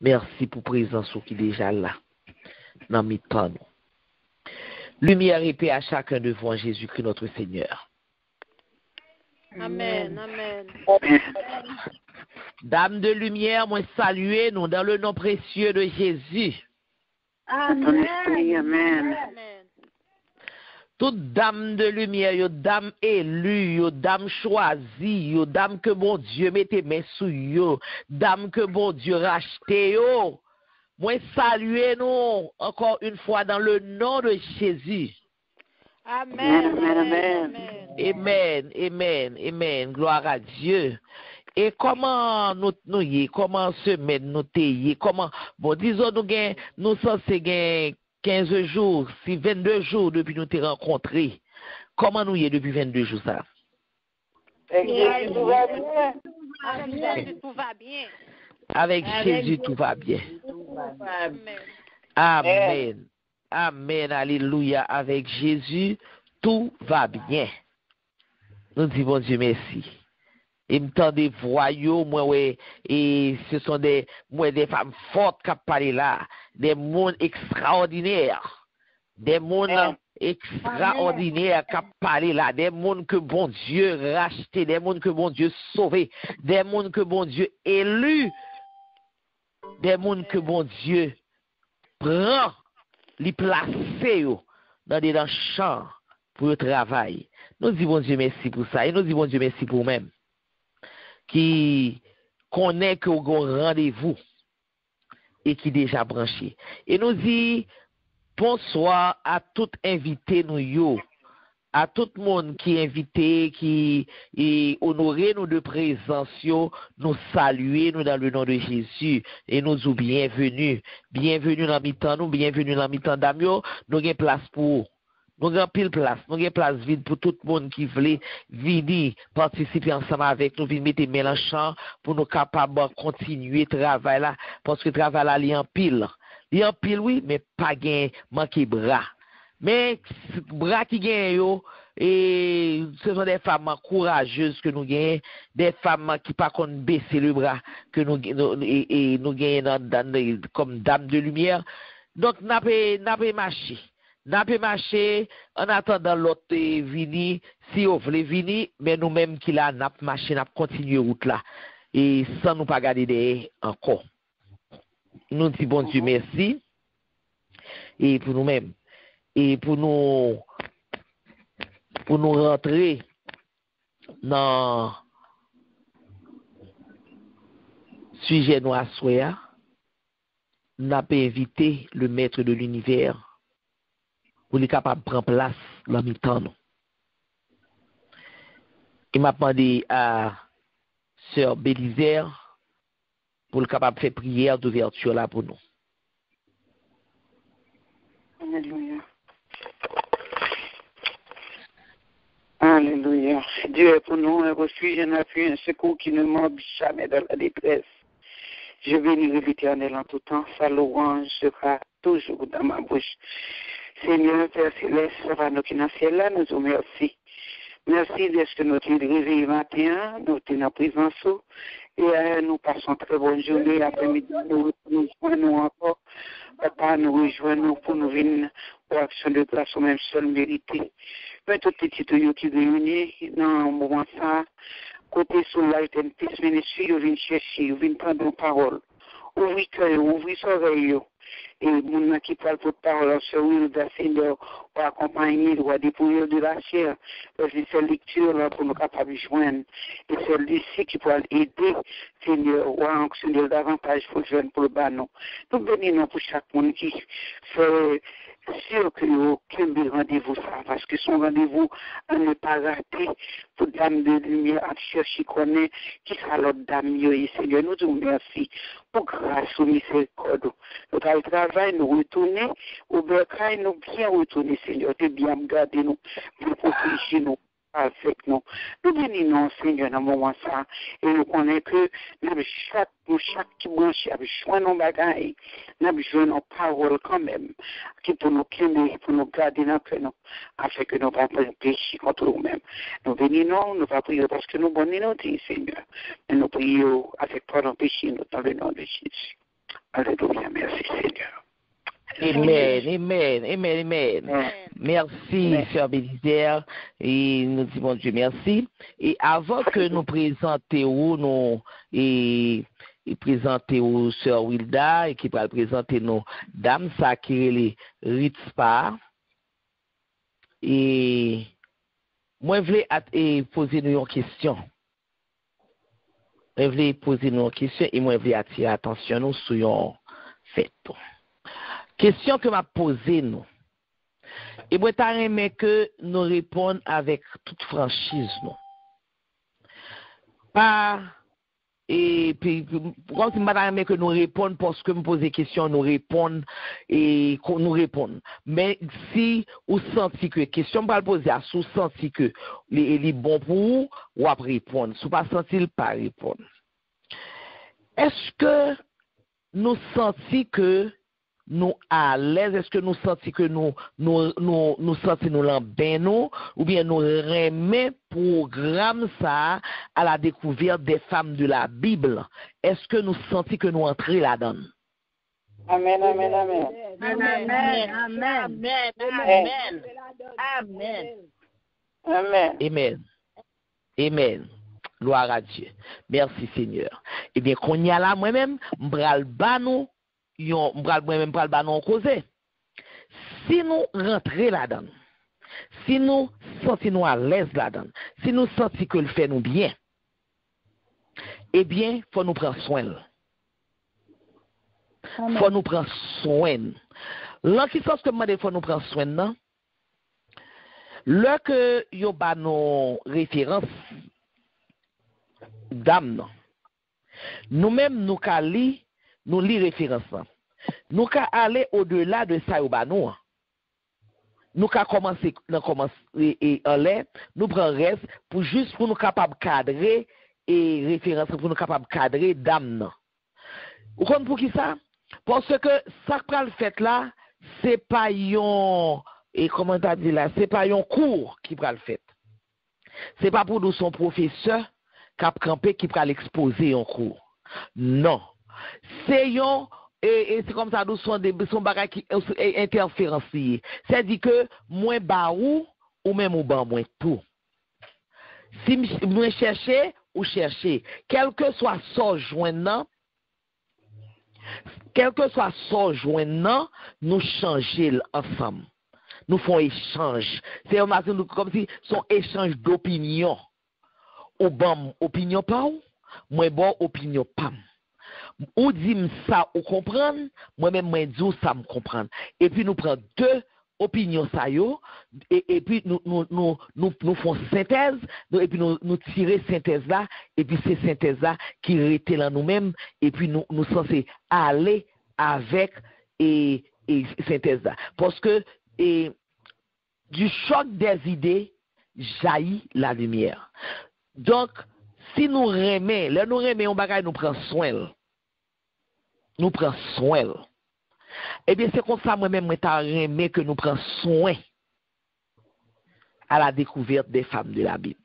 Merci pour présence qui est déjà là. Dans mes temps. Lumière et paix à chacun de vous en Jésus-Christ notre Seigneur. Amen, amen. Dame de lumière, moi saluez nous dans le nom précieux de Jésus. Amen. Amen. Toute dame de lumière, yo dame élue, yo dame choisie, yo dame que bon Dieu mette main sous yo, dame que bon Dieu rachete yo. Moi saluez nous encore une fois dans le nom de Jésus. Amen, amen, amen, amen, amen. Gloire à Dieu. Et comment nous y, comment semaine nous t'y, comment, bon, disons nous censés gagner 15 jours, si 22 jours depuis nous t'y rencontrés. Comment nous y est depuis 22 jours ça? Avec Jésus, tout va bien. Avec Jésus, tout va bien. Amen. Amen. Alléluia. Avec Jésus, tout va bien. Nous disons Dieu merci. Et me tend des voyous, moi, ouais, et ce sont des femmes fortes qui parlent là, des mondes extraordinaires, des mondes extraordinaires qui parlent là, des mondes que bon Dieu racheté, des mondes que bon Dieu sauvé, des mondes que bon Dieu élu, des mondes que bon Dieu prend, les placer dans des champs pour le travail. Nous disons Dieu merci pour ça, et nous disons Dieu merci pour nous-mêmes. Qui connaît que vous avez rendez-vous et qui est déjà branché. Et nous dit bonsoir à tout invité nous, à tout le monde qui est invité, qui est honoré nous de présence, nous saluer nous dans le nom de Jésus et nous disons bienvenue. Bienvenue dans mi-temps nous, bienvenue dans mi-temps d'Amio, nous avons place pour vous. Nous avons pile place, nous avons place vide pour tout le monde qui veut venir participer ensemble avec nous, venir mettre Mélenchon pour nous capables de continuer le travail là, parce que le travail là, il y a en pile. Il y a en pile, oui, mais pas gain, manquer bras. Mais bras qui gagnent, et ce sont des femmes courageuses que nous gagnons, des femmes qui pas qu'on baisser le bras, que nous gagnons comme dame de lumière. Donc, n'a pas marché. N'a pas marché en attendant l'autre vini, si vous voulez venir, mais nous-mêmes qui là, n'a pas marché, n'a pas continué route là. Et sans nous pas garder derrière encore. Nous disons bon Dieu merci. Et pour nous-mêmes. Et pour nous rentrer dans sujet nous à soya, n'a pas invité le maître de l'univers pour les capables de prendre place dans le temps. Il m'a demandé à Sœur Bélisère pour le capable de faire prière d'ouverture là pour nous. Alléluia. Alléluia. Dieu est pour nous un refuge, un appui, un secours qui ne manque jamais dans la détresse. Je bénirai l'Éternel en tout temps. Sa louange sera toujours dans ma bouche. Seigneur, Père Céleste, Papa, nous qui dans le ciel là, nous te remercions. Merci de ce que nous t'es réveillé matin, nous t'es dans présence et nous passons très bonne journée. L'après-midi, nous rejoignons encore. Papa, nous rejoignons pour nous venir pour action de grâce au même seul mérité. Mais tout petit tuyau qui réunit dans un moment ça, côté sur Light and Peace Ministry, vous venez chercher, vous venez prendre nos paroles. Ouvrez cœur, ouvrez oreilles. Et mon qui parle pour parole, ce will de Seigneur, pour accompagner, pour dépouiller de la chair, pour faire cette lecture là pour nous capables de joindre. Et c'est lui qui peut aider, Seigneur, ou à Seigneur davantage pour joindre pour le banon. Nous bénissons pour chaque monde qui fait sûr que nous aucun rendez-vous ça, parce que son rendez-vous à ne pas rater pour dame de lumière à chercher connaît qui sera l'autre dame, et Seigneur, nous te remercions pour grâce ou miséricorde. Notre travail, nous retourner, au bercail, nous bien retourner, Seigneur, te bien garder nous, pour protéger nous. Avec nous. Nous bénissons, Seigneur, dans le moment ça, et nous connaissons que chaque qui branche, besoin de nos bagailles, nous avons besoin de nos paroles quand même, qui pour nous calmer, pour nous garder dans nous, afin que nous ne pas pécher contre nous-mêmes. Nous bénissons, nous ne pas prier parce que nous bénissons, Seigneur, mais nous prions avec pardon péché, dans le nom de Jésus. Alléluia, merci Seigneur. Amen. Merci, cher bénédicteur. Et nous disons Dieu merci. Et avant que nous présentions et présenter aux sœurs Wilda et qui va présenter nos dames ça qui les Ritspa et moi je voulais poser une question. Je voulais poser une question et moi je voulais attirer attention nous sur un fait. Question que m'a posée nous. Et moi t'as aimé que nous répondons avec toute franchise nous. Pas et puis comme si madame que nous répondons parce que me poser question nous répondons et nous répondons mais si vous sentez que question pas poser à sous senti que les bon pour vous ou après répondre si pas senti pas répondre est-ce que nous sentons que nous à l'aise est-ce que nous sentons que nous sentons nous l'en nous ou bien nous remet programme ça à la découverte des femmes de la Bible est-ce que nous sentons que nous entrer là-dedans Amen. Amen. Gloire à Dieu. Merci Seigneur. Eh bien qu'on y a là moi-même m'bral ba nous moi-même pral ba non causer. Si nous rentrer là-dedans, si nous sentons nous à l'aise là-dedans, si nous sentons que le fait nous bien, eh bien, faut nous prendre soin. Faut nous prendre soin. L'enquête que moi faut nous prendre soin non. Là que yo ba nos références dame nous-mêmes nous ka li nous lit référence. Nous ka aller au-delà de ça ou ba nous. Nous ka commencer et aller nous prend reste pour juste pour nous capable cadrer et référence pour nous capable cadrer dame. Vous comprenez pour qui ça? Parce que ça pral le fait là, c'est pas yon et comment t'as dit là, c'est pas yon cours qui pral le fait. C'est pas pour nous son professeur cap campé qui pral exposer un cours. Non. C'est yon et c'est comme ça nous son bagage qui interférencié. C'est dit que moins ba ou même ou ban moins tout. Si moi chercher ou chercher, quel que soit son joignant, nous changer ensemble. Nous faisons échange. C'est comme si son échange d'opinion. Ou bon opinion pas ou, moi bon opinion pas. Ou dit ça ou comprendre, moi-même moi dis ça me comprendre. Et puis nous prenons deux opinions ça yo et puis nous font synthèse et puis nous tirer synthèse là et puis c'est synthèse là qui rete là nous-mêmes et puis nous censés aller avec et synthèse là parce que du choc des idées jaillit la lumière. Donc si nous remet on bagage nous prend soin. Nous prend soin. Eh bien, c'est comme ça, moi-même, moi, t'as aimé que nous prenions soin à la découverte des femmes de la Bible.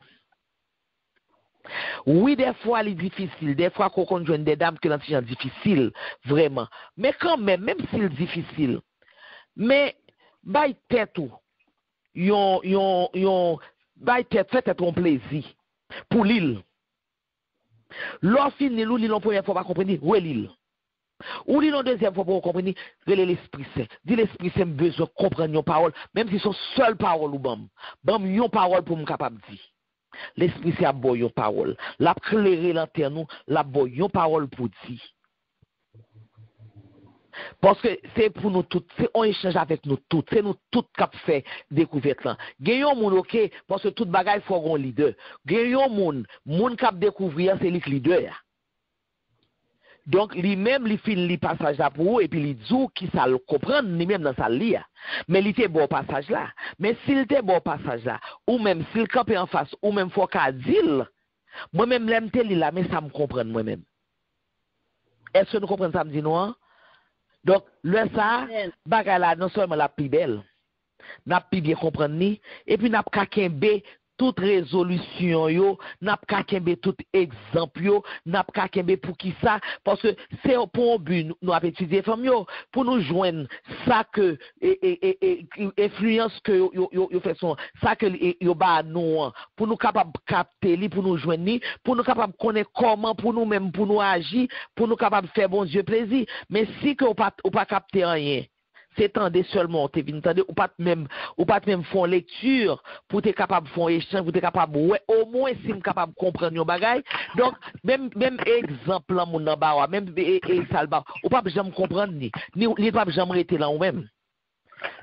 Oui, des fois, il est difficile. Des fois, qu'on conjoint des dames qui sont difficiles, vraiment. Mais quand même si c'est difficile, mais, bail tête ou, bail tête, fait ton plaisir pour l'île. L'offre, l'île, première fois, pas comprendre, où est l'île? Ou dit la deuxième fois pour comprendre, l'Esprit Saint. Dit l'Esprit Saint besoin de comprendre une parole, même si c'est seule parole ou bam une parole pour me capable dire. L'Esprit Saint a beau une parole. L'a clairer lanterne nous, l'a beau une parole pour dire. Parce que c'est pour nous tous, c'est on échange avec nous tous, c'est nous tous qui fait découverte là. Gagnons moun OK parce que toute bagaille faut un leader. Gagnons moun qui découvrir c'est le leader. Donc lui-même il fait le passage là pour et puis il dit qui ça le comprendre lui-même dans sa lire mais il fait bon passage là mais s'il était bon passage là ou même s'il campe en face ou même faut qu'a dire moi-même l'aime tel là mais ça me comprend moi-même. Est-ce que nous comprenons ça me dit non? Donc le ça bagarre là non seulement la plus belle n'a plus bien comprendre ni et puis n'a pas kembe toute résolution yo, n'a pas kembe tout exemple yo, n'a pas kembe pour qui ça parce que c'est pour un but nous avons étudié femme yo pour nous joindre ça que influence que yo fait son ça que yo ba nous pour nous capable capter li pour nous joindre ni pour nous capable connaître comment pour nous même pour nous agir pour nous capable faire bon Dieu plaisir mais si que ou pas capter rien c'est tendez seulement t'es venu tendez ou pas même faire lecture pour t'être capable faire échange pour t'être capable ouais au moins si capable comprendre yon bagay donc même exemple là mon nan ba même salba ou pas jamais comprendre ni pas jamais rester là ou même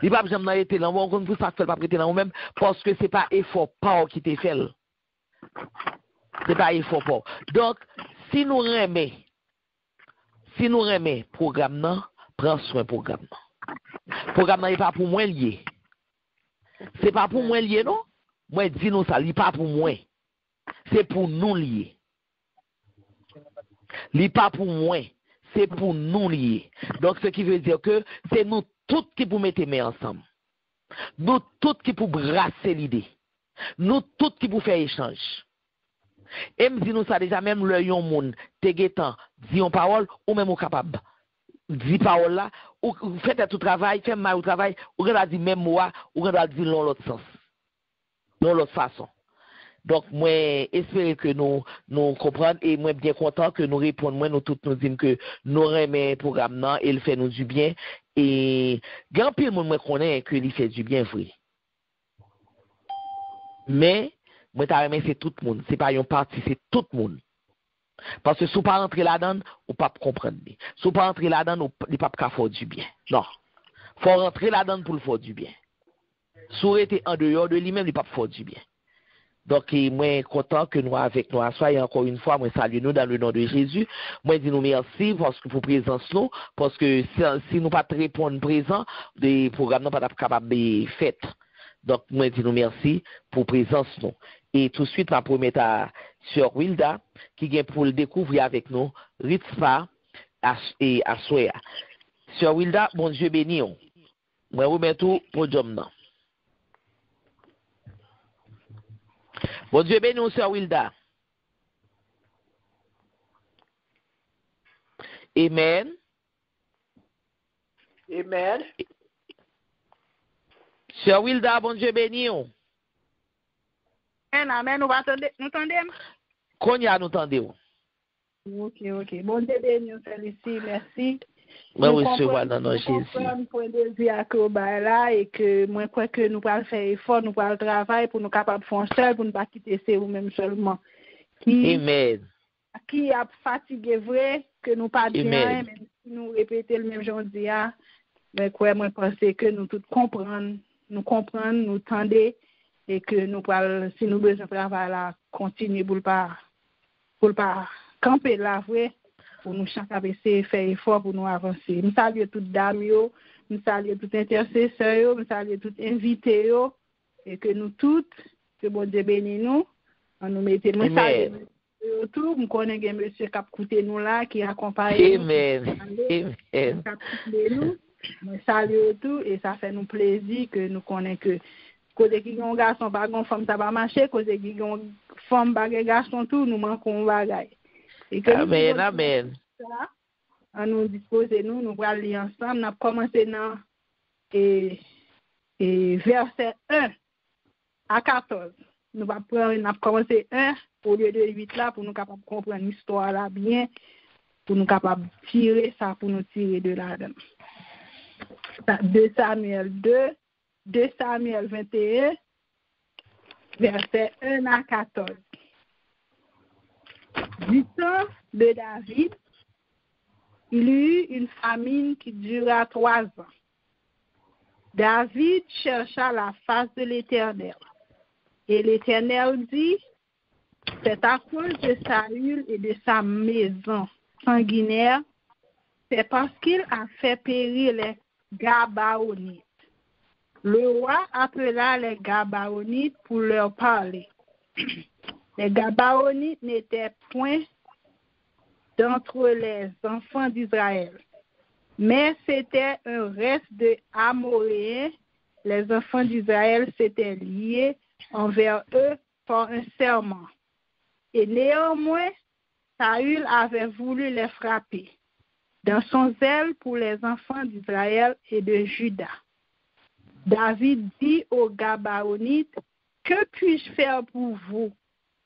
li pas jamais rester là on pour ça fait pas rester là ou même parce que c'est pas effort pas qui t'est fait c'est pas effort pas donc si nous remet programme nan prends soin programme nan programme n'est pas pour moi lié. C'est pas pour moi lié non. Moi dis nous ça, li pas pour moi. C'est pour nous lié. Li pas pour moi, c'est pour nous lié. Donc ce qui veut dire que c'est nous tous qui pour mettre main ensemble. Nous tous qui pour brasser l'idée. Nous tous qui pour faire échange. Et me dit nous ça déjà même le yon moun te getan dit en parole ou même au capable. Dit parole là ou faites tout travail fait mal au travail ou on a dit même moi ou on a dit dans l'autre sens dans l'autre façon donc moi espérer que nous comprendre et moi bien content que nous répondons moi nous tous nous disons que nous aimons programme là et il fait nous du bien et grand pile monde moi connaît que il fait du bien vrai mais moi t'a aimé c'est tout le monde c'est pas une partie c'est tout le monde. Parce que si vous pas rentrer là-dedans, vous pas comprendre. Si vous pas rentrer là-dedans, vous pas faire du bien. Non. Faut rentrer là-dedans pour le faire du bien. Si vous êtes en dehors de lui-même, il pas faire du bien. Donc, moi, content que nous avec nous soyez encore une fois, moi salue nous dans le nom de Jésus. Moi dis nous merci parce que pour présence nous, parce que si nous pas répondre présent, les programmes n'ont pas capable de faire. Donc, moi dis nous merci pour présence nous. Et tout de suite, ma promettre à Sœur Wilda, qui vient pour le découvrir avec nous, Ritzpa et Assoya. Sœur Wilda, bon Dieu béni. Moi, vous mettez tout pour Jomna. Bon Dieu béni, Sœur Wilda. Amen. Amen. Sœur Wilda, bon Dieu béni. Amen. Nous entendons? Konya nous entendons. Ok. Bon Dieu béni, ici, merci. Moi aussi, voilà, non, Jésus. Nous point de vue à là et que moi crois que nous allons faire effort, nous allons travailler pour nous capables de faire seul, pour ne pas quitter c'est vous-même seulement. Amen. Qui a fatigué vrai, que nous pas bien, même si nous répétons le même jour d'hier, mais quoi, moi penser que nous tous comprendre, nous tendez et que nous parlons, si nous besoin de travail là, continuer pour pas camper là, vrai, pour nous chaque ABC faire effort pour nous avancer. Nous saluons toutes dames, nous saluons toutes intercesseurs, nous saluons toutes invités, et que nous toutes, que bon Dieu bénisse nous, en nous mettant, nous saluons tout, nous connaissons monsieur qui a coûté nous là, qui accompagne nous. Amen. Nous saluons tout, et ça fait nous plaisir que nous connaissons que côté qui ont garçon pas gon femme ça va marcher côté qui ont femme pas garçon tout nous manquons bagaille et que amen à nous disposer nous va aller ensemble n'a commencé dans et verset 1 à 14 nous va prendre n'a commencé 1 au lieu de 8 là pour nous capable comprendre l'histoire là bien pour nous capable tirer ça pour nous tirer de là-dedans. 2 Samuel 21, verset 1 à 14. Du temps de David, il y eut une famine qui dura 3 ans. David chercha la face de l'Éternel. Et l'Éternel dit, c'est à cause de Saül et de sa maison sanguinaire, c'est parce qu'il a fait périr les Gabaonites. Le roi appela les Gabaonites pour leur parler. Les Gabaonites n'étaient point d'entre les enfants d'Israël, mais c'était un reste de Amoréens. Les enfants d'Israël s'étaient liés envers eux par un serment. Et néanmoins, Saül avait voulu les frapper dans son zèle pour les enfants d'Israël et de Juda. David dit aux Gabaonites, « Que puis-je faire pour vous?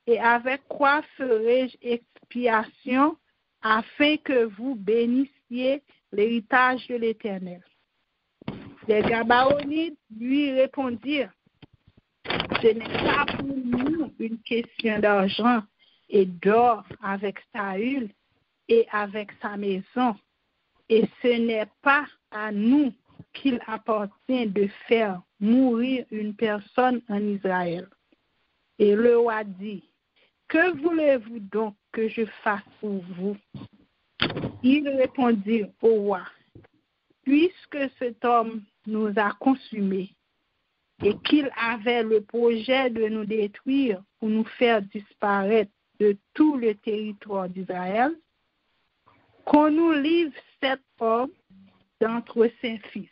Et avec quoi ferai-je expiation afin que vous bénissiez l'héritage de l'Éternel? » Les Gabaonites lui répondirent, « Ce n'est pas pour nous une question d'argent et d'or avec Saül et avec sa maison, et ce n'est pas à nous qu'il appartient de faire mourir une personne en Israël. » Et le roi dit, « Que voulez-vous donc que je fasse pour vous? » Ils répondirent au roi, « Puisque cet homme nous a consumés et qu'il avait le projet de nous détruire pour nous faire disparaître de tout le territoire d'Israël, qu'on nous livre 7 hommes d'entre ses fils,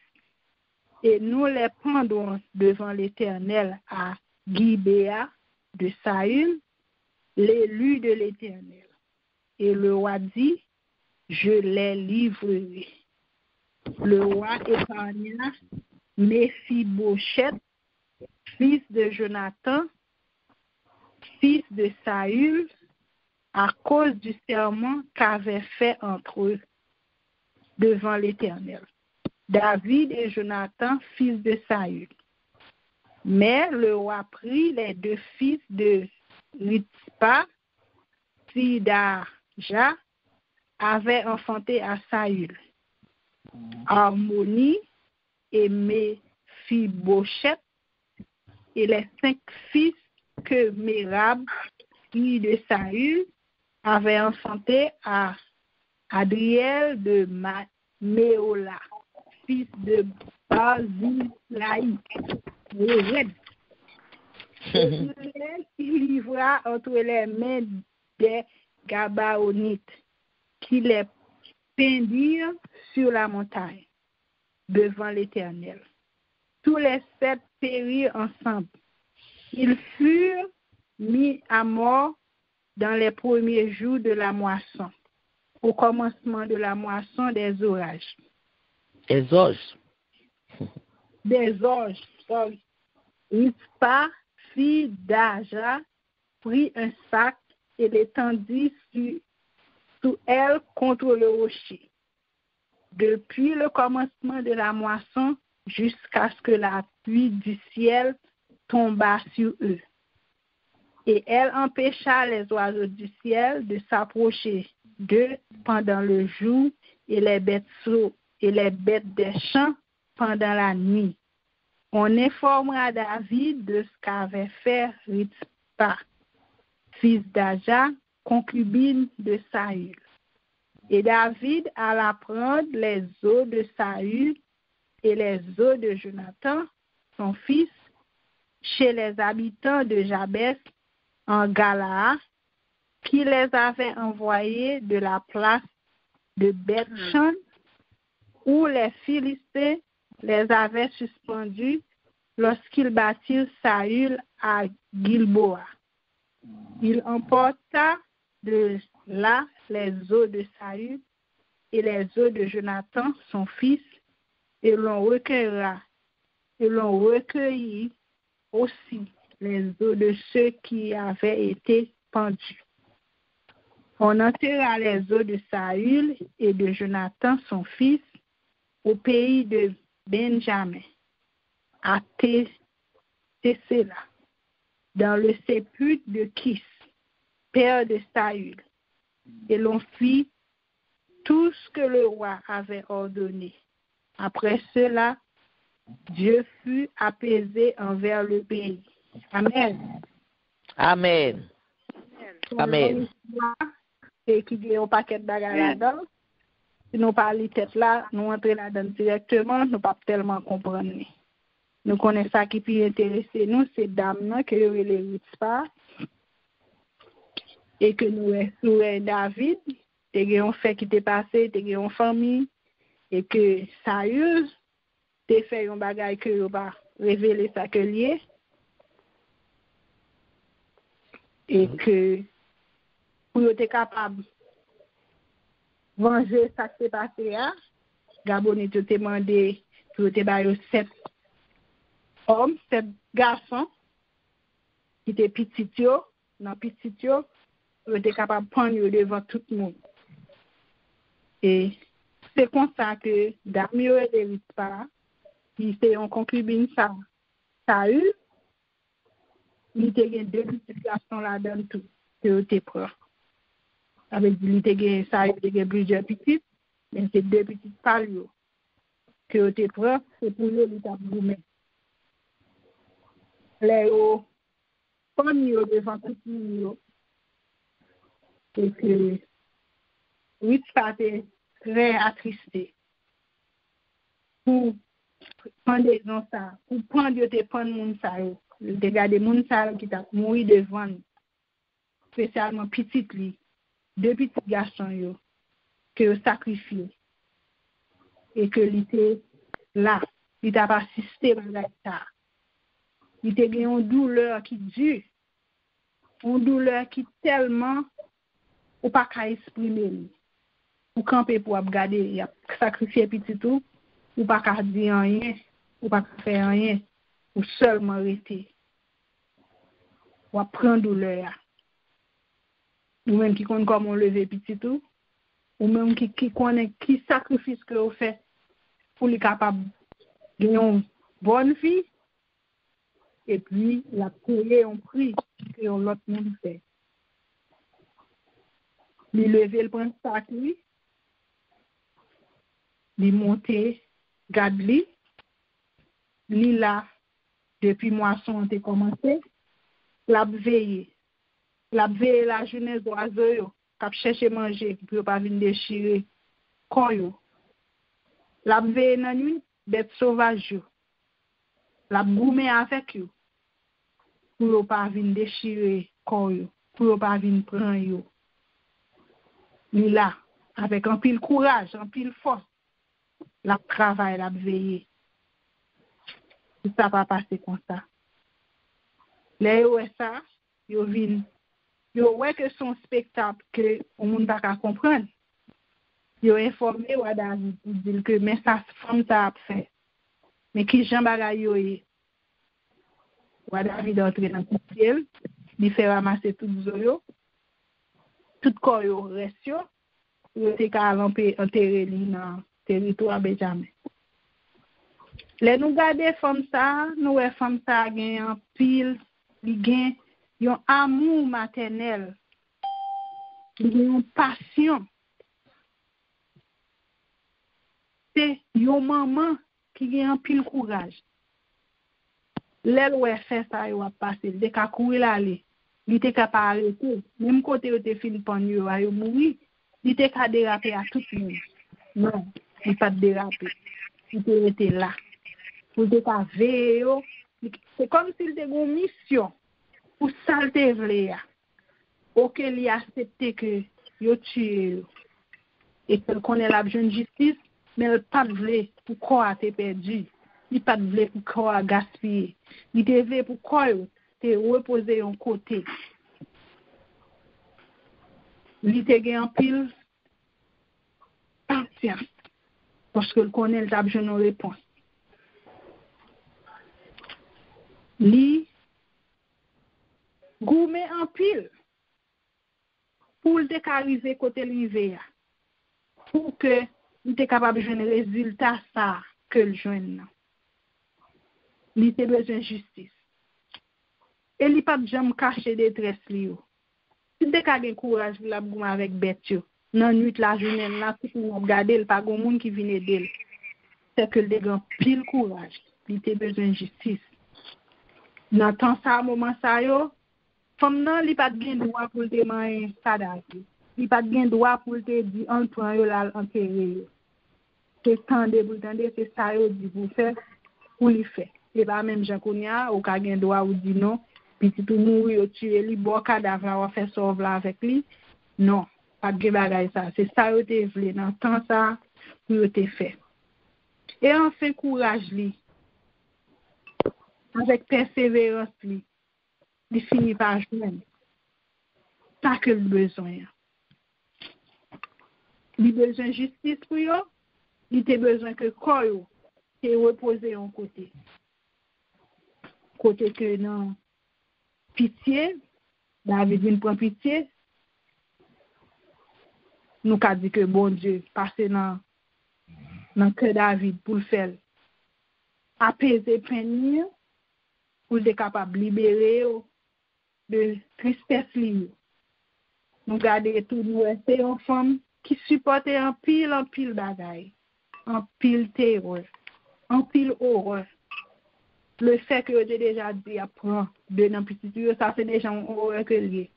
et nous les pendrons devant l'Éternel à Gibéa de Saül, l'élu de l'Éternel. » Et le roi dit, « Je les livrerai. » Le roi épargna Méphibosheth, fils de Jonathan, fils de Saül, à cause du serment qu'avaient fait entre eux devant l'Éternel, David et Jonathan, fils de Saül. Mais le roi prit les 2 fils de Rizpa, fille d'Aja, avait enfanté à Saül, Harmonie et Méphibosheth, et les 5 fils que Mérab, fille de Saül, avait enfanté à Adriel de Méola, fils de Barzillai, il livra entre les mains des Gabaonites, qui les pendirent sur la montagne, devant l'Éternel. Tous les 7 périrent ensemble. Ils furent mis à mort dans les premiers jours de la moisson, au commencement de la moisson des orages. Des orges. Sorry. Rizpa, fille d'Aja, prit un sac et l'étendit sous elle contre le rocher, depuis le commencement de la moisson jusqu'à ce que la pluie du ciel tomba sur eux. Et elle empêcha les oiseaux du ciel de s'approcher d'eux pendant le jour et les bêtes des champs pendant la nuit. On informera David de ce qu'avait fait Rizpa, fils d'Aja, concubine de Saül. Et David alla prendre les os de Saül et les os de Jonathan, son fils, chez les habitants de Jabès en Galaad, qui les avait envoyés de la place de Beth-Shan, où les Philistins les avaient suspendus lorsqu'ils battirent Saül à Gilboa. Il emporta de là les os de Saül et les os de Jonathan, son fils, et l'on recueillit aussi les os de ceux qui avaient été pendus. On enterra les os de Saül et de Jonathan, son fils, au pays de Benjamin, à Tessela, dans le sépulcre de Kis, père de Saül. Et l'on fit tout ce que le roi avait ordonné. Après cela, Dieu fut apaisé envers le pays. Amen. Amen. Amen. Et qui dit un paquet de bagages là-dedans. Si nous parlons tête là, nous entrons là-dedans directement, nous ne pouvons pas tellement comprendre. Nous connaissons ça qui peut intéresser nous, c'est dame que nous les Rizpa et que nous sommes David, et qu'on fait qui t'est passé, et qu'on famille, et que Saül t'est fait un bagage que nous va révéler ça que lié. et que pour être capable de venger ça qui s'est passé, Gabonais te demandé pour te bailler 7 hommes, 7 garçons qui étaient petits, dans petits, pour être capable de prendre devant tout le monde. Et c'est comme ça que Damio et Derispa, qui fait un concubine, ça a eu, il y a 2 petits garçons là-dedans, tout, que tu prends. Avec lui, ça a eu plusieurs petites, mais c'est 2 petites palio que tu prends, c'est pour eux, ils t'ont gourmet. Les hauts, pas mieux devant tout le monde. Et que, oui, ça était très attristé. Pour prendre des gens, ça, pour prendre tes prendre moun ça, de garder moun ça qui t'a mouru devant, spécialement petit li, 2 petits garçons yo, que sacrifié. Et que il était là, il t'a pas assisté à ça. Il était une douleur qui dure, une douleur qui tellement ou pas qu'à exprimer. Ou camper pour regarder, il a sacrifié petit tout, ou pas qu'à dire rien, ou pas qu'à faire rien, ou seulement rester. Ou prendre douleur. Ou même qui connaît comment lever petit tout, ou même qui connaît qui sacrifice que vous fait pour les capable de une bonne vie, et puis la payer un prix que l'autre monde fait. Il lever le prendre sac lui, il monter garde lui, là depuis moisson a commencé, la veiller la jeunesse d'oiseau yo qui chercher manger pour pas venir déchirer corps yo. La veiller dans nuit bête sauvage yo. La goumer avec yo pour pas venir déchirer corps yo, pour pas venir prendre yo. Ni là avec un pile courage, un pile force, la travail, la veiller. Ça va passer comme ça. Les ça, yo vinn yo ouais que son spectacle que on monde pas comprendre. Yo informé ou David pour dire que mais ça femme ça a fait. Mais qui Jean bagay yo est. Ou David entrer dans le ciel, il fait ramasser tout zo tout corps yo reste yo te ka enterrer li dans territoire Benjamin. Les nous garder femme ça, nous ouais femme ça gen en pile, li gen yon amour maternel, yon passion. C'est yon maman qui gen un pile courage. L'elle ouais fait ça yo a passer, de ka courir l'aller, li te ka pas arrêter, même côté yo te fin pan yo a yo mouri, li te ka déraper à tout le monde. Non, il pas déraper. Il était là. Pour te ka veiller, c'est comme s'il te gon mission. Pour salter vle auquel il a accepté que yo tue et qu'elle connaît la jeune justice, mais elle pas vle pour quoi a perdu, il pas vle pour quoi a gaspillé, il devait pour quoi te reposer un côté, il te gagne en pile patience parce qu'elle connaît la jeune réponse, li gourmet en pile pour le décariser côté l'hiver pour que il est capable de jouer un résultat ça que le jeune il a besoin de justice et il pas jamais cacher détresse li yo il te ka gen courage pour la gourmet avec bête yo dans nuit la journée là tout pour regarder il pas gon monde qui vient aider c'est que le grand pile courage il a besoin de justice dans temps ça moment ça yo femme nan li pas gen droit pour te manger cadavre. Li pas gen droit pour te dire on prend yo la enterrer. C'est tande pour tande c'est ça yo dit pour faire pour li faire. Et pas même Jean Kounia ou ka gen droit ou dit non, petit tout mourir ou tuer li bon cadavre ou faire sauve là avec lui. Non, pas gen bagay ça. C'est ça yo te vle dans temps ça pour yo te faire. Et enfin courage li. Avec persévérance li. Il finit par joindre. ça que le besoin. Il a besoin de justice pour eux, il a besoin que le corps soit reposé en côté. Côté que non, pitié, David vient prendre pitié. Nous avons dit que bon Dieu passe dans que David pour le faire. Apaiser peine, pour être capable de libérer de tristesse. Nous gardons tout nous, c'est une femme qui supporte un pile bagaille, un pile terreur, un pile horreur. Le fait que j'ai déjà dit après, de nos petites, ça c'est déjà un horreur que lié.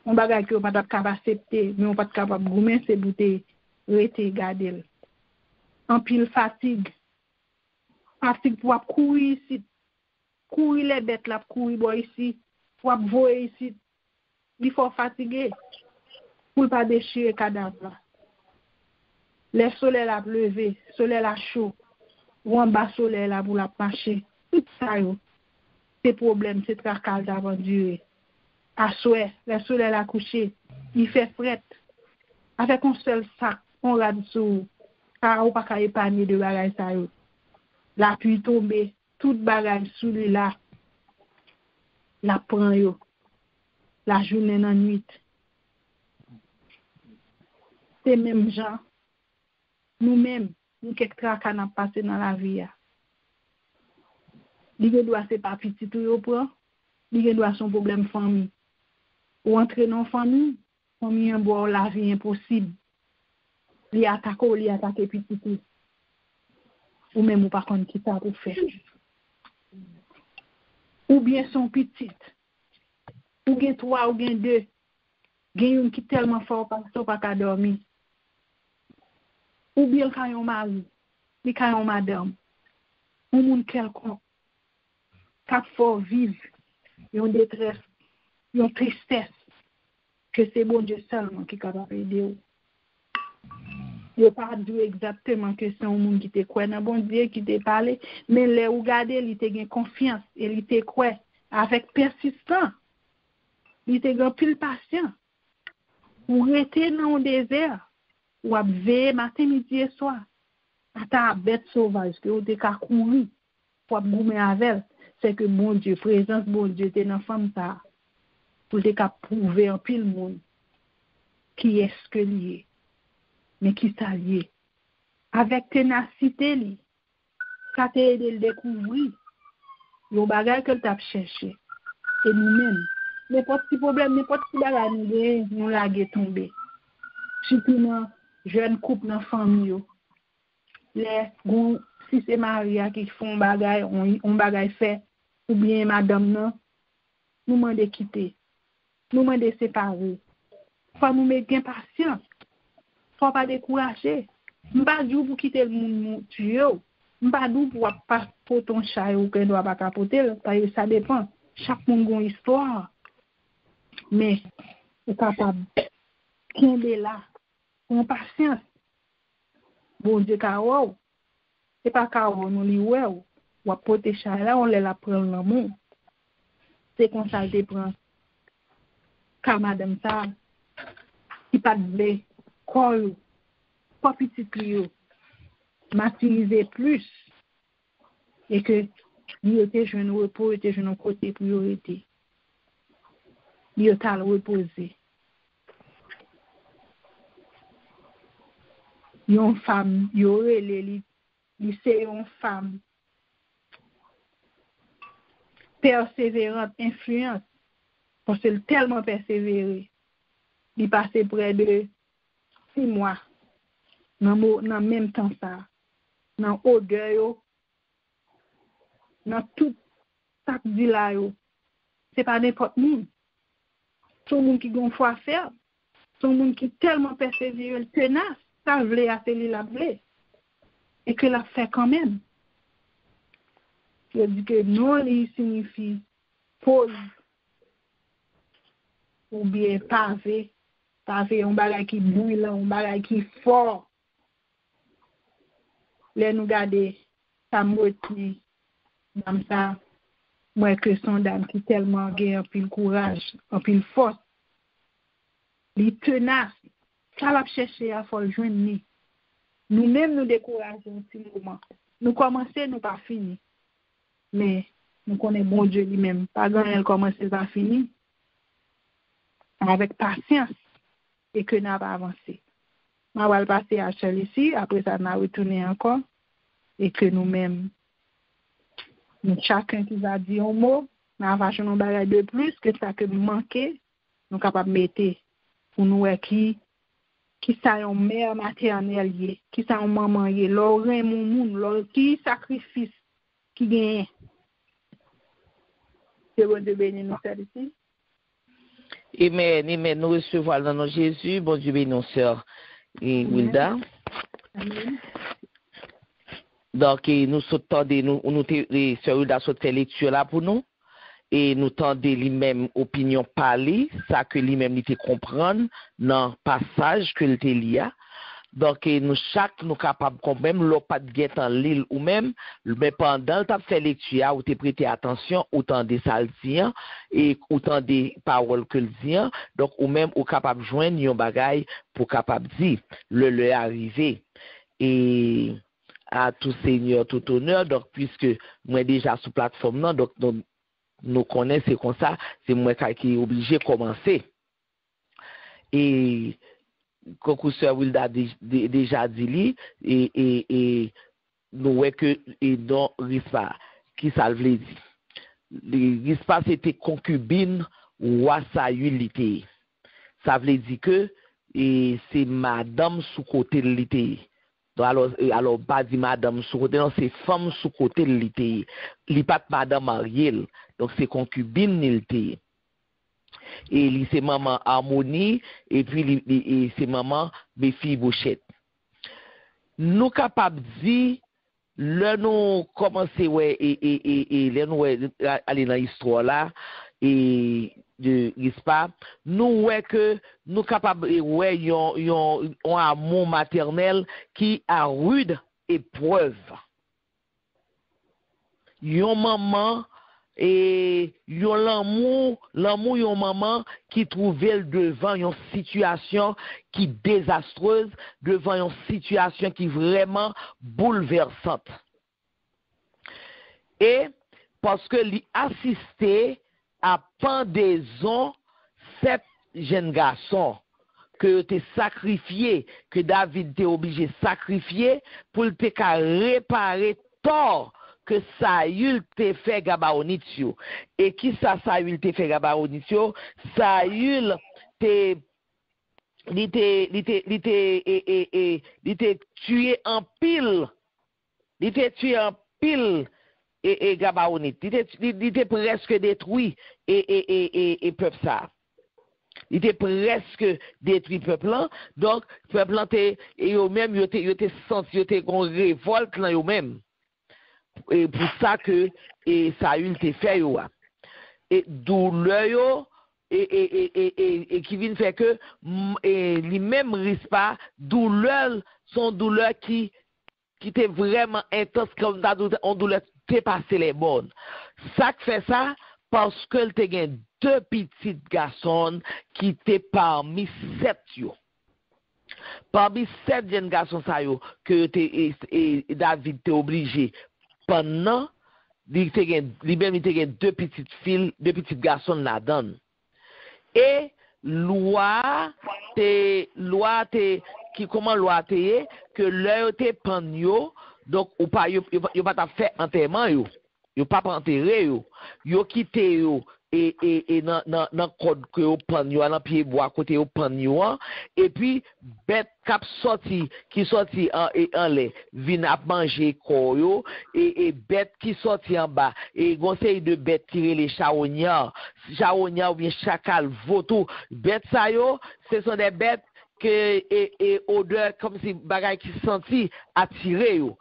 On bagaille que on pas capable accepter, mais on pas capable goumer c'est bouter, rester garder. Un pile fatigue pour courir ici, courir les bêtes là, courir boy ici, pour voyer ici. Il faut fatiguer pour pas déchirer cadavre là. Le soleil a levé, soleil a chaud, ou en bas soleil là pour la marcher. Tout ça yo, c'est problème, c'est tracas avant durer. À souhait, le soleil a couché, il fait fret. Avec un seul sac, on rade sous, car on pas qu'à épargner de bagages ça yo. La pluie tombe, tout bagage sous lui là, la prend yo, la journée dans nuit. C'est même gens, nous-mêmes, nous quelques tracas n'a passé dans la vie. L'idée doit c'est pas petit tout yo prend, l'idée doit son problème famille. Ou entrer dans famille en boire la vie impossible. Li attaque petit tout. Ou même ou pas contre qui ça pour faire. Ou bien son petit. Ou bien 3 ou bien 2. Gen yon qui tellement fort pas qu'à dormir. Ou bien quand yon mari, li quand yon madame. Ou moun quelconque. Quatre fort vivre, yon détresse, yon tristesse. Que c'est bon Dieu seulement qui est capable d'aider. Je ne sais pas dire exactement que c'est un monde qui te croit dans bon Dieu, qui te parle, mais les regarder, il te gagne confiance et il te croit avec persistance. Il te gagne pile patient. Ou rester dans le désert, ou veiller matin, midi et soir. À ta bête sauvage, que vous te courir, pour goumer avec, c'est que bon Dieu, présence bon Dieu, t'es dans la femme ça. Pour te prouver en pile monde qui est-ce que lié, mais qui s'allie. Avec ténacité, li, ça t'a aidé à le découvrir. Yon bagay que t'as cherché. Et nous-mêmes, n'importe quel problème, n'importe quel bagay, nous laguer tomber. Surtout dans jeune couple, dans famille. Si c'est Maria qui font bagay, on bagay fait, ou bien madame, non, nous demandons de quitter. Nous demandons de séparer. Faut nous mettre bien patience. Faut pas décourager. M'pas dou pour quitter le monde tuer. M'pas dou pour ton chat ou que doit pas capoter parce que ça dépend. Chaque monde a une histoire. Mais est capable qui est là. En patience. Bon Dieu kawo. C'est pas kawo nous li ouais ou porter chat là on la prendre l'amour. C'est comme ça le prend. Car madame ça qui pas de corps pas petit clio matérialiser plus et que il était jeune repos était jeune côté priorité il était à reposer une femme il aurait les c'est une femme persévérante influence parce qu'elle tellement persévéré il passé près de 6 mois dans même temps ça dans odeur dans tout ça dit là c'est pas n'importe monde tout monde qui gon foi faire tout monde qui tellement persévéré tenace ça veut assez la veut et que l'a fait quand même je dis que non il signifie pause ou bien pavé un bagage qui brûle un bagage qui fort les nous garder ça me dans ça moi que son dame qui tellement gagne un pile courage un pile force li tenace, ça l'a chercher à faut le joindre ni. Nous-mêmes nous décourageons un petit moment. Nous commençons, nous pas fini. Mais nous connaissons bon Dieu lui-même. Pas grand commencer pas fini. Avec patience et que n'a pas avancé. On va le passer à Charles ici, après ça on va retourner encore et que nous-mêmes nous chacun qui va dire un mot, on va faire un bagage de plus que ça que manquer, nous capable mettre pour nous qui ça un mère maternelle qui ça un maman leur moun leur qui sacrifice qui gagne. C'est bon de bénir nous ça ici. Amen, amen. Nous recevons dans nom de Jésus, bon Dieu bénit nos sœurs et Wilda. Amen. Donc nous s'attendons nous sœur Wilda saute faire lecture là pour nous et nous tendez lui-même opinion parler, ça que lui-même il te comprendre dans passage que il te lia. Donc nous chaque nous capable quand même l'on pas de en l'île ou même mais pendant tu fait lecture ou tu prêter attention autant des saltien et autant des paroles que le dit donc ou même ou capable joindre un bagaille pour capable dire le arrivé et à tout seigneur tout honneur donc puisque moi déjà sur plateforme non donc nous connaissons c'est comme ça c'est moi qui est obligé de commencer et comme sœur Wilda déjà dit et nous voyons que et dans Rispa qui ça veut dire Rispa c'était concubine roi Saül était ça veut dire que et c'est madame sous côté de l'été alors pas dit madame sous côté non c'est femme sous côté de l'été li pas madame Ariel donc c'est concubine l'été et c'est maman Harmonie et puis c'est maman Mephibosheth. Nous capables dire le nous commencer ouais et le nous aller dans l'histoire là et de Rispa nous ouais que nous capables ouais yon amour maternel qui a rude épreuve. Yon maman et yon l'amour yon maman qui trouvait devant une situation qui désastreuse, devant une situation qui vraiment bouleversante. Et parce que lui assistait à pendaison 7 jeunes garçons que tu sacrifié, que David était obligé de sacrifier pour te réparer tort que Saül te fait Gabaonitio. Et qui ça Saül te fait Gabaonitio? Saül te tué en pile. Il te tué en pile et Gabaonite. Il était presque détruit et peuple ça. Il était presque détruit peuple là. Donc peuple là et eux même ils étaient senti ils étaient une révolte là eux même. Et pour ça que Saül te fait yo et douleur yo et qui vient faire que lui même risque pas douleur son douleur qui était vraiment intense comme on douleur dépasser les bornes. Ça fait ça parce que il te gagne 2 petits garçons qui étaient parmi 7 yo. Parmi 7 jeunes garçons ça yo que David t'est obligé pendant lui-même il te gagne 2 petites filles, 2 petits garçons là-dedans. Et loi qui comment loi te que l'heure te panyo donc ou pas yo pas fait enterrement yo pas enterrer yo quitter yo et dans code que yo panyo dans pied bois côté yo panyo et puis bête cap sorti qui sorti en lait vinn a manger corps yo et bête qui sorti en bas et conseil de bête tirer les charognards ou bien chacal voto bête ça yo ce sont des bêtes que et odeur comme si bagay qui senti attiré yo.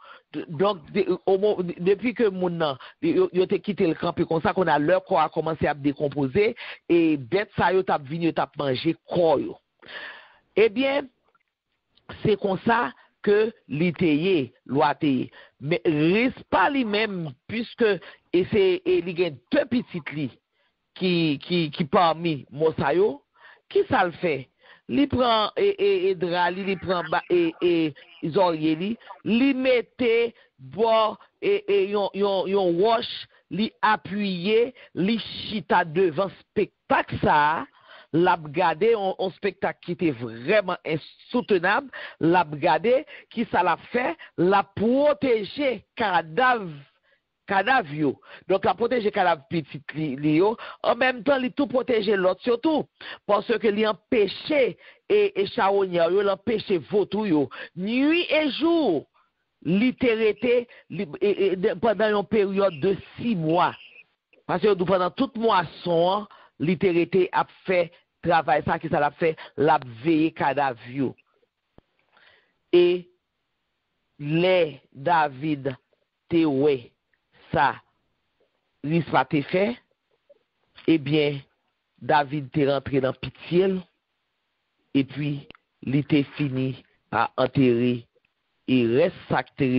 Donc depuis que moun nan yo te quitté le camp comme ça qu'on a leur corps a commencé à décomposer et bête ça yo t'a vinn yo t'a manger corps yo. Eh bien c'est comme ça que l'iteye loiteye mais risque pas lui même puisque et c'est il y a 2 petites li qui parmi Mosayo qui ça le fait li prend et drap li prend et zorier li mette bois et yon roche li appuyer li chita devant spectacle ça l'a regardé un spectacle qui était vraiment insoutenable l'a regardé qui ça l'a fait l'a protéger cadavre yo. Donc la protéger cadavre petit li yo en même temps li tout protéger l'autre surtout parce que li empêcher et charognard yo l'empêcher vautour yo nuit et jour littératé pendant une période de 6 mois parce que pendant toute moisson littératé a fait travail ça qui ça l'a fait l'a veiller cadavre yo et les David te ouais ça risque pas te fait eh bien David t'est rentré dans pitié et puis il était fini par enterrer et reste ça qui il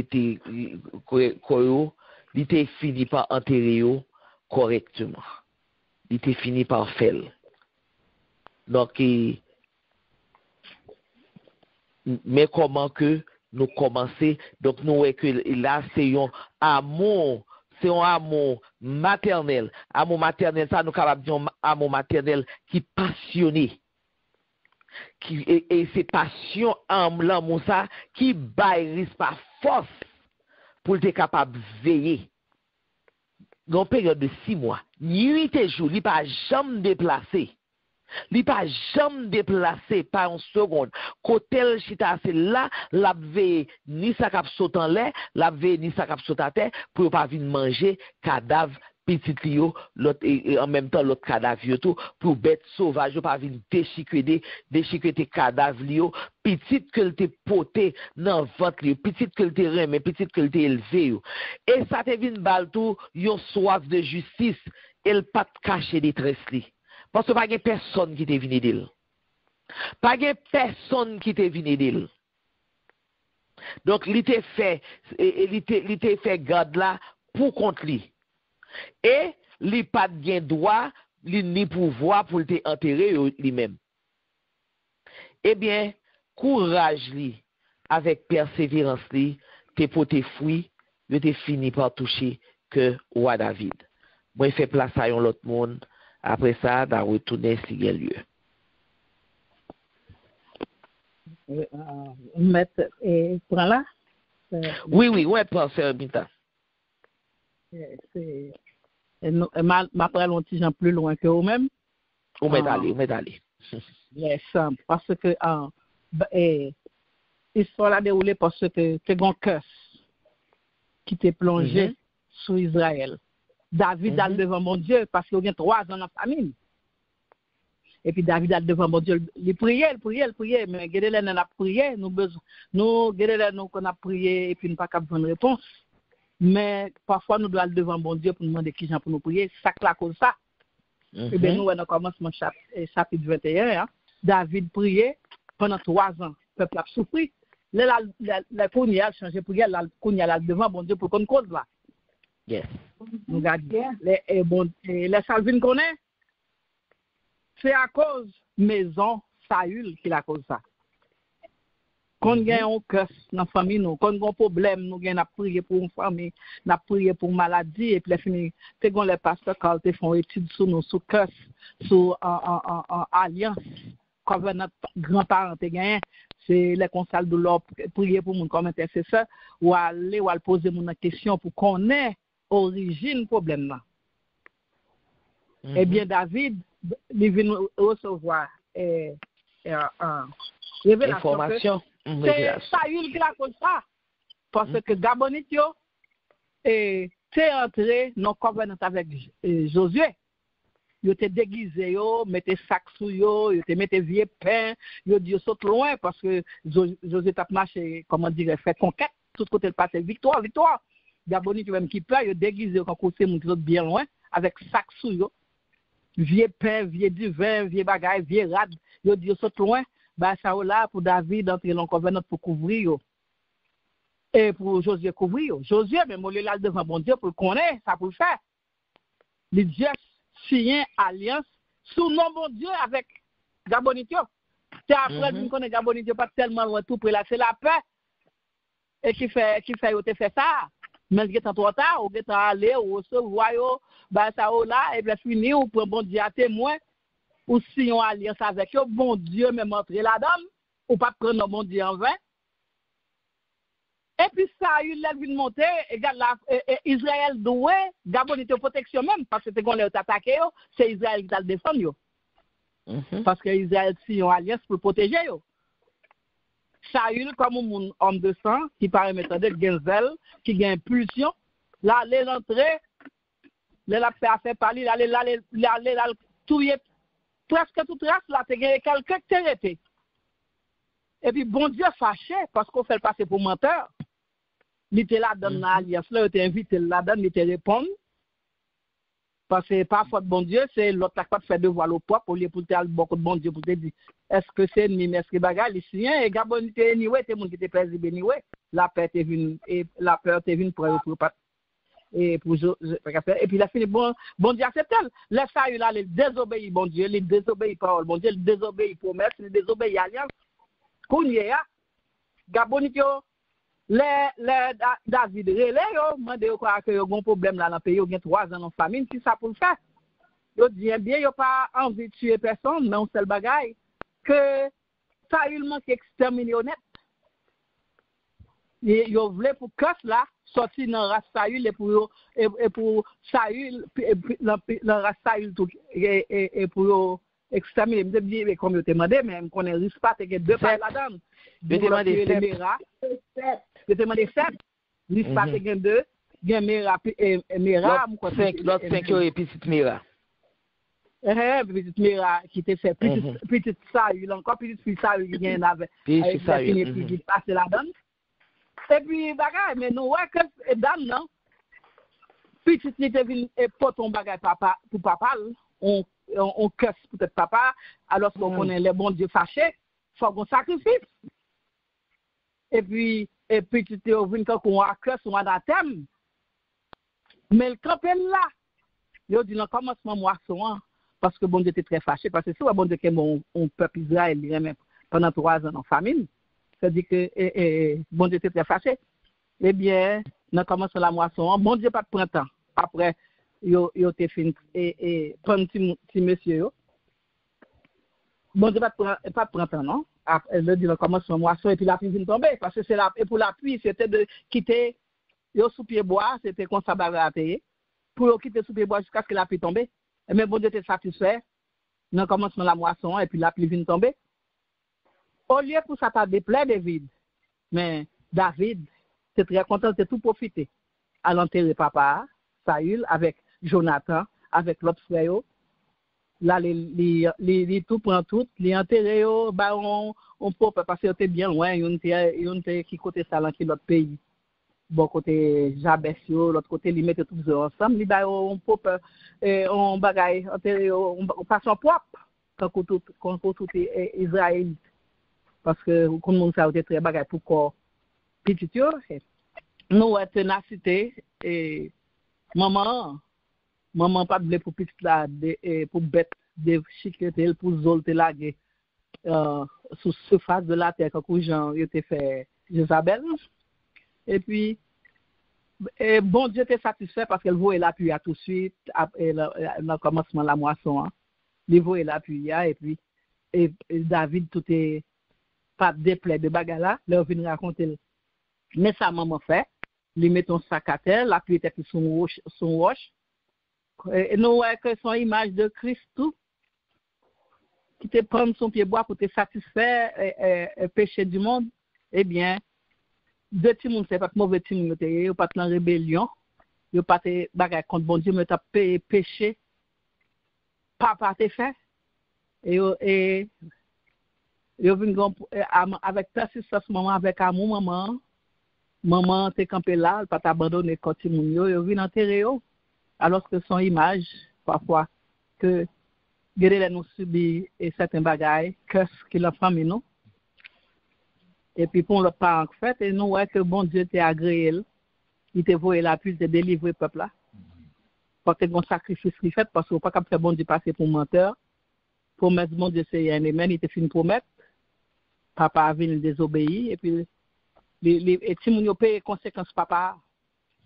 était fini par enterrer correctement il était fini par faire donc mais comment que nous commencer donc nous voyons que là c'est un amour maternel ça nous capable dire amour maternel qui passionné et c'est passion en l'amour ça qui baille par force pour être capable veiller dans période de 6 mois nuit et jour il pas jamais déplacé li pas jamais déplacé par une seconde côté chita c'est là la veille ni ça cap saute en l'air la veille ni ça cap saute à terre pour pas venir manger cadavre petit lio l'autre et en même temps l'autre cadavre tout pour bête sauvage pas venir déchiqueter cadavre lio petit que te poté dans ventre lio petit que te remet petit que te élevé et ça te vinn bal tout yon soif de justice elle pas cacher détresse li. Parce que pas de personne qui t'est venu d'elle. Pas de personne qui t'est venu d'elle. Donc, il t'est fait garde là pour contre lui. Et, il pas de droit, ni pouvoir pour te enterrer lui-même. Eh bien, courage lui, avec persévérance lui, t'es pour tes fruits, il t'est fini par toucher que roi David. Moi, je fais place à l'autre monde. Après ça, on retourner s'il y a lieu. Maître, prends là? Oui, professeur Bita. Ma prend un petit gens plus loin que vous-même. Vous m'êtes allé. C'est simple, parce que l'histoire l'a déroulé parce que c'est un curse qui t'est plongé sur Israël. David a devant mon Dieu parce qu'il y a 3 ans dans la famille. Et puis David a devant mon Dieu, il priait, mais Gédélen a prié, nous Gédélen qu'on a prié et puis nous pas capable de réponse. Mais parfois nous doit aller devant mon Dieu pour nous demander qui j'en pour nous prier, ça là comme ça. Et bien nous on commence mon chapitre 21, hein. David priait pendant 3 ans, le peuple a souffert. La Kounia a changé prière, la Kounia a devant mon Dieu pour qu'on cause là. Yes. Nous regardons les Salvin connaît. C'est à cause maison Saül qui la cause ça. Quand il y a un curse dans la famille, quand il y a un problème, nous avons prié pour une famille, nous avons prié pour une maladie, et puis les pasteurs, quand ils font études sur nous, sur curse, sur alliance, quand notre grand-parent a gagné, c'est les conseils de l'ordre, prier pour nous comme intercesseur, ou aller poser une question pour qu'on ait origine problème là. Eh bien David il vient recevoir révélation. C'est Saül qui l'a fait ça parce que Gabonitio est entré dans le covenant avec Josué. Il était déguisé, il mettait sac sous il était mettait vieux pain, il dit saute loin parce que Josué t'a marché comment dire fait conquête tout côté le passé victoire. Gaboni, tu même qui peur, il déguisé quand côté mon autres bien loin avec sac sous yo. Vieux pain, vieux du vin, vieux bagaille, vieux rad, yo dit saute loin, bah ça là pour David entrer dans le covenant pour couvrir yo. Et pour Josué couvrir yo. Josué même il là devant bon Dieu pour le connaître, ça pour le faire. Les Dieu signé alliance sous nom bon Dieu avec Gabonitio. C'est après nous connaît Gabonite pas tellement loin tout près là, c'est la paix. Et qui fait te fait ça. Mais qui est trop tard, ou qui est allé ou recevoir bah ça là et puis fini ou prend bon Dieu à témoin ou si on alliance avec eux, bon Dieu même entrer là-dedans ou pas prendre bon Dieu en vain. Et puis ça a eu l'air de monter, et Israël doué, Gabonite protection même, parce que c'est qu'on l'a attaqué, c'est Israël qui t'a le défendu. Parce que Israël, si on alliance pour protéger. Saül, comme un homme de sang, qui paraît maintenant de Genzel, qui a impulsion, là, l'entrée, là, fait parler, là, tuer presque toute race, là, tu as quelqu'un qui t'a arrêté. Et puis, bon Dieu fâché, parce qu'on fait le passer pour menteur. Il était là dans l'alliance, là, il était invité là-dedans, il était répondre. Parce que parfois, bon Dieu, c'est l'autre qui fait devoir au propre, au lieu pour te beaucoup de bon Dieu pour te dire, est-ce que c'est ennemi, est-ce que bagarre, ici, et Gabon, c'est anyway, c'est le monde qui était président, anyway. La peur est venue, et la peur est venue pour et puis il a fini, bon Dieu accepte. Laisse ça, il a désobéi, bon Dieu, il désobéit parole, bon Dieu, il désobéit promesse, il désobéit alliance. Qu'on y est, Gabonite, les David relais, demandé quoi que yon un problème là dans le pays, yon 3 ans en famine, qui ça pour le faire? Yo dit bien, yon pas envie de tuer personne, mais on seul bagaille que ça il manque exterminer honnête. Yo voulait pour que là sortir dans race Saül et pour Saül dans race Saül tout et pour exterminer, me dit comme yo demandé mais on connaît risque pas que 2 pas là-dedans. Je demandé 7. Je demandé 7. Risque pas que 2, gen Mera l'autre 5 et petite Mera. Petite Mera qui était fait petite Saül encore petite fille Saül qui vient avec qui passe là-dedans. Et puis bagay mais nous ouais que dame non. Petite il était venu et pour ton bagay papa pour papa on casse peut-être papa alors qu'on connaît les bons dieux fâchés faut qu'on sacrifice. Et puis tu te ouvres quand on a casse on a thème. Mais le campé là, il dit dans commencement moisson parce que bon Dieu était très fâché parce que si bon Dieu que mon peuple Israël pendant 3 ans en famine, ça dit que bon Dieu était très fâché. Eh bien, dans commencement la moisson, bon Dieu pas de printemps. Après yo te fin et prendre petit monsieur yo. Bon Dieu pas de printemps non. Après le dit dans commencement moisson et puis la pluie vient tomber parce que c'est là et pour la pluie c'était de quitter yo sous pied bois, c'était comme ça bagarre à payer. Pour quitter sous pied bois jusqu'à ce que la pluie tombe. Mais bon Dieu était satisfait. Dans commencement la moisson et puis la pluie vient tomber. Au lieu pour ça t'a déplaire David. Mais David, c'est très content de tout profiter. À l'enterrer papa, Saül, avec Jonathan, avec l'autre frère. Là, les tout prend tout, les enterrer, bah on peut parce que c'était bien loin, il y a qui côté ça qui l'autre pays. Bon côté Jabesio, l'autre côté ils mettent tous ensemble, ils bah on peut on bagaille enterrer on façon propre quand tout Israël parce que comme on ça était très bagaille pour corps petit yo nous ténacité et maman pas blé pour petit là pour bête de chiquetel pour zolte laguer sous surface de la terre quand Jean était fait Jézabel. Et puis, bon Dieu était satisfait parce qu'elle voulait l'appui à tout de suite, après le commencement de la moisson. Il voulait l'appui et puis, David, tout est pas déplaît de bagala, il est venu raconter. Mais sa maman fait, il met son sac à terre, l'appui était sur son roche. Et nous voyons que son image de Christ, tout, qui te prend son pied bois pour te satisfaire le péché du monde, eh bien, deux petits monde c'est pas mauvais petit monde yo pas en rébellion yo pas te bagarre contre bon Dieu mais t'as péché papa te fait et yo vinn avec persistance maman avec amour maman te campé là pas t'abandonner quand petit monde yo vinn enterrer yo alors que son image parfois que guérir nous subit et certains bagailles que ce qu'il a famille nous. Et puis pour le parent en fait, et nous voyons que bon Dieu t'a agréé, il t'a voué la pluie de délivrer le peuple là. Parce que bon sacrifice qu'il fait, parce qu'on pas capable faire bon Dieu passer pour menteur. Promesse bon Dieu c'est un amen, il t'a fait une promesse. papa a venu désobéir et puis les si moun yo paye conséquences papa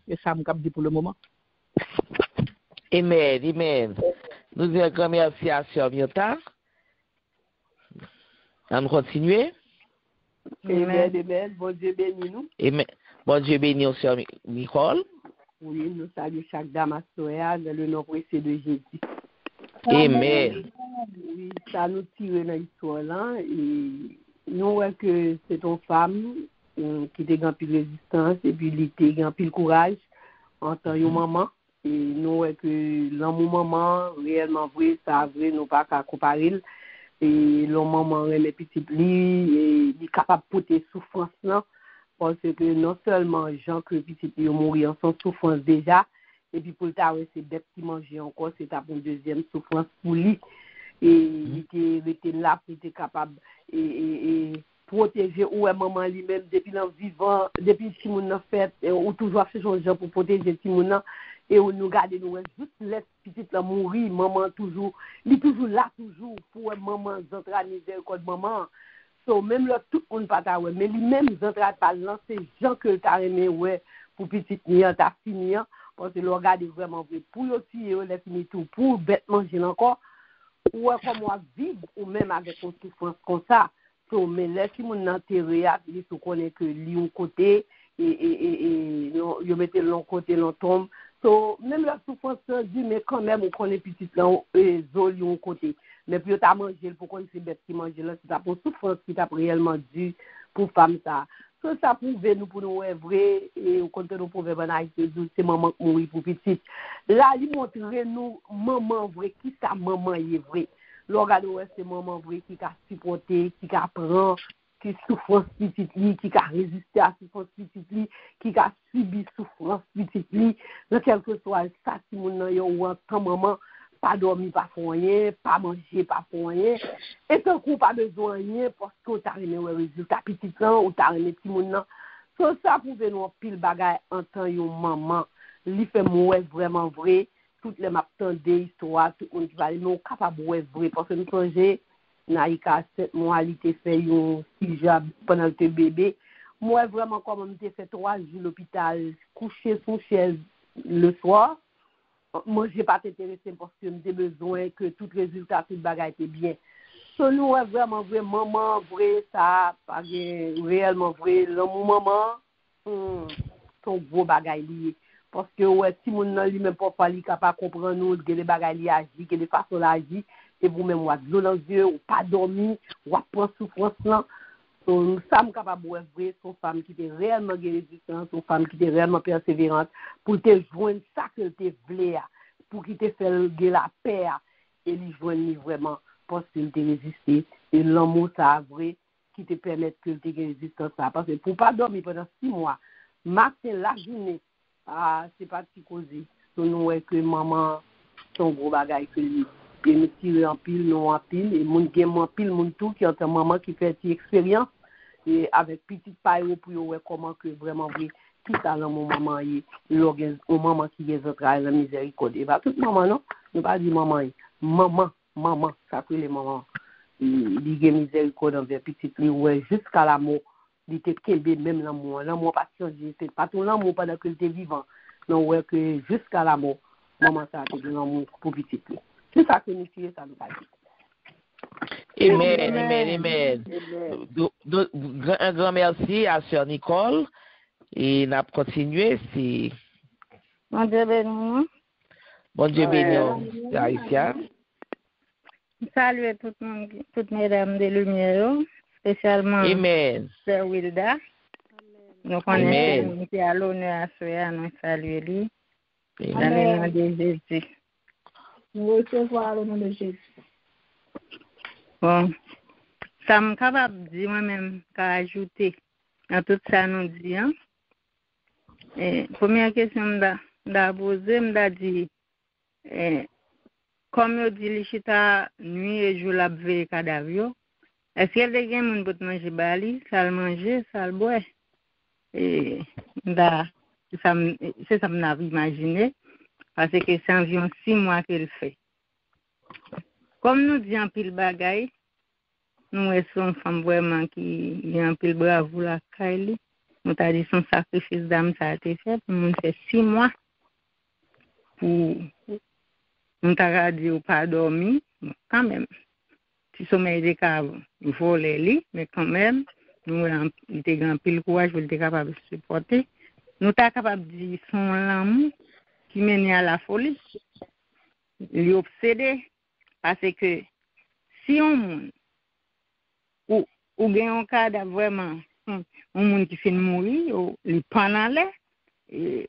et ça me cap dit pour le moment. Amen. Nous disons grand merci à Sœur Miota. On continue. Amen. Bon Dieu bénit nous. Amen. Bon Dieu bénit Sœur Nicole. Oui, nous saluons chaque dame à Soya dans le nom précieux de Jésus. Amen. Oui, ça nous tire dans l'histoire là. Et nous voyons que c'est une femme qui a grand pile résistance et puis qui a grand courage en tant que maman. Et nous voyons que l'amour maman, réellement vrai, ça vrai, nous pas qu'à comparer. Et le maman les petites li et il est capable de porter souffrance là. Parce que non seulement gens que petit ils mourir en sans souffrance déjà, et puis pour le temps c'est bête qui manger encore, c'est une deuxième souffrance pour lui. Et il était là pour être capable et protéger ou maman lui-même depuis l'en vivant, depuis si mon a fait ou toujours fait chose pour protéger si mon et on nous garder nous juste laisse petite la mourir, maman toujours, il est toujours là toujours pour maman centraliser code maman. So, même là, tout le monde pas ta ouais, mais lui-même, ils ont pas lancé gens que tu as aimé, ouais, pour petite nian, ta fini, parce que le regard est vraiment vrai. Pour le tirer, les fini tout, pour bête manger encore, ou comme moi vivre, ou même avec une souffrance comme ça. So, mais là, si mon enterré, il faut connaître que lui, un côté, et il mettait l'autre côté, l'autre tombe. So, même la souffrance, dit, mais quand même, on connaît petite là, et zoli, un côté. Mais puis, tu as mangé, pour qu'on se bête qui mange là, c'est ta souffrance qui t'a réellement dû pour femme ça. Ça prouve nous pour nous être vrai, et au contraire, nous pouvons c'est maman qui mourit pour petite. Là, il montre nous, maman vrai, qui sa maman est vrai. Le regard c'est maman vrai qui a supporté, qui apprend, qui souffrance petite, qui a résisté à souffrance petite, qui a subi souffrance petite, dans quel que soit ça, si mon nom ou en tant maman, pas dormir, pas faire rien, pas manger, pas faire rien. Et tant qu'on pas besoin de rien parce que tu as remis un résultat petit temps ou tu as remis petit monde. Ça pouvait nous pile bagaille en tant que maman. Li fait moi vraiment vrai. Toutes les m'attendent des histoires, tout le monde qui va aller, nous capable de vrai. Parce que nous songeons, Naïka 7 mois, il était fait un hijab pendant le bébé. Moi vraiment, comme on était fait 3 jours à l'hôpital, couché sur chaise le soir. Moi, je n'ai pas intéressé parce que j'ai besoin que tout résultat, tout bagage était bien. So, nous, vraiment vrai, maman, vrai, ça, pas réellement vrai, l'amour maman, son gros bagage lié. Parce que, ouais, si mon nom, lui-même, pas fallu capable de comprendre nous, que les bagages liés agissent, que les façons d'agir, et vous-même, ou à de l'eau dans les yeux, ou pas dormir, ou à prendre souffrance, là. So, nous sommes capables de vrai, son femme qui était réellement résistante, son femme qui était réellement persévérante, pour te joindre ça que tu voulais, pour qu'il te fasse la paix, et lui joindre vraiment, parce qu'il te résisté, et l'amour, ça vrai, qui te permet que tu aies résistance, ça. Parce que pour ne pas dormir pendant 6 mois, matin, la journée, c'est pas si causé. So, nous, que maman, son gros bagage que lui. Et me tire en pile, non en pile, et mon game en pile, mon tout, qui est un maman qui fait une expérience, et avec petite paille pour voir comment que vraiment vrai, qui ça dans mon maman, au maman qui est travail la miséricorde. Et pas toute maman, non, ne pas dire maman, ça fait les mamans. Il y a miséricorde envers petite, ouais, jusqu'à la mort, il était kébé même l'amour pas changé, c'est pas tout l'amour pendant que était vivant, non, ouais, que jusqu'à la mort, maman ça a été l'amour pour petite. C'est ça que nous tirons, ça nous a dit. Amen. Un grand merci à Sœur Nicole. Et nous allons continuer. Bon Dieu béni. Bon Dieu béni, Haïtien. Salut tout le monde, toutes mesdames de lumière, spécialement Sœur Wilda. Nous connaissons qui à l'honneur à Soya, nous saluons lui. Dans le nom de Jésus. Nous recevons le nom de Jésus. Bon, ça me capable de dire moi-même qu'à ajouter à tout ça nous dit. Hein? Et première question m'a posé, m'a dit comme je dis l'chita nuit et jour la veille cadavre. Est-ce qu'il y a des gens qui peuvent manger bali, ça le manger, ça le boire? Et c'est ça que m'a imaginé parce que c'est environ 6 mois qu'elle fait. Comme nous disons en pile bagaille, nous sommes femmes vraiment qui ont un peu bravo la Kylie. Nous t'a dit son sacrifice d'âme ça a été fait. Nous fait 6 mois pour nous t'a dit ou pas dormi. Quand même, si sommeil des caves, il faut les lits, mais quand même, nous avons grand pile courage pour être capable de supporter. Nous sommes capables de dire son l'amour qui mène à la folie. Il est obsédé parce que si on ou gagne un cas vraiment un monde qui fait mourir ou il prend en l'air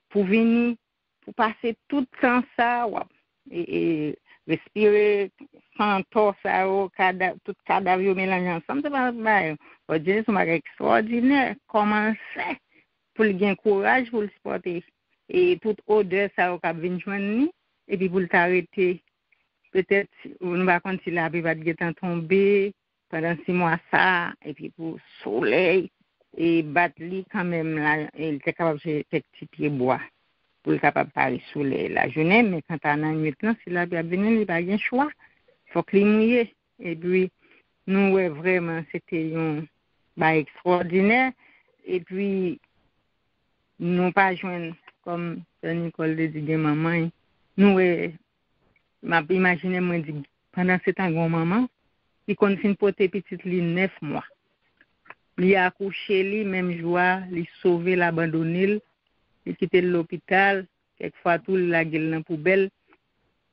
pour venir pour passer tout le temps ça et respirer sans torse tout cadavre mélangé ensemble c'est pas mal c'est extraordinaire comment c'est pour le gain courage pour le supporter et toute odeur ça au cap venir joindre et puis pour t'arrêter peut-être on va continuer la vie va être tomber pendant 6 mois ça et puis pour soleil et battre quand même là il était capable de faire petit pied bois pour être capable de parler soleil la journée mais quand on a nuit là si la vie venir il pas bien choix faut qu'il mouiller et puis nous ouais vraiment c'était un extraordinaire et puis nous pas joindre comme Nicole le dit maman nous ouais m'a imaginé moi dit pendant ce temps grand maman il continue porter petite li 9 mois. Il a accouché li même joie, il sauver l'abandonner, il quitter l'hôpital, quelquefois tout la gueule dans poubelle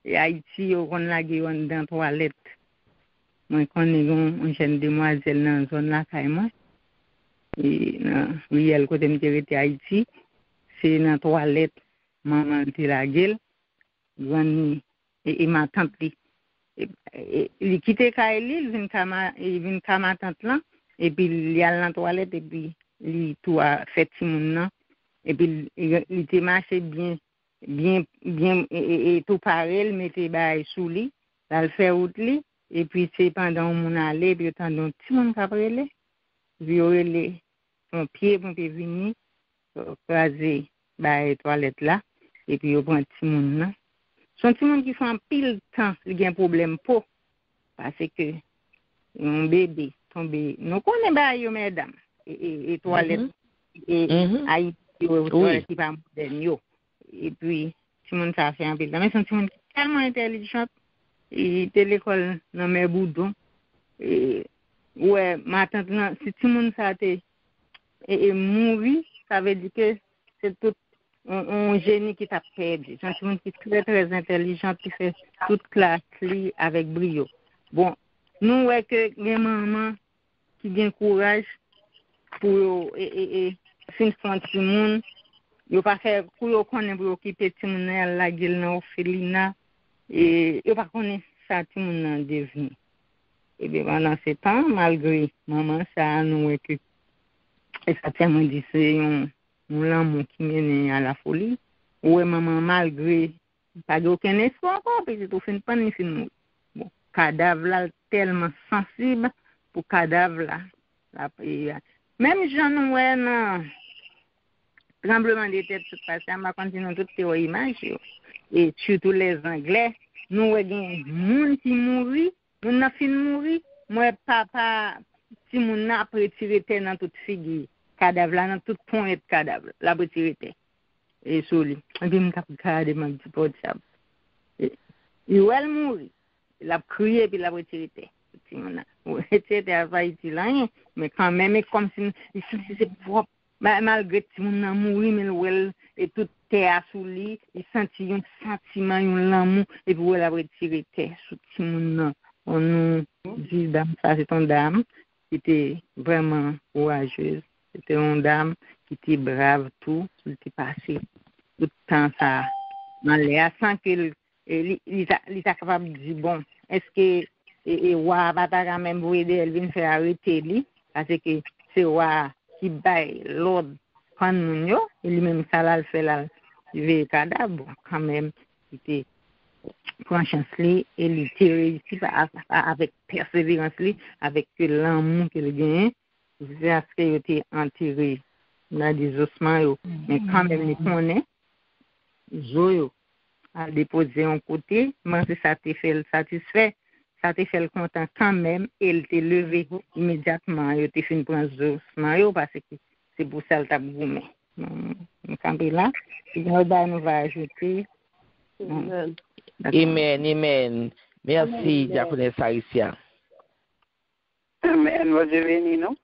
et Haïti on la gueule dans toilette. Moi connais une jeune demoiselle dans zone là carrément. Et oui elle côté me Haïti, c'est dans toilette maman ti la gueule, et ma tante li il quitte Kaili, il vient comme ma tante là et puis il y a dans la toilette et puis il tout a fait petit monde et puis il était marché bien et tout pareil mettait bail sous lui là le fait route lui et puis c'est pendant mon aller puis tant donc petit monde cabrelé violer son pied pour venir croiser bail toilette là et puis il prend petit monde là. Son petit monde qui fait un pile temps, il y a un problème pour parce que un bébé tombé. Nous connaissons pas yo mesdames et toilette et Haïti toilette qui pas moderne et puis petit monde ça fait un pile temps mais son petit monde tellement intelligent et était l'école dans mes boudons et ouais ma tante si petit monde ça et mourir ça veut dire que c'est tout un génie qui t'a perdu. C'est un monde qui est très, très intelligent, qui fait toute classe avec brio. Bon, nous, ouais, que les mamans qui ont courage pour faire un petit monde, ils pas faire pour connaître pour occuper petit monde la gueule na orphelinat et ils pas connaître ça petit monde devenu. Et bien pendant ce temps, malgré maman ça nous ouais que et ça tellement dit c'est l'amour qui mène à la folie. Ouais, maman, malgré pas aucun espoir encore, parce que tout fin pas ni fin. Bon, cadavre là tellement sensible pour cadavre là. Même j'en ouais non tremblement de tête tout passé, on va continuer toute théorie image et surtout les anglais, nous ouais gen monde qui mourit, nous n'a fin mourir, moi papa si mon n'a retiré tête dans toute figure. Cadavre là dans tout point de cadavre la retiré et soli et puis me cap garder mon petit portable il va mourir il a crié puis la retiré petit mon c'était à Haïti là mais quand même comme si c'est propre malgré tout mon a mouru mais elle et tout terre sous lui il sentit un sentiment un l'amour et puis elle a retiré terre sous petit mon on nous dit dame ça c'est une dame qui était vraiment courageuse. C'était une dame qui était brave, tout, qui était passé tout le temps ça dans l'air sans qu'il est capable de dire, bon, est-ce que Wa va pas même vous aider, elle vient faire arrêter lui, parce que c'est Wa qui baille l'ordre quand nous, et lui-même ça là, le fait là, il veut cadavre, quand même, il était prend chance et il était réussi avec persévérance, avec l'amour qu'il gagne. C'est à ce qu'il était enterré dans des ossements, mais quand même, il connaît, Zoyo a déposé un côté, mais ça t'est fait satisfait, ça t'a fait le content quand même, et il t'est levé immédiatement, il t'a fait une prendre doucement, parce que c'est pour ça que t'as goûté. Nous campons là, et nous va ajouter. Amen. Merci, diaconesse Aricia. Amen, bon Dieu béni, non?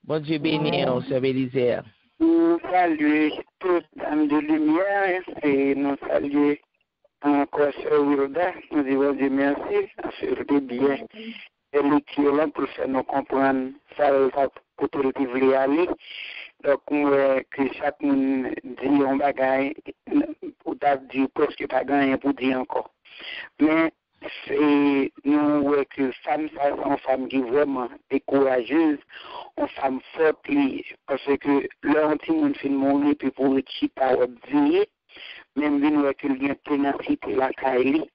Bon Dieu béni, sœur Bélisère. Nous saluons toute dame de lumière et nous saluons encore sœur Wilda. Nous disons Dieu merci, sur des biens. Elle qui est là pour faire nous comprendre ça, côté où tu voulais aller. Donc, que chaque monde dit un bagage, ou t'as dit presque pas gagné pour dire encore. Mais, c'est nous que femme ça une femme qui vraiment est courageuse, une femme forte parce que leur petit monde fait mourir puis pour qui pas dire même nous que il y a ténacité la caille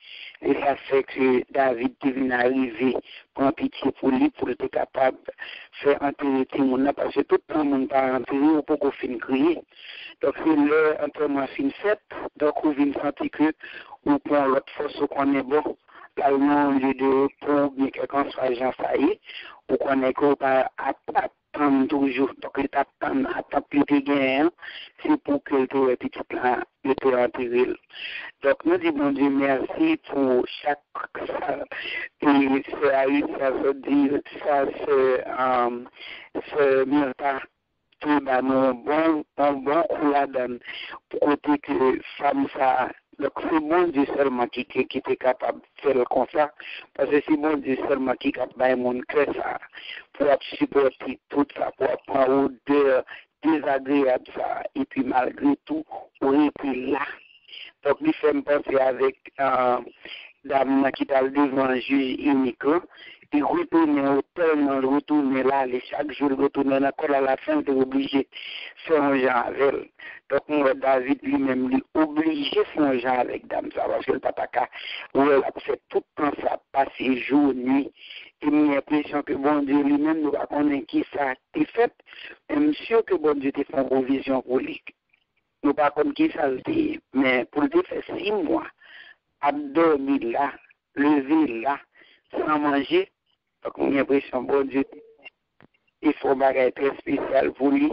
et ça fait que David devine arriver prend pitié pour lui pour être capable faire enterrer tout le monde parce que tout le monde pas enterrer pour qu'on finisse crier. Donc c'est leur enterrement fin fait donc on vient sentir que on prend l'autre force qu'on est bon. Là, au lieu de pour bien quelqu'un soit gens failli, ou qu'on est pas attendre toujours, donc il attend plus de gain, c'est pour que le petit plan était enterré. Donc nous disons Dieu merci pour chaque et ça veut dire ça c'est mieux pas tout dans un bon coup là-dedans pour côté que femme ça. Donc c'est bon Dieu seulement qui est capable de faire comme ça, parce que c'est bon Dieu seulement qui est capable de mon cœur ça, pour supporter tout ça, pour prendre odeur désagréable ça, et puis malgré tout, on est là. Donc il fait me penser avec dame qui est devant un juge unique, et retourner là, chaque jour retourner encore à la fin, de obligé de faire un genre avec elle. Donc, moi, David lui-même, lui obligé de faire un genre avec dame ça, parce que le pataka, où elle a fait tout le temps ça, passer jour, nuit. Et j'ai l'impression que bon Dieu lui-même nous va connaître qui ça a été fait, même sûr que bon Dieu te fait une provision pour lui. Nous pas comme qui ça a été, mais pour le faire 6 mois, à dormir là, lever là, sans manger. Donc, j'ai l'impression que bon Dieu, il faut bagage très spécial pour lui.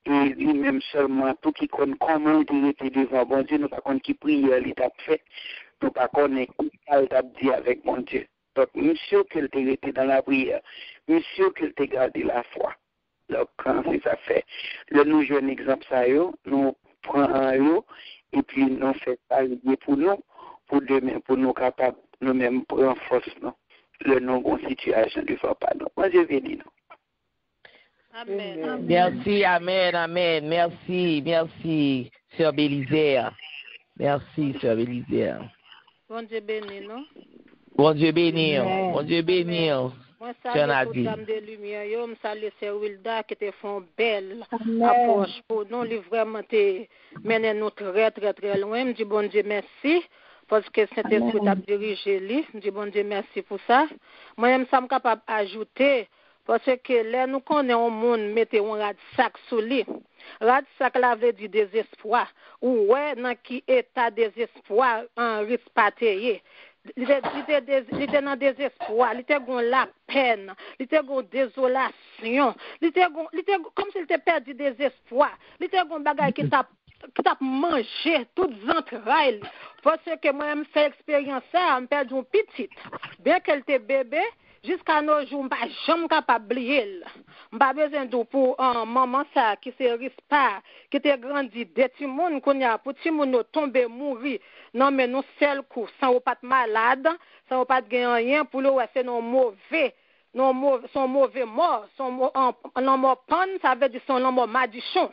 Et lui-même seulement, tout qui connaît comment il était devant bon Dieu, nous pas connaît qui prière il t'a fait, nous pas connaît qui il t'a dit avec bon Dieu. Donc, monsieur qu'il était dans la prière, monsieur qu'il t'a gardé la foi. Donc, quand ça fait, nous jouons un exemple ça, nous prenons et puis nous faisons ça pour nous, pour demain, pour nous capables, nous-mêmes prendre force, non. Le nom de situation du faut pas. Moi, je vais dire non. Amen. Merci, amen. Merci, sœur Bélisère. Merci, sœur Bélisère. Bon Dieu béni, non? Bon Dieu béni. Moi, salue toute dame de lumière. Yo, me salue sœur Wilda qui te font belle approche pour nous. Lui vraiment te mener nous très, très, très loin. Me dit bon Dieu merci. Parce que Saint-Esprit t'a dirigé lui. Je dis bon Dieu merci pour ça. Moi-même, ça me capable d'ajouter, parce que là, nous connaissons un monde, mettez un rad-sac sous lui. Rad-sac, là, veut dire désespoir. Ou ouais, dans qui état désespoir, un risque patayé. Il était dans désespoir, il était dans la peine, il était dans désolation, il était comme s'il était perdu désespoir, il était dans bagage qui t'a mangé toutes les entrailles. Parce que moi, je fais expérience ça, je perds une petite. Bien qu'elle était bébé, jusqu'à nos jours, je ne suis jamais capable d'oublier. Je n'ai pas besoin de pour maman ça, qui se risque pas, qui était grandi, des petits monde qu'on a, pour petits monde tomber, mourir. Non, mais nous, seul coup, sans pas être malade, sans pas gagner rien, pour le c'est non mauvais. Son mauvais mort, son mort panne, ça veut dire son mort madichon.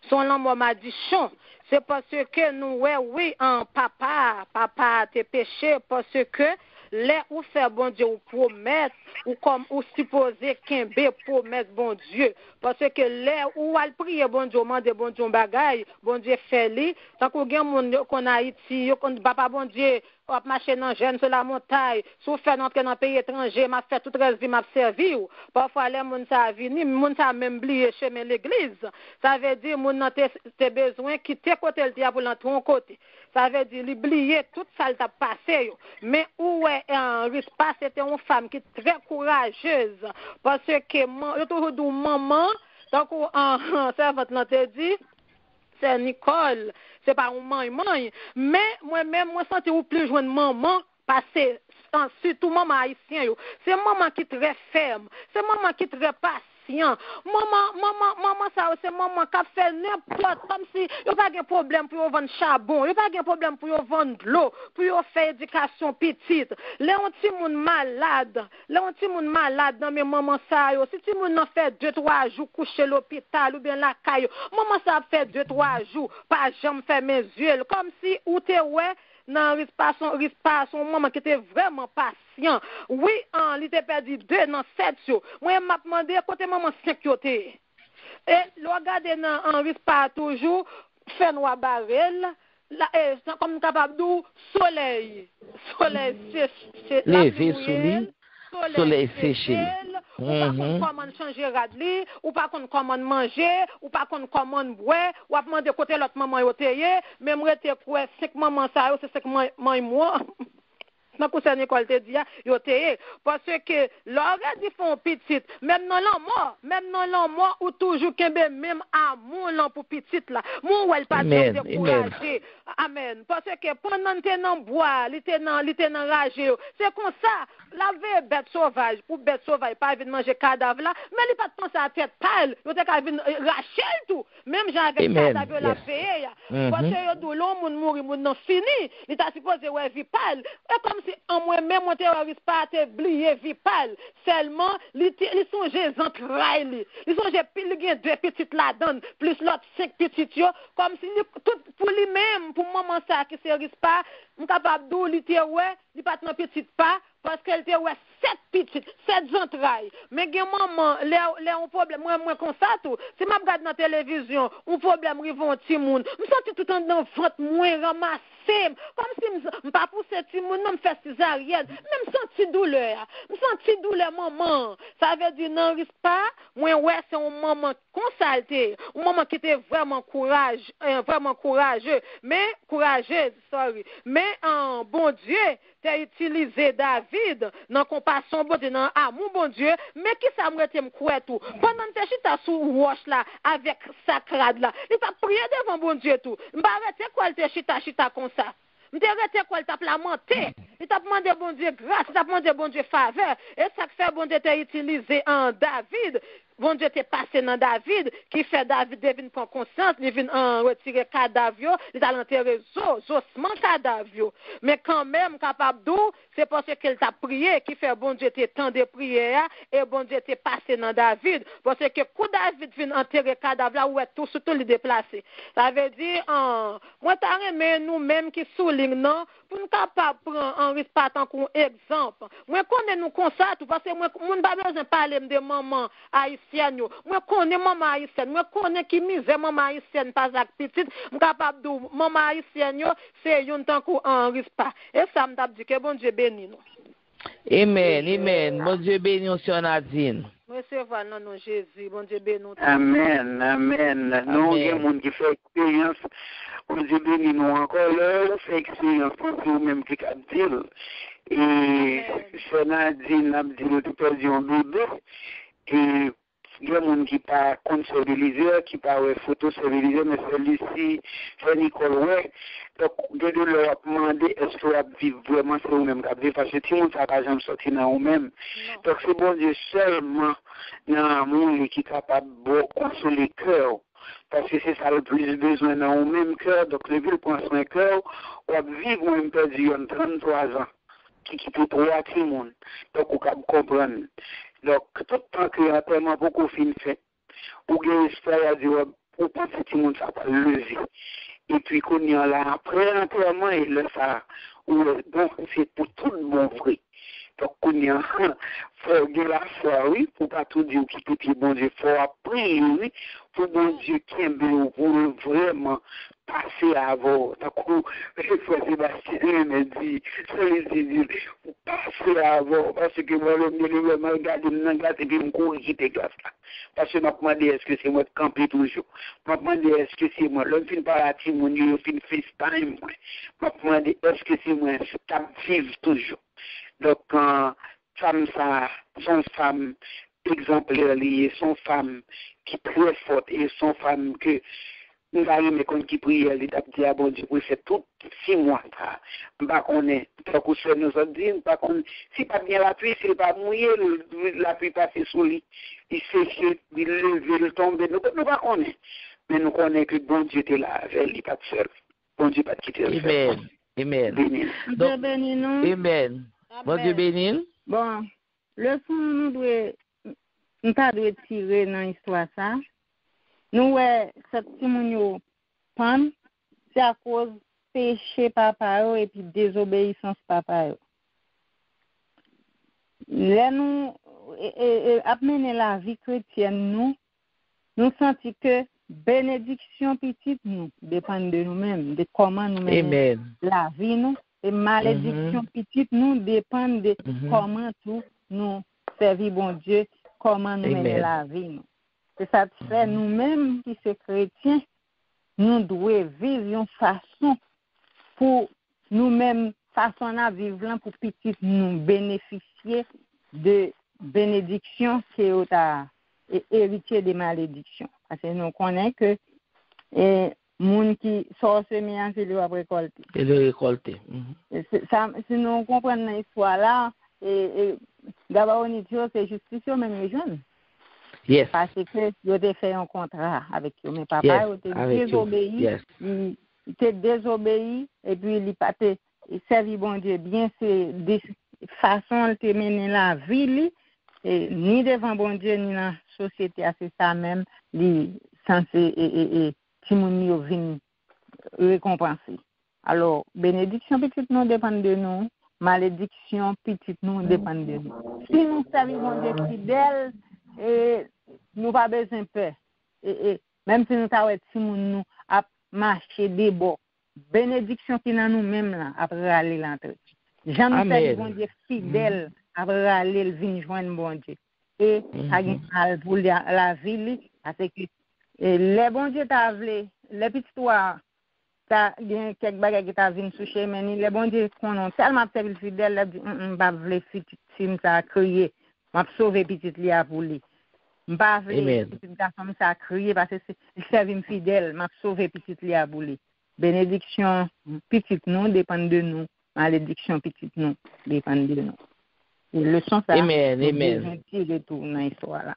Son l'amour madichon, c'est parce que nous, oui, papa te péché, parce que les ou faire bon Dieu ou promettre, ou comme ou supposer qu'un bé promette bon Dieu, parce que les ou al prier bon Dieu, demander bon Dieu bagaille, bon Dieu fait li, tant qu'on gagne mon qu'on Haïti, qu'on papa bon Dieu, on marcher dans jeune sur la montagne, sous faire entrer dans pays étranger, m'a fait toute reste vie m'a servi. Parfois les moun ça vini, moun ça même oublié chemin l'église. Ça veut dire moun nan te besoin quitter côté le diable pour l'entrer côté. Ça veut dire l'oublier tout ça t'a passé. Mais où est un Rispa, c'était une femme qui est très courageuse parce que yo toujours dit maman, donc en servante là te dit c'est Nicole, c'est pas un maman, mais moi-même, moi senti ou plus joindre maman, parce que surtout maman haïtien, c'est maman qui est très ferme, c'est maman qui est très patient, maman ça, c'est maman qui fait n'importe, comme si il n'y a pas de problème pour vendre charbon, il n'y a pas de problème pour vendre de l'eau, pour faire éducation petite. Les petits moun malade dans mes mamans ça, si tu moun fait 2-3 jours coucher l'hôpital ou bien la caille, maman ça fait 2-3 jours, pas jamais fait mes yeux, comme si ou t'es ouais, non, Rispa son maman qui était vraiment patient. Oui, il était perdu 2 dans 7 jours. Moi, m'a demandé côté maman 5 yoté. Et le regarder dans Rispa toujours fait noir barrel. Comme capable de soleil c'est lever sous lui. Soleil séché. Ou pas comment changer radli, ou pas comment manger, ou pas comment boire, ou pas demander côté l'autre maman yoteye, même rete quoi 5 maman ça c'est 5 maman moi. Dans conseil Nicole te dit yoteye parce que l'aurait dit font petite, même dans l'amour ou toujours kembe même amour là pour petite là. Mon ou elle pas décourager. Amen. Parce que pendant te dans bois, li te dans rage, c'est comme ça. La bête sauvage, ou bête sauvage, pas venir manger cadavre là, mais il pas penser à tête pâle, il pas venir racher tout. Même j'ai avec cadavre la paye. Parce que yo dou l'homme moun mouri moun non fini, il t'a supposé ouais vie pâle. Et comme si en moi-même mon terroriste pas te oublier vie pâle. Seulement, il songe entrailles, il songe pile gen 2 petites là-dedans, plus l'autre 5 petites yo, comme si tout pour lui-même, pour maman ça qui se risque pas, capable d'ou li te ouais, li pas nan petite pas parce qu'elle te ouais 7 petites, 7 entrailles. Mais gen maman, les un problème moi comme ça tout. Si m'a regarde dans télévision, un problème rivon ti moun, me senti tout en dans ventre moins ramassé, comme si me pas pousser ti moun, non me faire césarienne, même senti douleur maman. Ça veut dire non risque pas, moi ouais c'est un maman consalté, un maman qui était vraiment courageux, mais courageuse, mais bon Dieu, t'as utilisé David dans compassion bon Dieu, dans amour bon Dieu, mais qui ça me rete m'coué tout. Pendant que chita sous roche là avec sacrade là, il t'a prié devant bon Dieu tout. M'arrêter quoi te chita comme ça. M'arrêter quoi t'a lamenté. Il t'a demandé bon Dieu grâce, il t'a demandé bon Dieu faveur et ça fait bon Dieu t'a utilisé en David. Bon Dieu t'est passé dans David, qui fait David devine prendre conscience, il vient retirer cadavre, il a l'enterré osement cadavre. Mais quand même, capable d'où, c'est parce qu'il t'a prié, qui fait bon Dieu t'est tant de prières, et bon Dieu t'est passé dans David, parce que quand David vient enterrer cadavre, là où est tout, surtout le déplacer. Ça veut dire, moi t'as aimé nous-mêmes qui soulignent, non, pour nous capables de prendre un risque pas tant qu'un exemple. Moi, connais nous comme ça, parce que moi, je n'ai pas besoin de parler de maman haïtienne. Moi, connais maman haïtienne. Moi, connais qui misère maman haïtienne, pas avec petite. Je suis capable de dire, maman haïtienne, c'est un tant qu'un risque pas. Et ça me dit que bon Dieu bénit nous. Amen. Bon Dieu bénit sur Nadine. Recevoir non non Jésus, bon Dieu bénit nous. Amen. Nous, il y a des gens qui font expérience. Bon Dieu bénit nous encore là, fait expérience pour nous-mêmes qui cap dire. Et sur Nadine, a dit nous tout perdu un bébé. Et il y a des gens qui pas consolilisé, qui pas photo stabilisé, mais celui-ci, c'est Nicole ouais. Donc, de leur demander est-ce que vous vivez vraiment c'est vous-même qui vivez, parce que tout le monde ne peut pas jamais sortir dans vous-même. Donc, c'est bon Dieu seulement dans l'amour qui est capable de consoler le cœur. Parce que c'est ça le plus besoin dans vous-même cœur. Donc, le ville prend son cœur, on va vivre ou même perdu en 33 ans, qui peut 3 tout le monde. Donc, on peut comprendre. Donc, tout le temps qu'il y a tellement beaucoup de fait, ou bien l'histoire a dit, ou pas que tout le monde ça va lever. Et puis, qu'on y a là, après l'enterrement, et là, ça, bon, c'est pour tout le monde vrai. Donc, qu'on y a, faut de la foi, oui, pour pas tout dire qui peut dire, bon Dieu, faut apprendre, oui, pour bon Dieu qui aime pour vraiment passer avant. D'un coup, le frère Sébastien me dit, vous passez avant, parce que moi, je me regarde dans la glace et puis je me courir quitter la glace là. Parce que je me demande est-ce que c'est moi de camper toujours. Je me demande est-ce que c'est moi. L'homme fin par la team, je fin FaceTime. Je me demande est-ce que c'est moi, je vivre toujours. Donc, femme ça, son femme exemplaire, son femme qui est très forte et son femme que nous allons me compte qui prie, elle dit à bon Dieu, pour faire tout 6 mois. Bah on est, tant que ça nous a dit, pas qu'on, si pas bien la pluie, c'est pas mouillé, la pluie passe sous lui, il séché, il lever, il tombe, nous pas qu'on est. Mais nous connaissons que bon Dieu était là, il n'est pas seul. Bon Dieu pas quitter le seul. Amen. Dieu bénit nous. Amen. Bon Dieu bénit. Bon, le son nous doit tirer dans l'histoire ça. Nous, cette petit pan, c'est à cause péché papa et puis désobéissance papa. Là, nous, amener la vie chrétienne, nous sentons que bénédiction petite nous dépend de nous-mêmes, de comment nous menons la vie, nous, et malédiction petite nous dépend de comment tout nous servir bon Dieu, comment nous mener la vie, nous. C'est ça qui fait nous-mêmes qui sommes chrétiens, nous devons vivre une façon pour nous-mêmes, façon à vivre pour petit nous bénéficier de bénédictions qui est héritier des malédictions. Parce que nous connaissons que les gens qui sont semés, c'est le récolter. Et le récolter. Si nous comprenons l'histoire là, d'abord, c'est justice, même les jeunes. Yes. Parce que ils ont fait un contrat avec eux. Mais papa, il a désobéi. Il a désobéi et puis il a servi bon Dieu bien. C'est des façons de mener la vie, ni devant bon Dieu, ni dans la société. C'est ça même, les censé et Timounio viennent récompenser. Alors, bénédiction petite nous dépend de nous. Malédiction petite nous dépend de nous. Si nous servons bon Dieu fidèle, et nous pas besoin de peur. Et même si nous avons nous à marcher des bords, bénédiction qui dans nous-mêmes là, après aller l'entrée. Jamais nous bon Dieu fidèle, après aller le vin joindre bon Dieu. Et ça gagne pour la vie, parce que les bon Dieu t'a voulu, les petites toits, t'as bien quelques bagages qui t'a venu sous chemin, les bon Dieu qu'on tellement servi fidèle, là dit pas voulu film ça crier. M'a sauvé petite lia pour lui. M'pas vle petite garçon ça crier parce que il servi fidèle, m'a sauvé petite lia pour lui. Bénédiction petite nous dépend de nous, malédiction petite nous dépend de nous. Et le son ça. Amen. Retour dans l'histoire là.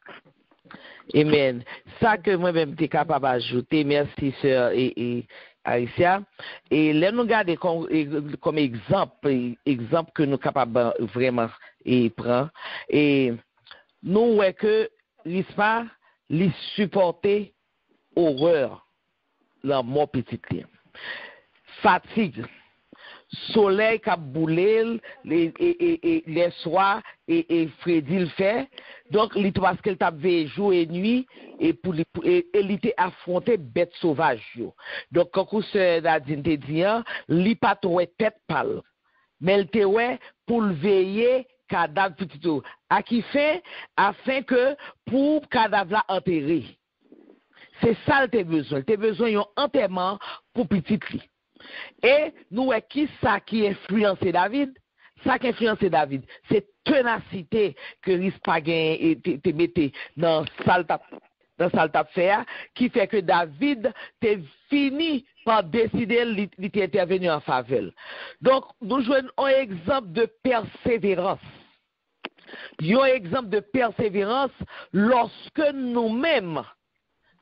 Amen. Ça que moi-même t'es capable d'ajouter, merci sœur et Alicia. Et là nous garder comme exemple que nous capables vraiment et prend et nous ouais que l'ISPA les supporter horreur la mort petite fatigue soleil qui a boulé les soirs et Freddy le fait donc il parce qu'elle t'a veillé jour et nuit et pour il était affronté bête sauvage donc quand ce Nadine te dit li pas trop tête pâle mais elle te ouais pour le veiller cadavre petit à qui fait afin que pour cadavre la enterrer. C'est ça tes besoin. Tes besoin un enterrement pour petit li. Et nous qui ça qui influencé David? Ça qui influencé David, c'est ténacité que Rispagen te mettait dans salle tap faire qui fait que David t'est fini par décider d'intervenir en faveur. Donc nous jouons un exemple de persévérance. Un exemple de persévérance lorsque nous-mêmes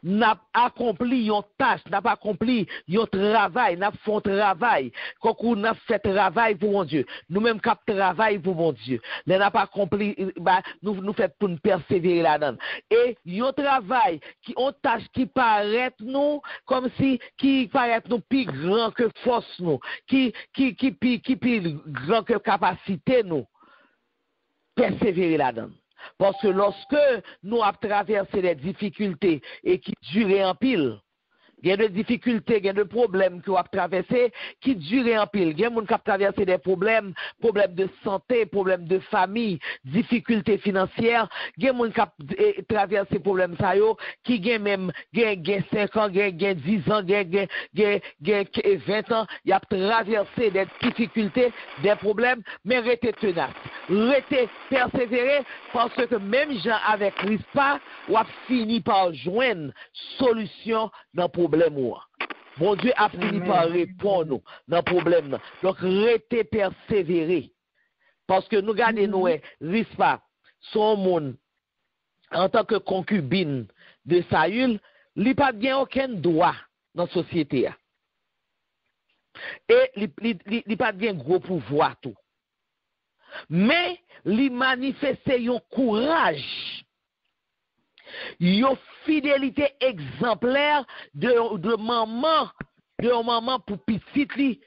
n'a accompli une tâche, n'a pas accompli un travail, n'a fait un travail, quand on a fait travail pour mon Dieu, nous-mêmes cap travail pour mon Dieu, n'a pas accompli, nous fait pour nous persévérer là-dedans. Et un travail, une tâche qui paraît nous, comme si, qui paraît nous plus grand que force nous, qui plus grand que capacité nous, persévérer là-dedans. Parce que lorsque nous avons traversé les difficultés et qui duraient en pile, il y a des difficultés, il y a des problèmes que vous avez traversés qui durent en pile. Il y a des gens qui ont traversé des problèmes de santé, problèmes de famille, difficultés financières. Il y a des gens qui ont traversé des problèmes qui ont même 5 ans, 10 ans, 20 ans. Ils ont traversé des difficultés, des problèmes, mais restez tenace, restez persévérer parce que même gens avec Rispa, ou a fini par joindre solution dans le problème. Bon Dieu a fini par répondre dans le problème. Donc, restez persévérer. Parce que nous regardons, Rispa, son monde, en tant que concubine de Saül, il n'a pas bien aucun droit dans la société. Et il n'a pas bien gros pouvoir tout. Mais il manifeste un courage, une fidélité exemplaire de maman pour petit li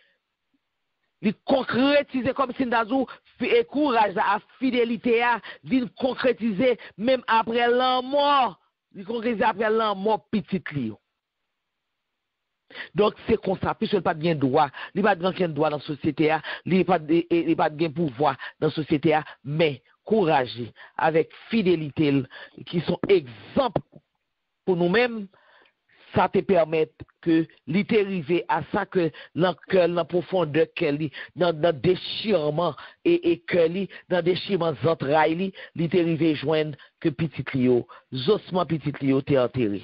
concrétiser comme si d'azou et courage à fidélité à vient concrétiser même après la mort, il concrétiser après la mort petit li. Donc c'est comme ça, puisque il pas de droit, il pas de aucun droit dans la société, il pas de pouvoir dans la société, mais courage avec fidélité qui sont exemples pour nous-mêmes, ça te permet que l'itériver à ça que dans la profondeur qu'elle dans déchirement et que dans déchirement entrailles l'itériver joindre que petit lio, osement petit lio t'es enterré.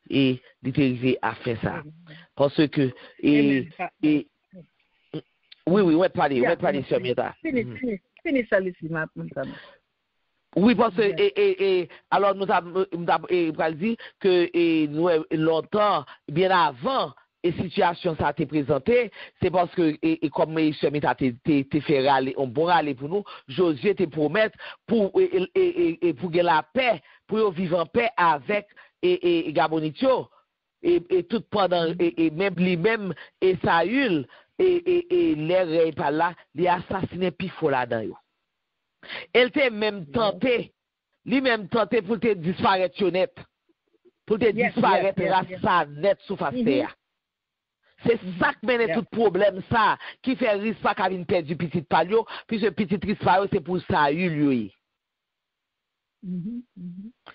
Et l'itérivé a fait ça. Parce que, oui, on va parler sur Mieta. Finis ça ici, maintenant. Oui, parce que, alors nous avons dit que nous, longtemps, bien avant, et situation ça a été présentée, c'est parce que, comme M. Mieta te fait râler, on pourra aller pour nous, Josué te promet pour gagner la paix, pour vivre en paix avec et Gabonitio et tout pendant et même lui-même et Saül et les pas là les assassiné pifo là-dedans. Elle t'a même tenté lui-même tenté pour te disparaître net pour te disparaître race net sous face terre. C'est ça qui mène tout problème ça qui fait risque pas qu'à une perdre du petit palio puisque petit risque palio c'est pour Saül lui.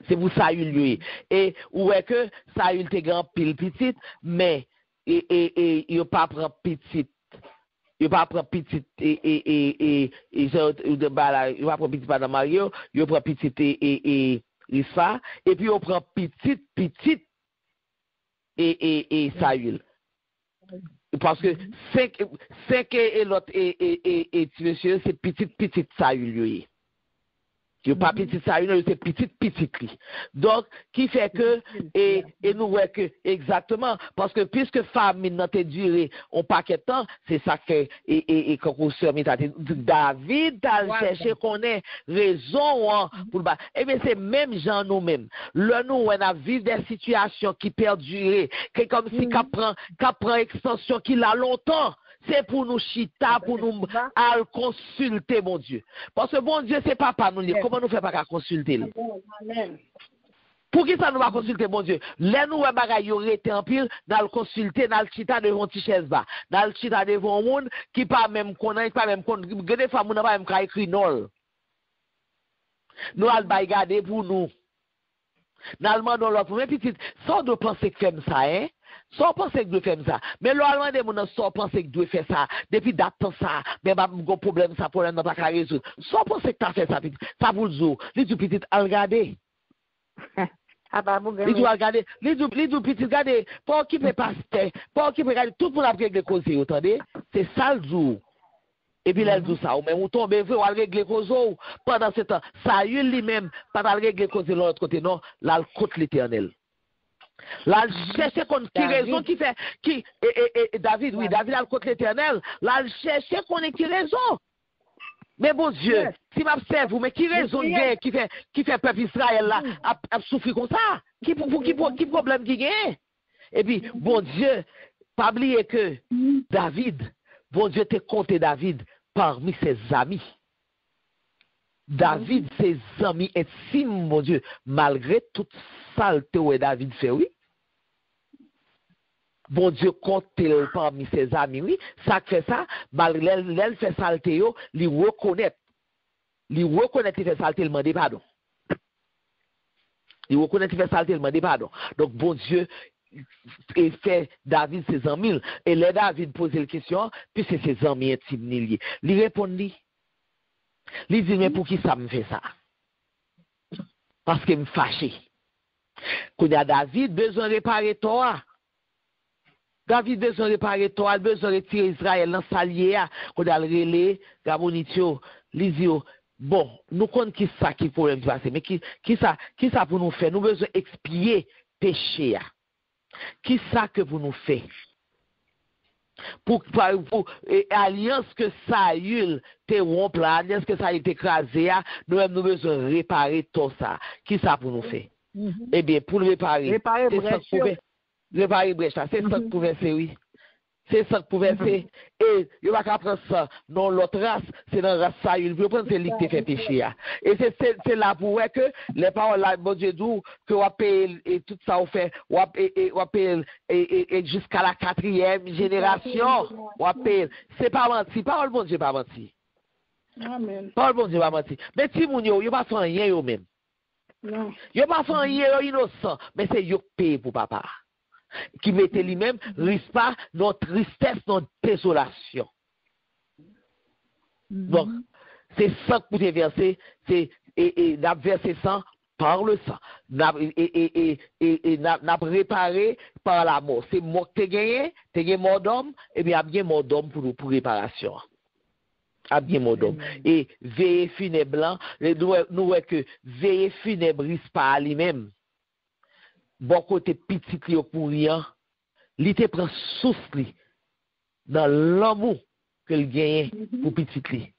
C'est pour Saül lui. Et où est que Saül te grand pile petite, mais il pas prend petite. Il pas prend petite il va prendre petite pas dans Mario, il prend petite et Rispa et puis il prend petite et Saül. Parce que 5 et l'autre et monsieur c'est petite Saül lui. Il pas petit ça, c'est petit. Donc, qui fait que, et nous voyons que, exactement, parce que puisque famille n'a pas duré un paquet de temps, c'est ça que, et quand on se met à David a cherché qu'on ait raison pour le bas. Eh bien, c'est même gens nous-mêmes. Le nous, on a vécu des situations qui perdurent, que comme si qu'à prend extension qui l'a longtemps. C'est pour nous chita, pour nous aller consulter, mon Dieu. Parce que bon Dieu, c'est papa nous. Comment nous fait pas qu'à consulter? Pour qui ça nous va consulter, mon Dieu? Les nous, bagaille, aurait été en pile, dans le consulter, dans le chita devant Tichès bas. Dans le chita devant un monde qui pas même connaît, pas même connaît. Des femmes, nous n'a pas même qu'à écrire non. Nous allons regarder pour nous. Nous allons demander l'autre. Mais petite, sans de penser que fait ça, hein? Sans penser que doit faire ça. Mais l'allemand des gens sans penser que doit faire ça. Depuis d'attendre ça, mais pas de problème, ça problème n'a pas qu'à résoudre. Sans penser que tu as fait ça, ça vous le dit. Les deux petites, à regarder. Les deux regarder. Les deux petites, regardez. Pour qui peut passer, pour qui peut regarder, tout le monde a réglé cause, vous entendez? C'est ça le jour. Et puis là, dit ça, mais vous tombez, vous allez régler cause pendant ce temps. Ça y est lui-même, pas de régler cause de l'autre côté, non, là, le côté l'éternel. Là, chercher qui raison qui fait, David, oui, David a le côté l'éternel. Là, chercher qu'on est qui raison. Mais bon Dieu, si m'observe, mais qui raison qui fait peuple Israël là, a souffrir comme ça? Qui problème qui gagne? Et puis, bon Dieu, pas oublier que David, bon Dieu te compté David parmi ses amis. David, ses amis intimes, mon Dieu, malgré toute saleté où David fait, oui. bon Dieu compte parmi ses amis, oui, ça fait ça, l'elle fait salté, il reconnaît, il fait salté, il demande pardon. Il reconnaît qu'il fait salté, il demande pardon. Donc, bon Dieu, il fait David ses amis, et là, David pose la question, puis c'est ses amis intimes liés. Il répond, il dit, mais pour qui ça me fait ça? Parce qu'il me fâché. Quand il y a David, besoin de réparer toi. David besoin de réparer toi, besoin de retirer Israël dans salier, quand il a le relais, Gabonitio, Lizio. Bon, nous connaissons qui ça qui problème qui passe, mais qui ça pour nous faire? Nous besoin expier péché. Qui ça que pour nous faire? Pour alliance que Saül te rompt là, alliance que Saül t'écrasé, nous besoin réparer tout ça. Qui ça pour nous faire? Eh bien, pour le réparer brèche, c'est ça que pouvait faire, oui. C'est ça que pouvait faire. Et il va pas prendre ça dans l'autre race, c'est dans la race Saül. Il veut prendre celui qui fait péché. Et c'est là pour que les paroles là, bon Dieu, d'où que on paye et tout ça, on fait, on paye jusqu'à la 4e génération, on paye. C'est pas menti, parole bon Dieu pas menti. Amen. Parole bon Dieu pas menti. Mais si mon yo pas fait rien yo même. Non. Yo pas fait rien innocent, mais c'est yo paye pour papa. Qui mettait lui-même, risque pas notre tristesse, notre désolation. Donc, c'est ça que vous avez versé, c'est, et n'a versé ça par le sang, n'a réparé par la mort. C'est mort que tu as gagné mort d'homme, et bien, il y a bien mort d'homme pour réparation. A bien mort d'homme. Et veillez funèbre blanc, nous voyons que veillez funèbre risque pas à lui-même. Bon côté petit li pour rien, li te prend souffle dans l'amour que le gagne pour petit li.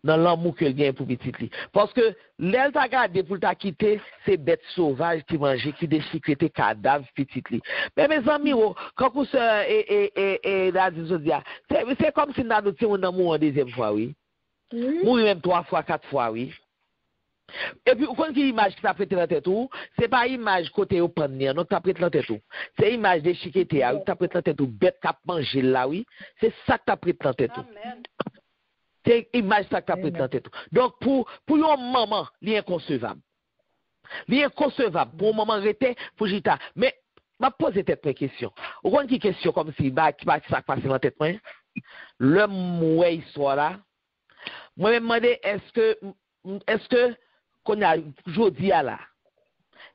Dans l'amour que le gagne pour petit li. Parce que l'elle t'a gardé pour t'a quitter, c'est bêtes sauvages qui mangeaient, qui déchiquetaient cadavres petit li. Mais mes amis, quand vous c'est comme si nous avons mourir une deuxième fois, oui. Mourir même 3 fois, 4 fois, oui. Et puis, quand il image qui t'a prêté dans tête tout, c'est pas image côté au panier, non, t'as prêté dans tête tout. C'est image de chiqueté, t'as prêté dans tête tout, bête qui a mangé là, oui. C'est ça que t'as prêté dans tête tout. C'est image ça que t'as prêté dans tête tout. Donc, pour une maman, l'inconcevable. L'inconcevable. Pour une maman arrêter, pour jita. Mais, m'a posé cette question. Ou quand une question comme si, qui passe ça passe dans tête, moi, le mouet histoire là, moi, me demandé, est-ce que, qu'on a aujourd'hui là,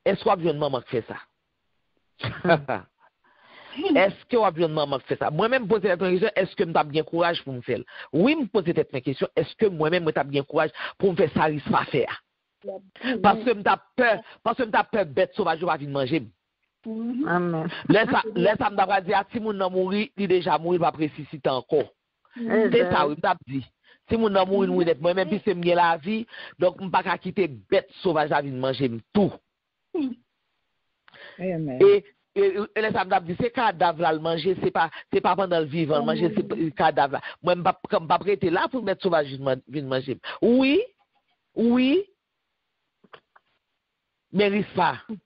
est-ce qu'on a besoin de maman qui fait ça? Est-ce qu'on a besoin de maman qui fait ça? Moi-même, poser cette question, est-ce que je suis bien courage pour me faire? Oui, me poser cette question, est-ce que moi-même, je suis bien courage pour me faire ça, risque pas faire? Parce que je suis peur bête sauvage, je vais venir manger. Amen. Laisse ça me dire, si mon nom mourit, il est déjà mort, il va ressusciter encore. C'est ça, oui, je dit. Si mon amour est moi-même, puis c'est mieux la vie, donc je ne peux pas quitter bête sauvage à venir manger tout. Et les femmes disent, c'est cadavre là, le manger, c'est pas pendant le vivant, manger, c'est cadavre là. Moi, je ne peux pas prêter là pour mettre sauvage venir manger. Oui, mais il risque pas. Il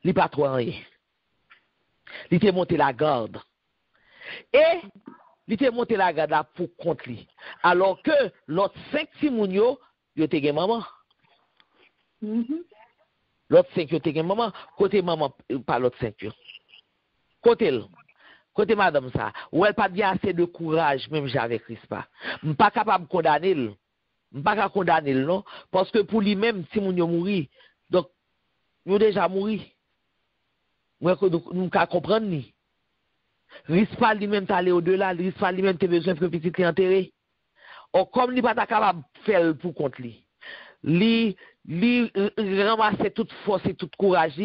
n'est pas trop rien. Il était monté la garde. Et il était monté la garde là pour contre lui. Alors que l'autre 5 Timounio, il était gagné maman. L'autre 5 il était gagné maman. Côté maman, pas l'autre 5. Côté madame ça. Ou elle pas bien assez de courage, même j'avais Crispa. Je ne suis pas capable de condamner. Je ne suis pas capable de condamner, non. Parce que pour lui-même, Timounio mourit. Donc, il a déjà mouru. Nous ne pouvons comprendre ni. Risque pas lui-même d'aller au-delà, risque pas lui-même de besoin de petit enterré. Or, comme il n'est pas capable de faire pour contre lui, il ramasse toute force et toute courage,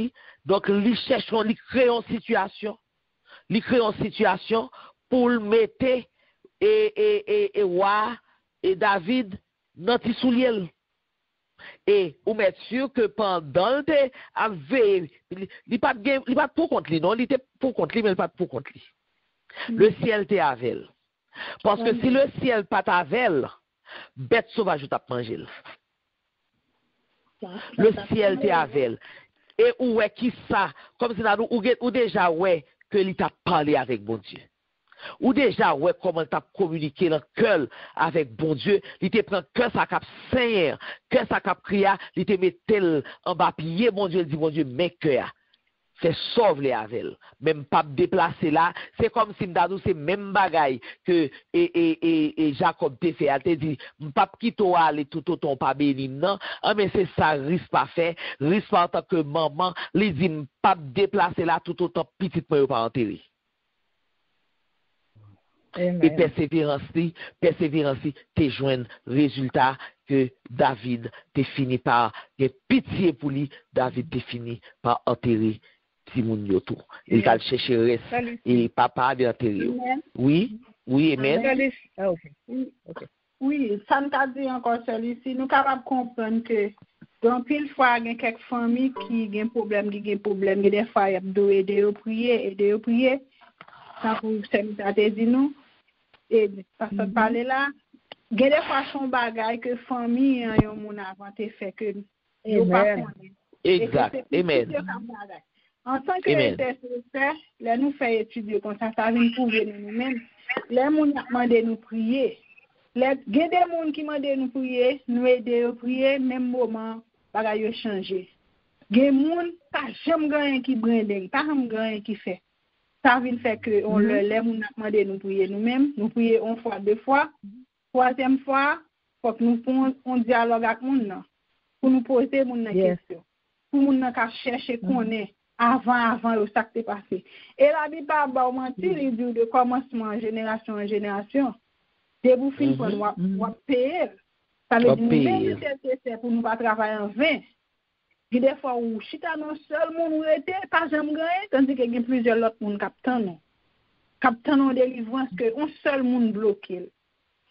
donc il cherche, il crée une situation. Il crée une situation pour le mettre et David dans les souliers. Et vous êtes sûr que pendant le temps, il n'est pas pour contre lui, non, il était pour contre lui, mais il n'est pas pour contre lui. Le ciel était avec elle. Parce que si le ciel pas avec elle, bête sauvage t'a mangé. Le ciel était avec elle. Et où est qui ça? Comme si nous ou déjà ouais que il t'a parlé avec bon Dieu. Ou déjà, ouais, comment t'as communiqué dans le cœur avec bon Dieu, il te prend cœur sa cap Seigneur, cœur sa cap cria, il te met tel en bas pied, bon Dieu, il dit, bon Dieu, mais cœur. C'est sauve-les avec elle. Même pas déplacer là, c'est comme si m'dadou c'est même bagaille que et Jacob te fait, elle te dit, m'pas quitter aller tout autant pas béni non, mais c'est ça risque pas fait, risque pas en tant que maman, les dit m'pas déplacer là tout autant petite moi pas enterrer. Et persévérance, te joindre résultat que David te fini par pitié pour lui, David te fini par enterrer si moun yo tout. Il va chercher reste et papa de enterrer. Oui, amen. Oui, ça me dit encore celui-ci, nous capables de comprendre que dans pile fois il y a quelques familles qui ont problème, des fois il y a aider au prier, ça pour ça te dit nous. Et parce que parler là, il y a des fois son bagage que famille yon moun avant te fait que yo pas connaît. Exact. Amen. En tant que intercesseur, là nous fait étudier comme ça vient prouver nous-mêmes. Les moun a demandé nous prier. Les des moun qui demandé nous prier, nous aider à prier même moment bagage yo changer. Des moun pas jamais gagner qui branding, pas jamais gagner qui fait. Ça vient faire que on le lève, on a demandé nous prier nous-mêmes, nous prier une fois, deux fois, troisième fois, faut que nous on dialogue avec nous pour nous poser mon question, pour nous chercher qu'on est avant le ça qui s'est passé. Et la Bible pas mentir, il dit de commencement génération en génération, des vous fin pour nous payer. Ça veut dire même c'est pour nous pas travailler en vain. Et des fois où chita non seul monde était pas jamais gagné tandis que y a plusieurs autres monde captant en délivrance que un seul monde bloqué.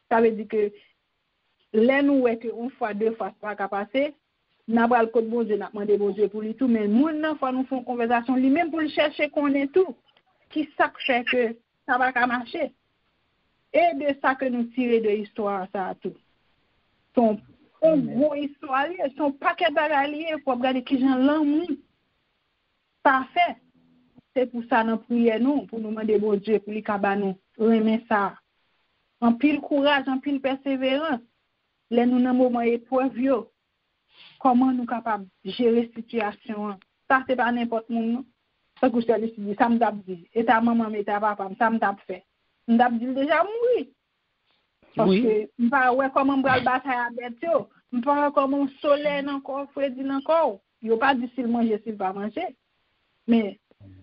Ça veut dire que là nous est que une fois deux fois pas passer n'a pas le code bon Dieu n'a demandé bon Dieu pour lui tout mais monde nan fois nous font conversation lui même pour le chercher qu'on est tout qui ça fait que ça va pas marcher. Et de ça que nous tirer de l'histoire ça tout. On gros histoire, son paquet d'alliés pour regarder qui j'en l'amour. Parfait. C'est pour ça nous prions nous, pour nous demander bon Dieu, pour les cabanos, remettre ça. En pile courage, en pile persévérance. Là, nous dans moment épreuve, comment nous capables de gérer la situation. Ça, c'est pas n'importe monde. Ça que je dit, ça me dit. Et ta maman, et ta papa, ça me fait. Je me dit déjà mourir. Parce que je ne sais pas comment je vais bataille avec eux. Je ne sais pas comment soleil encore, Freddy encore. Il n'y a pas dit s'il mange, s'il va manger. Mais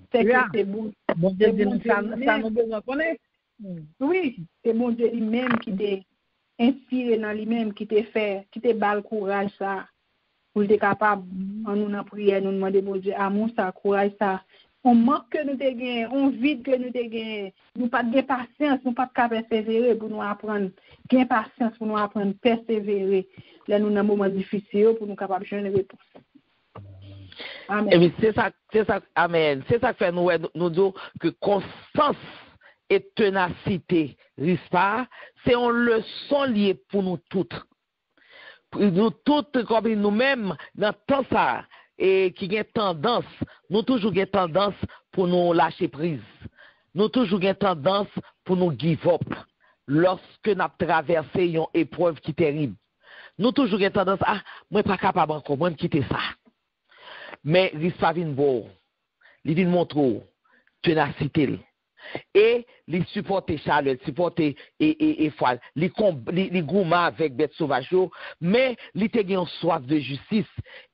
c'est que c'est bon. Bon Dieu, ça nous besoin connaître. Oui, c'est bon Dieu lui-même qui t'a inspiré dans lui-même, qui t'a fait, qui t'a bal le courage ça. Pour être capable, en nous prier, nous demander bon Dieu, amour ça, courage ça. On manque que nous te gagné, on vide que nous te gagné, nous pas de patience, nous pas de persévérer pour nous apprendre, gain patience pour nous apprendre persévérer. Là nous dans moment difficile pour nous capable de joindre réponse. Amen. Et c'est ça, amen. C'est ça que fait nous dire que constance et ténacité, risque pas, c'est une leçon liée pour nous toutes. Nous toutes comme nous-mêmes dans tout ça. Et qui a tendance, nous toujours une tendance pour nous lâcher prise. Nous toujours une tendance pour nous give up lorsque nous traversé une épreuve qui est terrible. Nous toujours une tendance, moi pas capable encore, moi quitter ça. Mais risque pas vinn bon. Il vient montrer ténacité. Et les supporter Charlotte, supporter et foile, les gourmand avec bête sauvage, mais les te gen soif de justice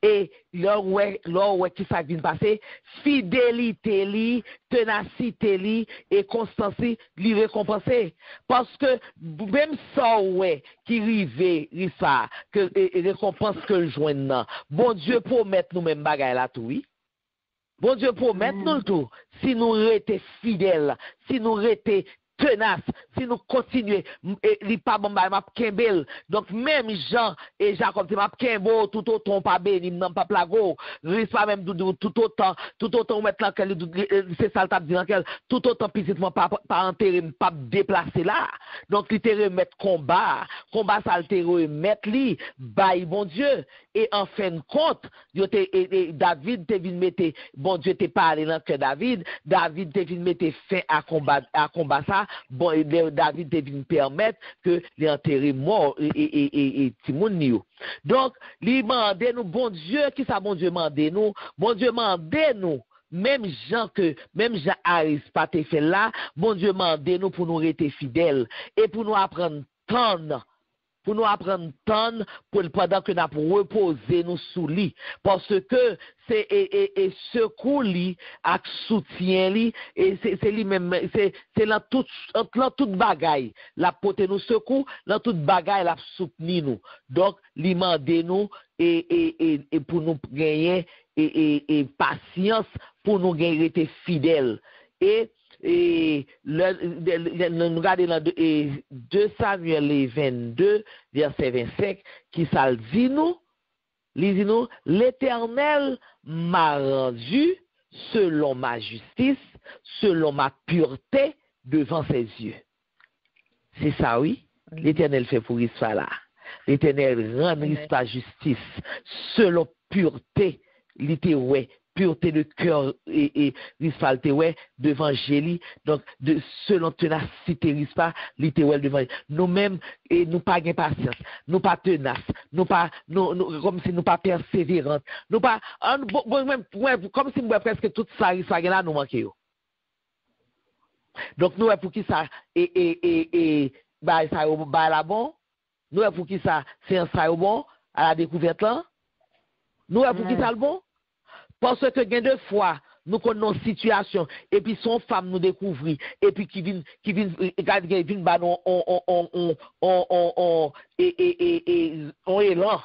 et leur ouais qui ça vient passer, fidélité li, ténacité li et constance li récompenser parce que même ça ouais qui rive ça que récompense que le joindre. Bon Dieu promet nous même bagaille là tout oui. Bon Dieu promet nous tout, si nous restons fidèles, si nous restons tenace, si nous continuons, li pas bon ba m'a kembel. Donc même Jean et Jacob te m'a kembo tout autant pas béni non pas plago, risque pas même tout autant mettre là c'est ça t'a dit là tout autant petitement pas enterrer pas déplacer là. Donc li te remettre combat ça le te remettre li bail bon Dieu et en fin de compte David te vinn mettre bon Dieu te parlé dans que David te vinn mettre fin à combat ça bon David te vinn permettre que les enterrer mort et Timoun yo. Donc li mande nous bon Dieu qui ça bon Dieu mande nous même Jean Harris pas te fait là bon Dieu mande nous pour nous rester fidèles et pour nous apprendre tant pendant que nous reposer nous sous lit parce que c'est et secours li ak soutien li et c'est lui même c'est là toute bagaille la porter nous secours dans toute bagaille la soutenir nous donc li mandé nous et pour nous gagner et patience pour nous gagner rester fidèles et nous regardons dans 2 Samuel 22 verset 25 qui ça dit nous l'Éternel m'a rendu selon ma justice, selon ma pureté devant ses yeux. C'est ça, oui. L'Éternel fait pour Israël là. L'Éternel rend sa justice selon pureté, littéralement. Pureté de cœur et Rispa devant Jéli donc selon ténacité Rispa littéral devant nous-mêmes et nous pas gain patience nous pas tenace nous comme si nous pas persévérantes nous pas comme si nous presque tout ça Rispa là nous manquer donc nous pour qui ça et bah ça bah là bon nous pour qui ça c'est un ça bon à la découverte là nous pour qui ça le bon. Parce que gain de fois nous connaissons une situation et puis son femme nous découvre et puis qui vient bah on est là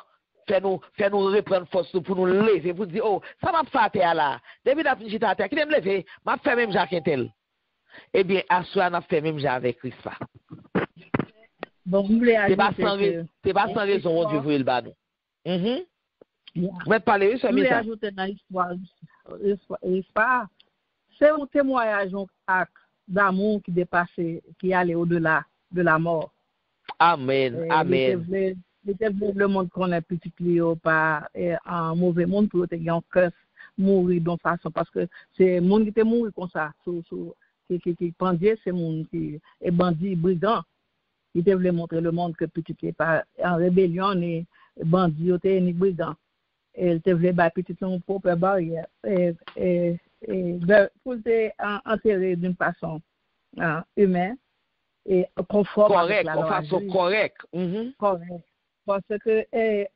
fait nous reprendre force pour nous lever pour dire oh ça m'a fait terre là depuis la fin j'étais à terre qui me lever m'a fait même Jacques tel eh bien à soi n'a fait même avec Christa bon c'est pas sans raison on Dieu veut le bas nous vous êtes parlé, ça m'est ajouté dans l'histoire. C'est un témoignage d'amour qui dépassait, qui allait au-delà de la mort. Amen. Amen. Il était le monde qu'on a petit clio par un mauvais monde pour te un cœur mourir d'une façon parce que c'est monde qui était mort comme ça, qui pendier, c'est monde qui est bandit, brigand. Il devait montrer le monde que petit est pas en rébellion ni bandit ni brigand. Elle te voulait battre petit son propre barrière et pour te enterrer d'une façon humaine et conforme correct de façon correcte correct parce que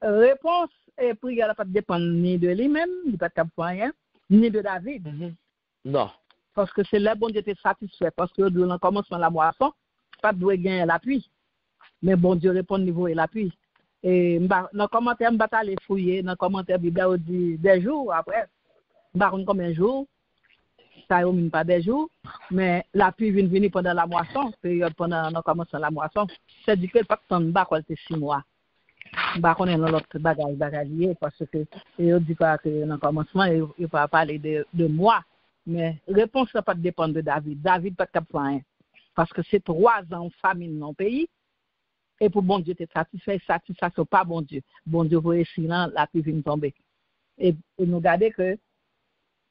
réponse et prière n'a pas dépendre ni de lui-même ni pas de rien ni de David non parce que c'est là bon Dieu était satisfait parce que dans le commencement la moisson pas doit gagner l'appui mais bon Dieu répond niveau et l'appui. Et dans le commentaire, je vais aller fouiller. Dans le commentaire, Bible dit des jours après. Je ne sais pas combien de jours. Ça ne pas des jours. Mais la pluie vient venir pendant la moisson. Période pendant le commencement de la moisson. C'est-à-dire que pas de temps, c'est 6 mois. Je ne sais pas si l'autre bagage parce que je dis pas que dans le commencement, il ne peut pas parler de mois. Mais la réponse ne peut pas dépendre de David. David ne peut pas rien. Parce que c'est 3 ans de famine dans le pays. Et pour bon Dieu, tu es satisfaction pas bon Dieu. Bon Dieu, vous êtes sinon, la pluie vient tomber. Et nous regardons que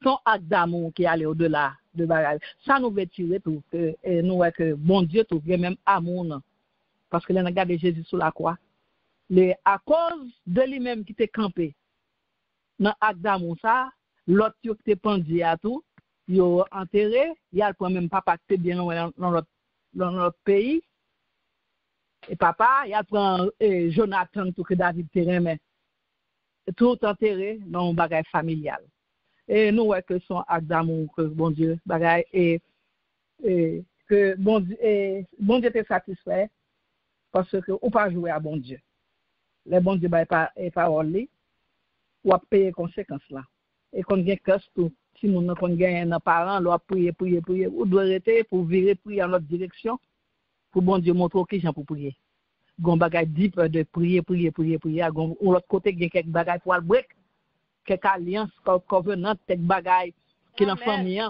son acte d'amour qui allait au-delà de bagage, ça nous veut tirer tout. Et nous voyons que bon Dieu, tout même amour. Non. Parce que là, nous regardons Jésus sur la croix. À cause de lui-même qui t'est campé, dans l'acte d'amour, ça, l'autre qui t'est pendu à tout, il a enterré, il a le même papa qui était bien dans notre pays. Et papa, il a pris Jonathan tout que David terrain tout enterré dans un bagage familial. Et nous voyons que son acte d'amour que bon Dieu bagage et que bon Dieu était satisfait parce que ou pas jouer à bon Dieu. Le bon Dieu pas parole ou a payer conséquences là. Et qu'on gagne casse tout si nous n'avons gagné nos parents, leur prier, ou doit arrêter pour virer prier en l'autre direction, pour bon Dieu montrer qui j'en pour prier. Gon bagay deep de prier, gon l'autre côté il y a quelques bagay pour le break, quelques alliances, covenant, quelques bagay qui dans famille,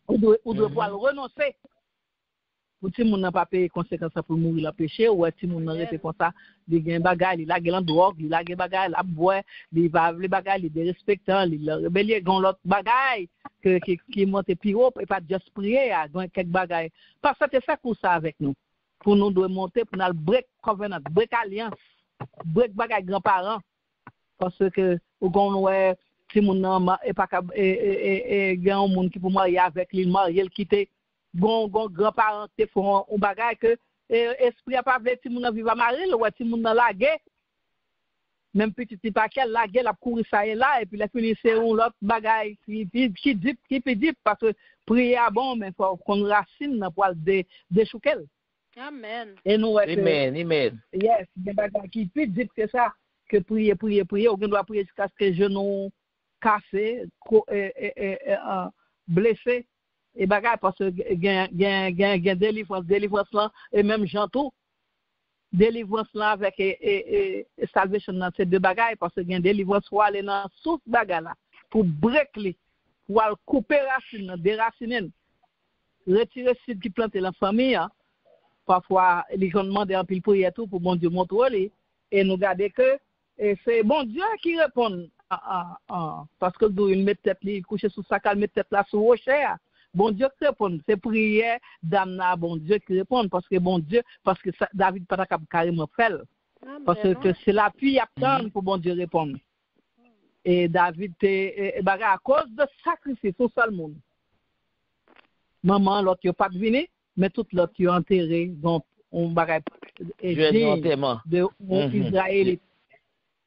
ou doit pouvoir renoncer. Pour si moun n'a pas payé conséquences pour mourir le péché, ou si moun n'a rete comme ça, il y a un bagay, il a un drogue, il a un bagay, la boire, il va les bagay, il est respectant, il rebelle, gon l'autre bagay qui monte plus haut et pas juste prier, gon quelques bagay. Parce que c'est ça pour ça avec nous. Pour nous de monter pour nous break covenant, break alliance, break bagay grands-parents. Parce que ou gon ouais si moun n'a et pas un monde qui pour marier avec lui, marier le quitter. Bon grand-parents te font un bagage que esprit a pas veut si moun vivre marier ou si moun la guerre même petit paquet la guerre la courir ça et là et puis la finir c'est un l'autre bagage qui dit parce que prier à bon mais faut qu'on racine pour déchouquer. Amen. Et nous amen. Yes, des bagages qui dit que ça que prier on doit prier jusqu'à ce que genou cassé blessé. Et bagay parce que gen délivrance là et même jantou délivrance là avec salvation là c'est deux bagay parce que gen délivrance pour aller dans source bagay là pour break li pour couper racine déraciner retirer ceux qui planter la famille parfois les gens demandent en pile prière tout pour bon Dieu montrer et nous garder que c'est bon Dieu qui répond parce que il met tête li coucher sous sa calme tête là sur rocher. Bon Dieu qui répond, c'est prière d'Amna, bon Dieu qui répond, parce que ça, David pas carrément fait. Parce que c'est l'appui à prendre pour bon Dieu répondre. Et David, à cause de sacrifice, au seul monde. Maman, l'autre, il n'a pas venu, mais tout l'autre, il a enterré, donc on va de Israël.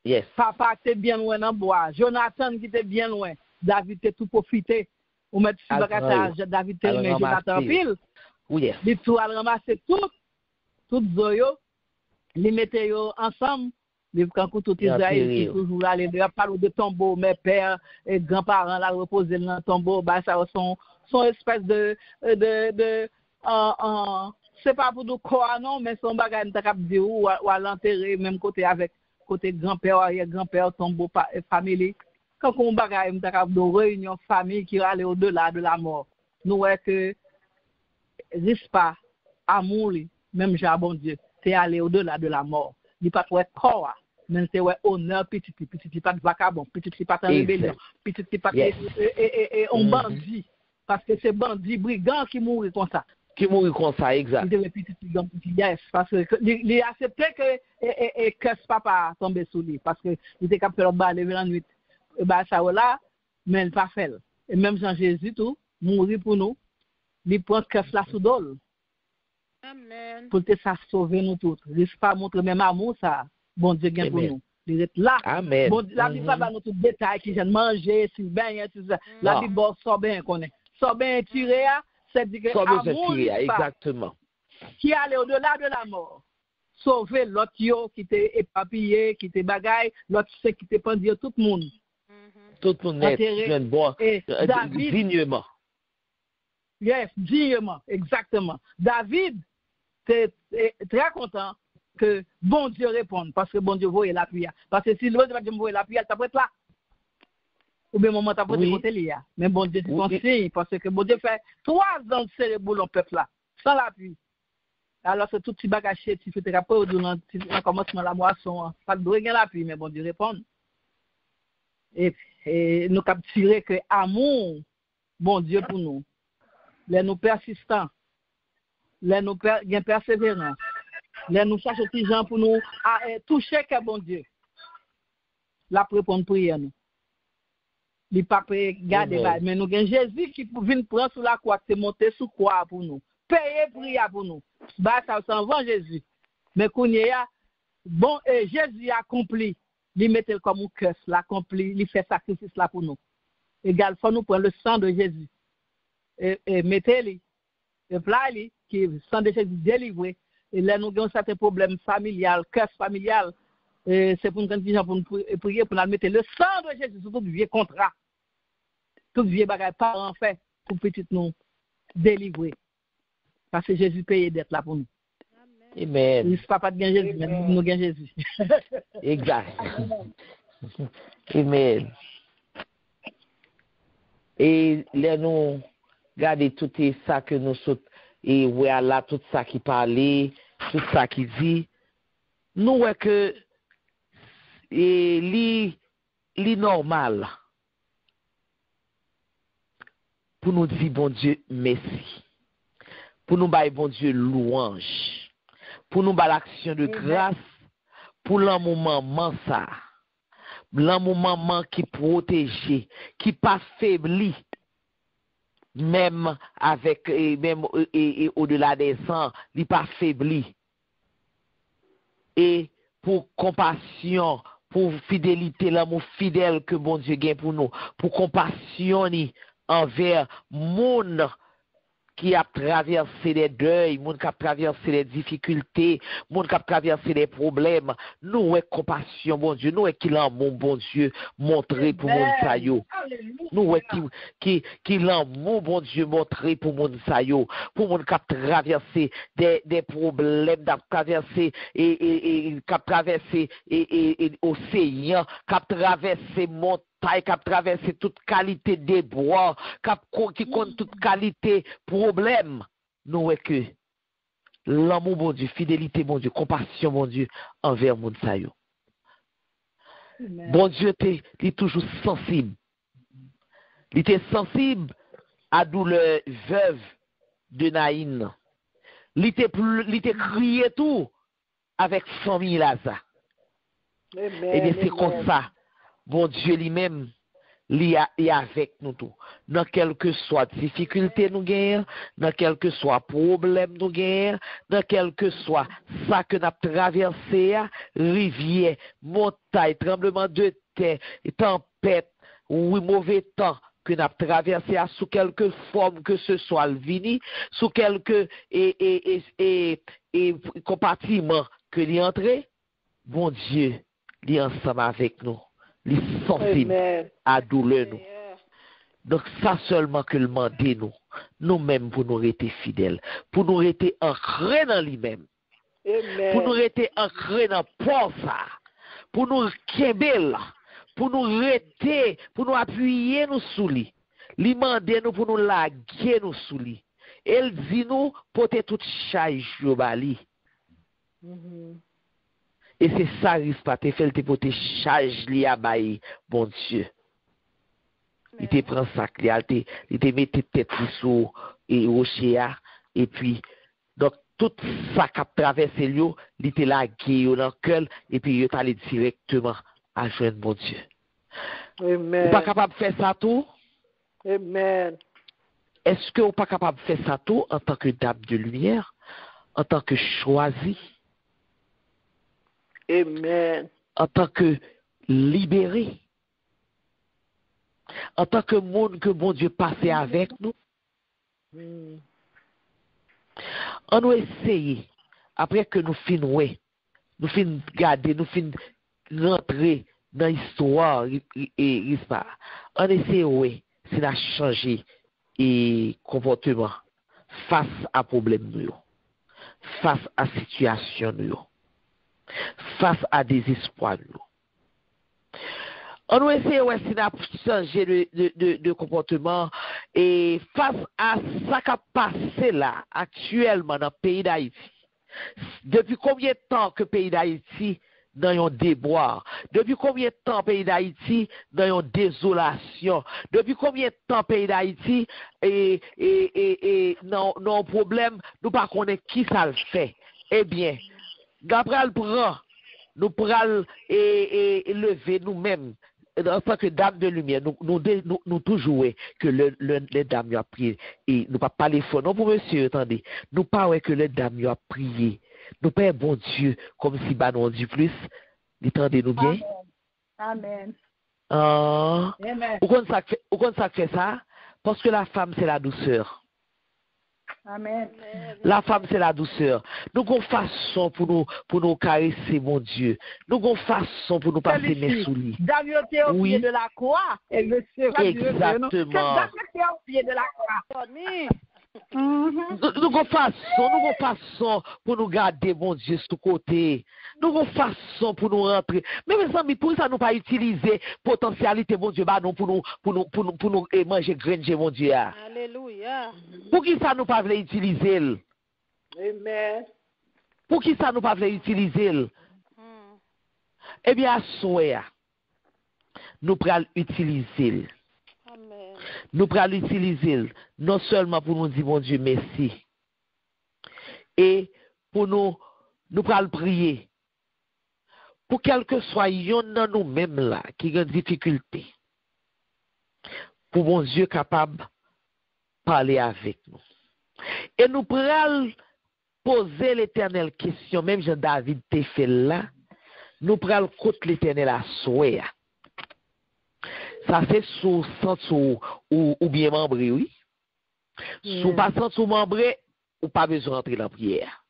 Yes. Papa était bien loin dans le bois, Jonathan qui était bien loin, David était tout profité. Ou mettre sur bagage David Telme Jonathan pile. Oui. Il tout ramasser tout zoyo, les mettre yo ensemble, les quand tout Israël qui toujours là les parler de tombeau mes pères et grands-parents là reposer dans le tombeau, bah ça son espèce de c'est pas pour nous croire non mais son bagage t'as cap dire ou à l'enterrer même côté avec côté grand-père arrière-grand-père tombeau famille. Quand on bagaille de réunion famille qui aller au-delà de la mort. Nous voyons que risque pas amour même Jean bon Dieu, c'est aller au-delà de la mort. Il pas ouais corps, mais c'est ouais honneur petit pas de vacabon, petit pas de rébellion, petit pas et on bandit parce que c'est bandit brigand qui mourit comme ça. Exact. Yes, parce que il acceptait que papa tombe sous lui parce que il était capable de balle la nuit. Bah ça là mais il pas fait et même Jean Jésus tout mourir pour nous il prend que la sous dol amen pour que ça sauver nous tous risque pas montrer même amour ça bon Dieu gagne pour nous il est là amen bon la Bible pas nous tout détail qui j'aime manger si ben tout ça la Bible sort bien connaît sort bien tiré c'est dit que amour exactement qui allait au-delà de la mort sauver l'autre qui était éparpillé qui était bagaille l'autre qui était pendu tout le monde. Tout le monde est bon, dignement. Yes, dignement, exactement. David était très content que bon Dieu réponde, parce que bon Dieu voyait la pluie. Parce que si l'autre va dire voyait la pluie, elle t'a prête là. Ou bien moment t'a prête côté là. Mais bon Dieu dit son signe, parce que bon Dieu fait 3 ans de cérémonie dans le peuple là, sans la pluie. Alors c'est tout petit bagage, tu fais rapport dans le commencement de la moisson, pas de droit la pluie, mais bon Dieu répond. Et nous capturer que amour, bon Dieu pour nous. Les nous persistants, les nous gain persévérance, les nous chercher des gens pour nous toucher que bon Dieu. La répondre prière nous. Les pape garder mais nous gain Jésus qui vient prendre sur la croix, c'est monter sur croix pour nous. Payer prière pour nous. Bah ça s'en va Jésus. Mais kounya bon Jésus a accompli. Il mettait comme un curse, l'accompli, il fait sacrifice là pour nous. Égal, faut nous prendre le sang de Jésus. Et mettez-le, et plat-le, qui est le sang de Jésus délivré. Et là, nous avons certains problèmes familiales, curse familial. C'est pour nous pour prier, pour nous mettre le sang de Jésus sur tout vieux contrat. tout vieux bagage parents fait pour petit nous délivrer. Parce que Jésus paye d'être là pour nous. Amen. Il ne pas de bien Jésus, mais nous gagnons Jésus. Exact. Amen. Et là, nous regardons tout ça que nous sommes, et voilà, tout ça qui parlait, tout ça qui dit. Nous voyons que li normal pour nous dire bon Dieu merci, pour nous bailler bon Dieu louange, pour nous bailler l'action de grâce, pour l'amour maman ça, l'amour maman qui protège, qui pas faibli, même avec même et au-delà des sangs, il pas faibli. Et pour compassion, pour fidélité, l'amour fidèle que bon Dieu gagne pour nous, pour compassion envers monde qui a traversé des deuils, monde qui a traversé des difficultés, monde qui a traversé des problèmes. Nous avons compassion, bon Dieu, nous avons qu'il l'amour, bon Dieu, montré pour monde ça yo. Nous avons qui l'amour, bon Dieu, montré pour monde ça yo, pour monde qui a traversé des problèmes, qui a traversé qui a traversé océan, qui a traversé montagne, qui a traversé toute qualité de bois, qui compte toute qualité problème. Nous voyons que l'amour, bon Dieu, fidélité, bon Dieu, compassion, bon Dieu, envers mon sayo. Bon Dieu, il est toujours sensible. Il était sensible à douleur veuve de Naïn. Il était crié tout avec famille Lazare. Et bien c'est comme ça. Bon Dieu lui-même, il est avec nous tout. Dans quelque soit difficulté nous gagnons, dans quelque soit problème nous gagnons, dans quelque soit ça que nous avons traversé, rivière, montagne, tremblement de terre, tempête, ou mauvais temps que nous avons traversé sous quelque forme que ce soit le vini, sous quelque compartiment que l'y entré, bon Dieu, il est ensemble avec nous. Les sensibles à douleur nous. Donc ça seulement que le mandé nous-mêmes pour nous rester fidèles, pour nous rester ancrés dans lui-même, pour nous rester ancrés dans ça, pour nous kembel, pour nous rester, pour nous appuyer nous sous lui. Lui mandé nous pour nous laguer nous sous lui. Elle dit nous porter toute charge jobali. Et c'est ça, risque pas te fait, te porter charge li à bailler, bon Dieu. Il te prend ça, il te met tête sous et rocher, et puis, donc, tout ça qui a traversé lui, il te la gué dans le cœur, et puis il est allé directement à joindre mon Dieu. Amen. Vous pas capable de faire ça tout? Amen. Est-ce que vous pas capable de faire ça tout en tant que dame de lumière, en tant que choisi? Amen. En tant que libéré, en tant que monde que bon Dieu passait avec nous, on nous essayer, après que nous finissons, nous finissons garder, nous finissons rentrer dans l'histoire, on essaie, c'est de changer et comportement face à problème nous, face à situation nous. Face à désespoir. On va essayer de changer de comportement et face à ça qui a passé là, actuellement dans le pays d'Haïti. Depuis combien de temps que le pays d'Haïti dans un déboire? Depuis combien de temps le pays d'Haïti dans une désolation? Depuis combien de temps le pays d'Haïti non un problème, nous ne connaissons pas qui ça le fait? Eh bien, Gabriel prend, nous prenons et lever nous-mêmes en tant que dame de lumière. Nous toujours que les dames ont prié. Et nous pas parler fort. Non, pour monsieur, attendez. Nous pas que les dames ont prié. Nous pas bon Dieu comme si bah nous dit plus. Entendez-nous bien? Amen. Amen. Pourquoi ça fait ça? Parce que la femme, c'est la douceur. Amen. La femme, c'est la douceur. Nous avons façon pour nous caresser, mon Dieu. Nous avons façon pour nous passer mes souliers. David était au pied de la croix. Exactement. David était au pied de la croix. Nous avons façon pour nous garder, mon Dieu, sur le côté. Nous avons façon pour nous rentrer. Mais mes amis, pour ça, nous pas utiliser potentialité, mon Dieu, bah non, pour nous manger granger, mon Dieu. Alléluia. Pour qui ça nous pas voulait utiliser? Amen. Pour qui ça nous pas voulait utiliser? Eh bien, à souhait, nous pourrons l'utiliser. Nous pourrons l'utiliser non seulement pour nous dire, mon Dieu, merci, et pour nous pourrons le prier. Pour quel que soit nous-mêmes là, qui ont des difficultés, pour mon Dieu capable de parler avec nous. Et nous pourrons poser l'éternelle question, même Jean-David t'a fait là, nous pourrons côté l'éternel à souhait. Ça c'est sous sens ou bien membré, oui. Sous pas sens ou membré, ou pas besoin d'entrer dans la prière.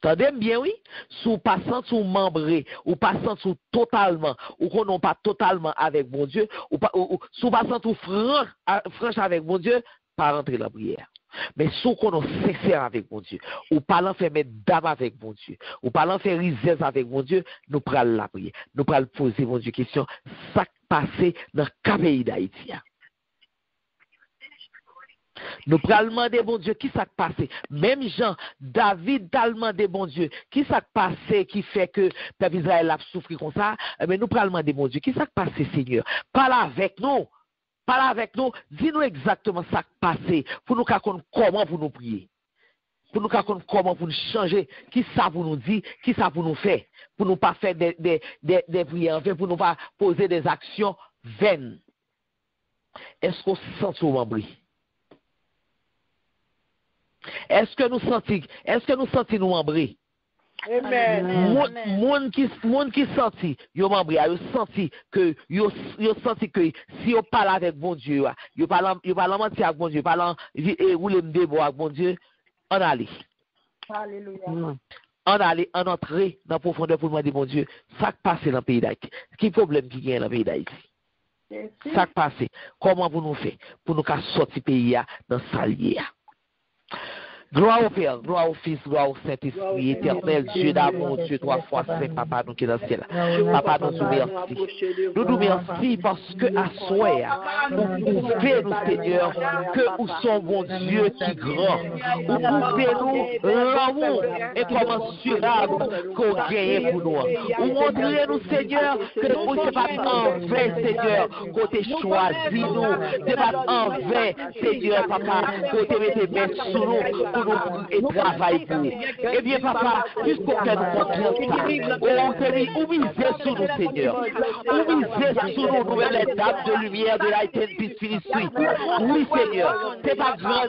Tendez bien, oui. Sous pas sens ou membré, ou pas sens ou totalement, ou qu'on n'a pas totalement avec mon Dieu, ou sous pas sens ou franche avec mon Dieu, pas rentrer dans la prière. Mais sous qu'on est sincère avec mon Dieu, ou pas l'enfermer d'âme avec mon Dieu, ou pas l'enfermer risée avec mon Dieu, nous prenons la prière. Nous prenons poser, mon Dieu, question, ça qui passe dans le pays d'Haïti. Nous prenons demander, mon Dieu, qui ça qui passe. Même Jean, David a demandé, mon Dieu, qui ça qui passe, qui fait que peuple Israël a souffert comme ça. Mais nous prenons demander, mon Dieu, qui ça qui passe, Seigneur. Parle avec nous. Parle avec nous, dis-nous exactement ça qui passe, pour nous comprendre comment pour nous prier. Pour nous comprendre comment pour nous changer, qui ça pour nous dire, qui ça pour nous faire. Pour nous pas faire des prières, pour nous pas poser des actions vaines. Est-ce qu'on sent au membre? Est-ce que nous sentons nous membres? Amen. Moun qui senti, yo membre, yo senti que si yo parle avec bon Dieu, yo parle mentir avec bon Dieu, parle rouler m'debo avec bon Dieu, on allait. Alléluia. On allait en entrer dans la profondeur pour demander bon Dieu, ça qui passe dans le pays d'Haïti. Quel problème qui gagne dans le pays d'Haïti? Ça qui passe, comment vous nous faites pour nous sortir pays dans salier? Gloire au Père, gloire au Fils, gloire au Saint-Esprit, éternel Dieu d'amour, Dieu trois fois saint, Papa, nous qui est dans le ciel. Papa, nous merci. Nous nous merci parce que à soi, nous pouvez nous, Seigneur, que nous sommes bon Dieu qui grand. Vous pouvez nous l'amour incommensurable qu'on gagne pour nous. Vous montrez nous, Seigneur, que nous ne pas en vain, Seigneur, qu'on t'ait choisi nous. Ce n'est pas en vain, Seigneur, Papa, qu'on t'ait mis tes mains sur nous. Et travail pour nous. Eh bien, papa, puisqu'on fait nous confiance, ou misez sur nous, Seigneur. Ou misez sur nous, nouvelles étapes de lumière de la éternité ministry. Oui, Seigneur. C'est pas grand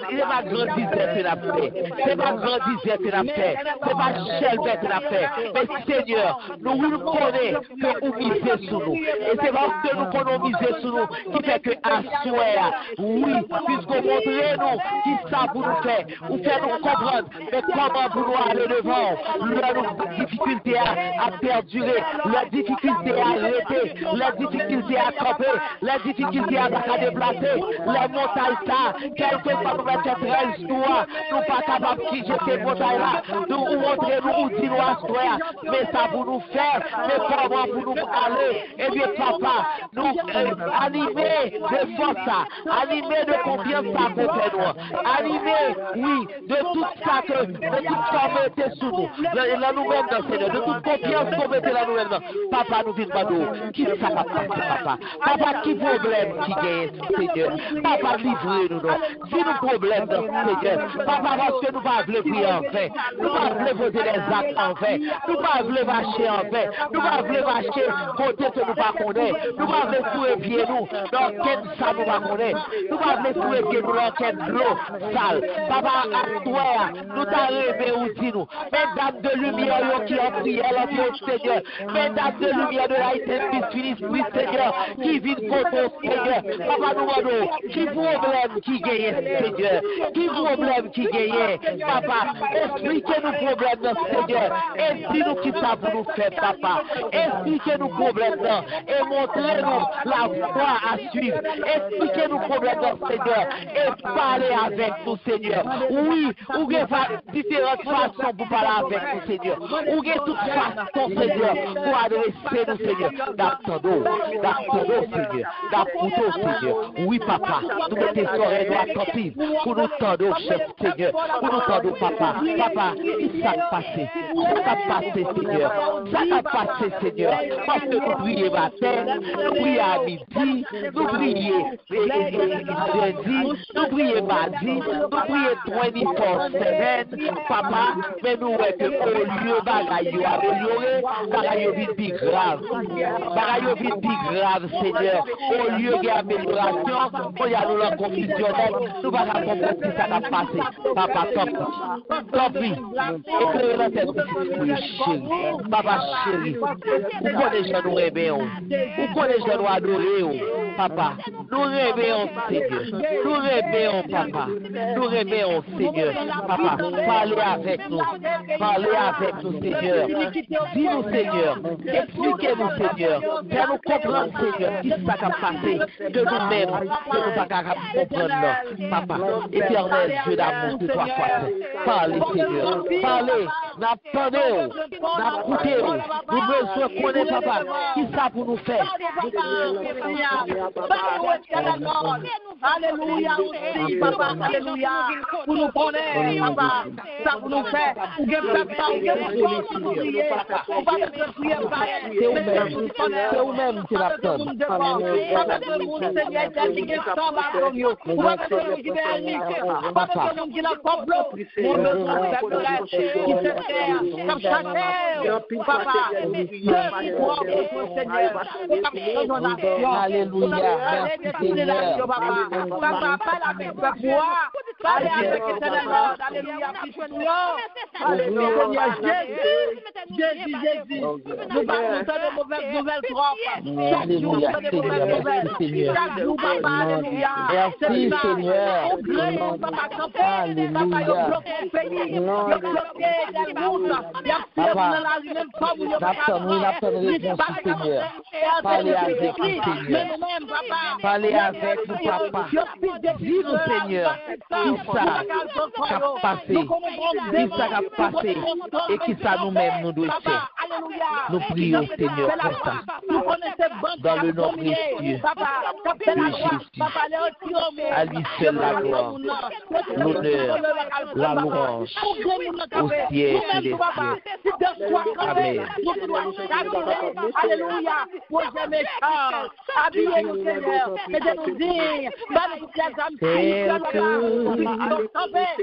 disette que la fait. C'est pas grand disette que la fait. C'est pas chelbet que la fait. Mais, Seigneur, nous connaissons que vous misez sur nous. Et c'est parce que nous connaissons miser sur nous qui fait que, à soir, oui, puisqu'on montre nous qui ça pour nous faire. Ou faire nous comprendre, mais comment pour nous aller devant, la difficulté à perdurer, la difficulté à arrêter, la difficulté à camper, la difficulté à déplacer, les montagnes ça, quelque soit nous mettre nous pas capables de quitter ces montagnes là, nous montrer, nous dire nous à soi, mais ça pour nous faire, mais comment pour nous aller, et bien papa, nous animer de force, animer de confiance à côté nous, animer, oui, de tout ça que, de toute forme était sous nous, la nouvelle dans Seigneur, de toute confiance qu'on mettait la nouvelle dans. Papa, nous vîmes pas d'eau. Qui ça va passer, papa? Papa, qui problème qui gagne, Seigneur? Papa, livrez-nous, non. Si nous problème dans Seigneur, papa, parce que nous pas voulons prier en vain. Nous pas voulons poser des actes en vain. Nous pas voulons marcher en vain. Nous pas voulons marcher côté que nous pas connaître. Nous pas voulons soulever pied nous dans quel ça nous pas connaître. Nous pas voulons soulever pied nous dans quel l'eau sale. Papa, à toi, nous t'as rêvé aussi nous. Mesdames de lumière qui ont prié à l'entrée au Seigneur. Mesdames de lumière de la Saint-Esprit, Seigneur, qui vit contre Seigneur. Papa, nous demandons, qui problème qui gagne, Seigneur? Qui problème qui gagne? Papa, expliquez-nous problème, Seigneur. Expliquez-nous qui ça pour nous faire, papa. Expliquez-nous problème, et montrez-nous la voie à suivre. Expliquez-nous problème, Seigneur, et parlez avec nous, Seigneur. Oui, ou différentes façons pour parler avec nous, Seigneur. Ou toutes façons, Seigneur, pour adresser nous, Seigneur. D'attendons, Seigneur. D'attendons, Seigneur. Oui, papa, nous mettons sur les doigts attentifs pour nous tendre, chef, Seigneur. Pour nous tendre, papa. Papa, ça a passé. Ça a passé, Seigneur. Ça a passé, Seigneur. Parce que nous prions matin, nous prions à midi, nous prions lundi, nous prions mardi, nous prions 24/7, papa, mais nous voyons que au lieu bagaille amélioré, bagaille vite plus grave. Bagaille vite plus grave, Seigneur. Au lieu d'amélioration, il y a nous la confusion, nous va comprendre ce qui ça va passer. Papa, top, éclairez la tête, chérie. Papa, chérie, vous connaissez nous réveillons, vous connaissez nous adorons, papa. Nous réveillons, Seigneur. Nous réveillons, papa. Nous réveillons, Seigneur. Papa, parlez avec nous. Parlez avec nous, Seigneur. Dis-nous, Seigneur. Expliquez-nous, Seigneur. Fais-nous comprendre, Seigneur, qui ça va passer de nous-mêmes, que nous ne pas comprendre. Papa, éternel Dieu d'amour, que toi sois. Parlez, Seigneur. Parlez. N'attendez, n'écoutez. Nous besoin connaître, papa, qui ça pour nous faire. Alléluia aussi, papa, alléluia. Pour nous connaître, papa, ça pour nous faire. Ou bien ça, ou bien ça, pour nous prier. On va te prier, c'est vous-même qui l'attend. Alléluia, merci Seigneur. Papa, parle avec toi. Parle avec l'éternel. Alléluia. Alléluia. Jésus. Nous parlons de mauvaises nouvelles trop. Alléluia, Seigneur. Merci Seigneur. Merci Seigneur. Papa, nous l'attendons réponse, Seigneur. Parlez avec nous, Seigneur. Parlez avec nous, papa. Dis-nous, Seigneur, qui ça a passé, qui ça a passé, et qui ça nous-mêmes nous doit faire. Nous prions, Seigneur, pour ça. Dans le nom de Jésus. À lui seul la gloire, l'honneur, la louange, au ciel et les cieux. Amen. Alléluia. Habillez-nous, Seigneur. Aidez-nous dignes. Tel que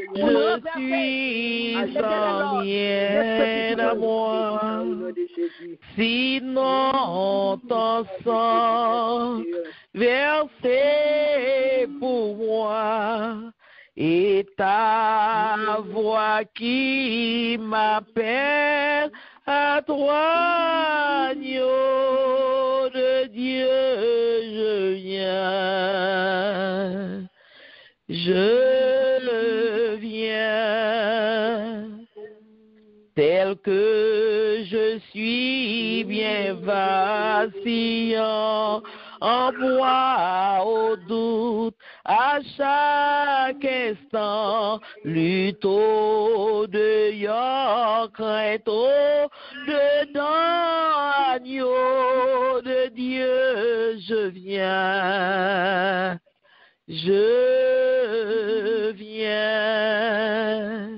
je suis sans rien à moi, sinon ton sang versé pour moi, et ta voix qui m'appelle à toi, agneau de Dieu, je viens, tel que je suis bien vacillant, en moi au doute, à chaque instant, lutte au dehors, crainte au dedans, agneau de Dieu, je viens. Je viens,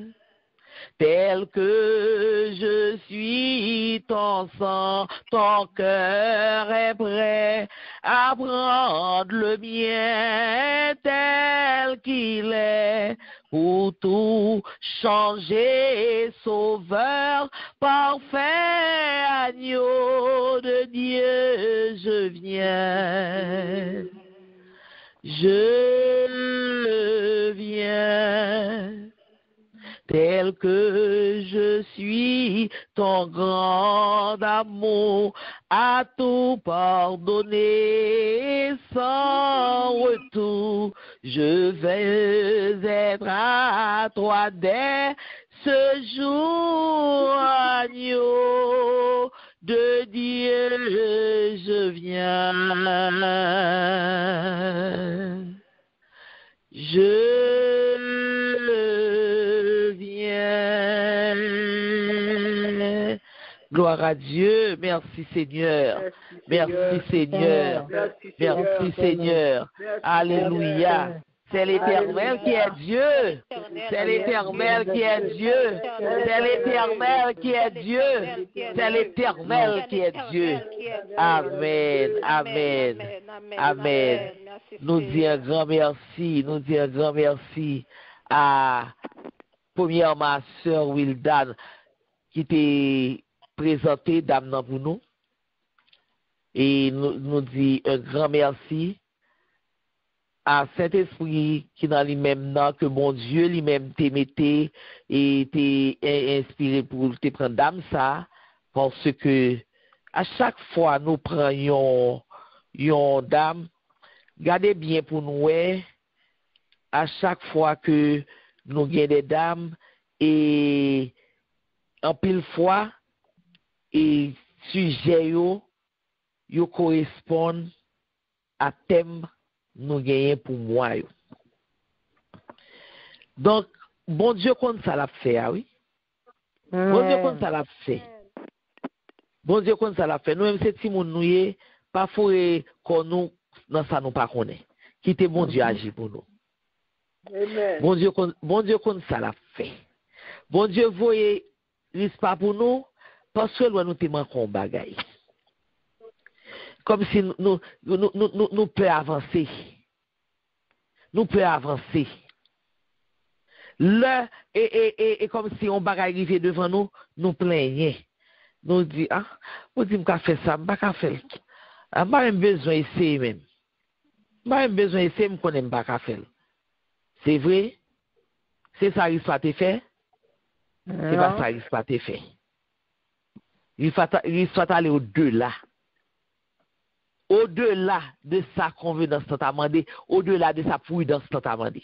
tel que je suis ton sang, ton cœur est prêt à prendre le mien tel qu'il est, pour tout changer, sauveur, parfait, agneau de Dieu, je viens. Je viens, tel que je suis, ton grand amour a tout pardonné sans retour. Je veux être à toi dès ce jour, agneau de Dieu, je viens. Je viens. Gloire à Dieu. Merci Seigneur. Merci Seigneur. Merci Seigneur. Alléluia. C'est l'Éternel qui est Dieu. C'est l'Éternel qui est Dieu. C'est l'Éternel qui est Dieu. C'est l'Éternel qui est Dieu. Amen. Amen. Amen. Nous disons un grand merci. Nous disons un grand merci à première ma sœur Wildan qui t'est présentée dame pour nous. Et nous disons un grand merci à Saint-Esprit qui dans lui-même que mon Dieu lui-même t'est metté et t'est inspiré pour te prendre d'âme ça, parce que à chaque fois nous prenons une dame, gardez bien pour nous, à chaque fois que nous gagnons des dames et en pile fois et sujet yo correspondent à thème nous gagnons pour moi. Donc, bon Dieu compte ça l'a fait, oui. Bon Dieu compte ça l'a fait. Bon Dieu compte ça l'a fait. Nous-mêmes, c'est si nous y pas fourré qu'on nous, dans ça nous pas connaît. Quittez bon Dieu agir pour nous. Amen. Bon Dieu compte ça l'a fait. Bon Dieu voyez risque pas pour nous, parce que nous te manquons bagaille. Comme si nous pouvons avancer. Nous pouvons avancer. Là, et comme si on bagaille arrivé devant nous, nous plaignons. Nous disons, vous dites que je fais ça, je ne peux pas faire. Je n'ai pas besoin d'essayer même. Je n'ai pas besoin d'essayer, je ne connais pas faire. C'est vrai? C'est ça qui soit fait? C'est pas ça qui soit fait. Il faut aller au-delà. Au-delà de sa convenance tant amendée, au-delà de sa prudence tant amendée.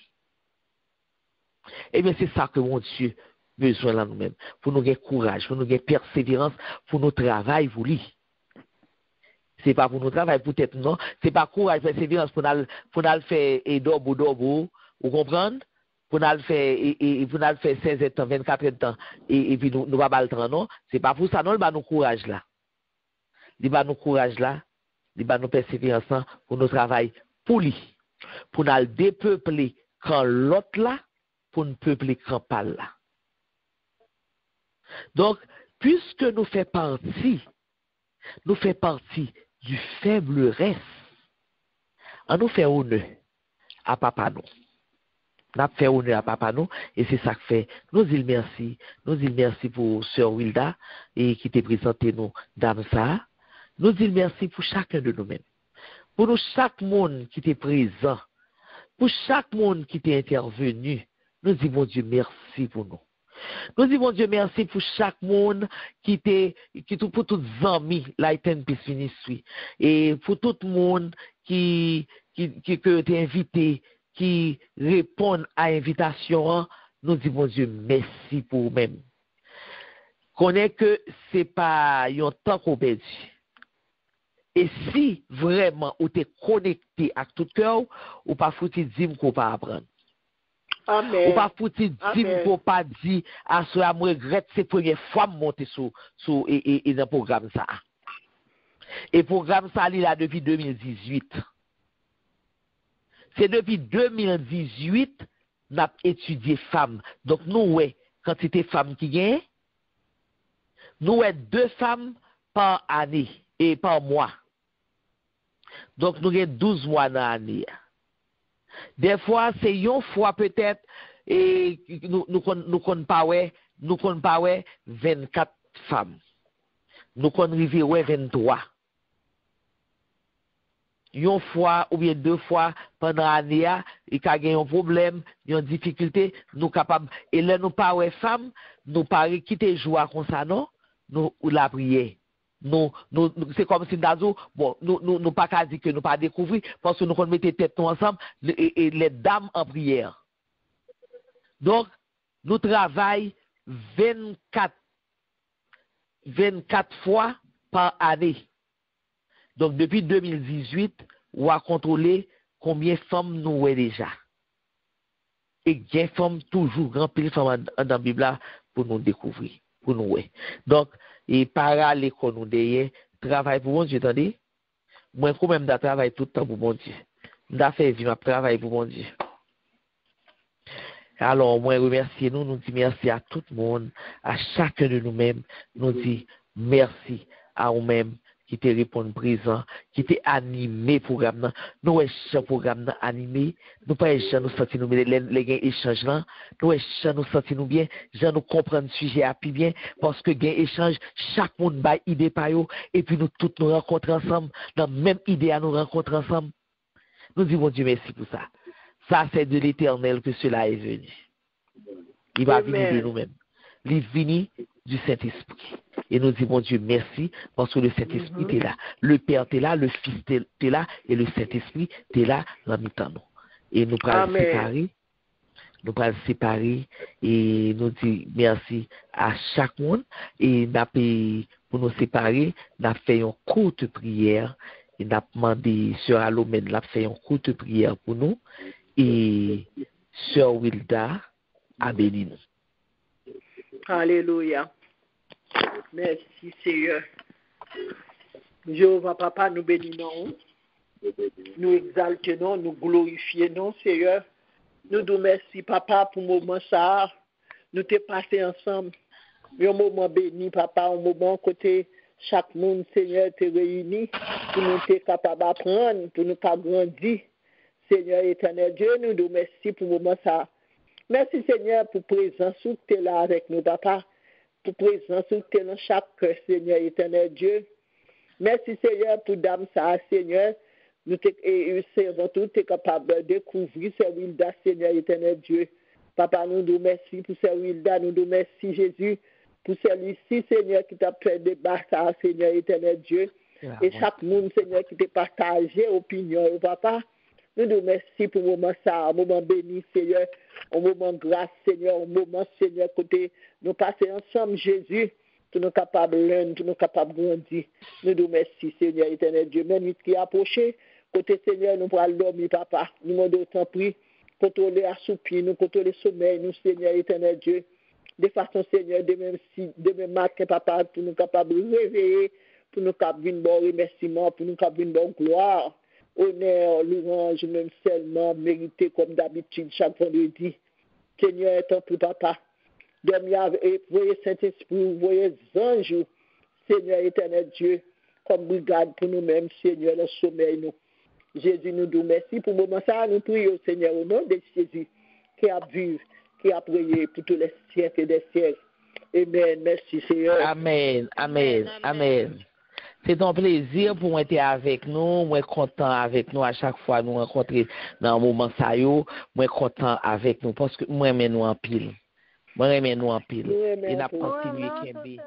Eh bien, c'est ça que mon Dieu besoin là nous-mêmes. Pour nous avoir courage, pour nous avoir persévérance, pour nous travailler, vous lui. C'est pas pour nous travailler, peut-être non. C'est pas courage, persévérance pour nous faire et dobo, vous comprenez? Pour nous faire 16 ans, 24 ans, et puis nous va pas le temps, non? C'est pas pour ça, non, il va nous courage là. Il va nous courage là. Il va nous persévérance pour nous travailler pour lui. Pour nous dépeupler quand l'autre là, pour nous peupler quand pas là. Donc, puisque nous faisons partie du faible reste, on nous fait honneur à papa nous. Nous fait honneur à papa nous, et c'est ça que fait. Nous disons merci. Nous disons merci pour Sœur Wilda, et qui t'a présenté nous, dame ça. Nous disons merci pour chacun de nous-mêmes. Pour nous, chaque monde qui était présent. Pour chaque monde qui était intervenu. Nous disons, mon Dieu, merci pour nous. Nous disons, mon Dieu, merci pour chaque monde pour tous les amis, la peace et pour tout le monde qui t'est invité, qui répond à l'invitation, nous disons, mon Dieu, merci pour vous-même. Connais que ce n'est pas un temps qu'on perd. Et si vraiment vous êtes connecté à tout cœur, ou pas foutu dire qu'on pas apprendre. Amen. Ou pas foutu dire qu'on pas dire à ce que je regrette c'est la première fois que je monte sur dans le programme ça. Et le programme ça il est là depuis 2018. C'est depuis 2018 nous avons étudié femmes. Donc nous ouais quantité de femmes qui gagnent. Nous ouais 2 femmes par année et par mois. Donc, nous avons 12 mois dans l'année. Des fois, c'est une fois peut-être et nous kon pas 24 femmes. Nous kon rive 23. Une fois ou bien 2 fois pendant l'année, il y a un problème, il y a une difficulté, nous capable et là nous pas femmes, nous pas quitter joie comme ça non, nous la prier. Nous c'est comme si nous pas qu'à dire que nous pas découvrir parce que nous qu'on mettre tête nous ensemble et les dames en prière. Donc nous travaillons 24 fois par année. Donc, depuis 2018, on a contrôlé combien de femmes nous avons déjà. Et il y a des femmes toujours remplies dans la Bible pour nous découvrir, pour nous. Donc, et par l'école, nous devons travailler pour mon Dieu, attendez. Moi, quand même, je travaille tout le temps pour mon Dieu. Je fais vivre, je travaille pour mon Dieu. Alors, moi, remercier nous, nous disons merci à tout le monde, à chacun de nous-mêmes, nous disons merci à nous-mêmes. Qui te répondent présent, qui te animé programme, nous échange programme animé, nous pas échange nous sentir nous les échange là, nous échange nous sentir nous bien, gens nous comprendre sujet à plus bien parce que gain échange chaque monde ba idée pa yo et puis nous tous nous rencontrer ensemble dans même idée à nous rencontrer ensemble. Nous disons Dieu merci pour ça. Ça c'est de l'Éternel que cela est venu. Il va venir de nous-mêmes. Il vient du Saint-Esprit. Et nous disons, bon Dieu, merci, parce que le Saint-Esprit est là. Le Père est là, le Fils est là, et le Saint-Esprit est là dans nous. Et nous allons séparer. Nous allons séparer et nous disons merci à chaque monde. Et pour nous séparer, nous avons fait une courte prière. Et nous avons demandé, Sœur Alomène, nous avons fait une courte prière pour nous. Et Sœur Wilda a béni nous. Alléluia. Merci Seigneur. Jéhovah Papa, nous bénissons, nous exaltons, nous glorifions, Seigneur. Nous nous merci Papa pour le moment ça. Nous t'es passé ensemble. Un moment béni Papa, un moment côté chaque monde Seigneur t'es réuni pour nous t'es capable d'apprendre, pour nous pas grandir. Seigneur éternel Dieu, nous nous merci pour le moment ça. Merci Seigneur pour présence où tu es là avec nous, Papa. Pour présence où tu es dans chaque cœur, Seigneur éternel Dieu. Merci Seigneur pour dame ça, Seigneur. Nous servons tout, tu es capable de découvrir ce Wilda, Seigneur éternel Dieu. Papa, nous nous merci pour ce Wilda, nous nous merci Jésus pour celui-ci, Seigneur, qui t'a fait débat ça, Seigneur éternel Dieu. Et chaque monde, Seigneur, qui t'a partagé opinion, Papa. Nous nous merci pour le moment ça, un moment béni, Seigneur, un moment grâce, Seigneur, un moment, Seigneur, côté nous passer ensemble, Jésus, pour nous capables de learn, pour nous capables de grandir. Nous nous merci, Seigneur, éternel Dieu. Même nuit qui approché, côté Seigneur, nous pourrons dormir, Papa. Nous demandons autant prix, contrôler assoupir, nous contrôler le sommeil, nous, Seigneur, éternel Dieu. De façon, Seigneur, de même matin, Papa, pour nous capables de réveiller, pour nous capables de bon remerciement, pour nous capables de bonne gloire. Honneur, louange, même seulement mérité comme d'habitude chaque vendredi. Seigneur, est pour Papa. Voyez Saint-Esprit, voyez anges, Seigneur éternel Dieu, comme brigade pour nous-mêmes, Seigneur, le sommeil, nous. Jésus, nous nous merci pour le moment ça. Nous prions, Seigneur, au nom de Jésus, qui a vu, qui a prié pour tous les siècles et des siècles. Amen. Merci, Seigneur. Amen. Amen. Amen. C'est un plaisir pour être avec nous. Moi, content avec nous à chaque fois nous rencontrer dans un moment ça yo. Moi, content avec nous parce que moi, j'aime nous en pile. Moi, j'aime nous en pile. Et n'a continué Kembe.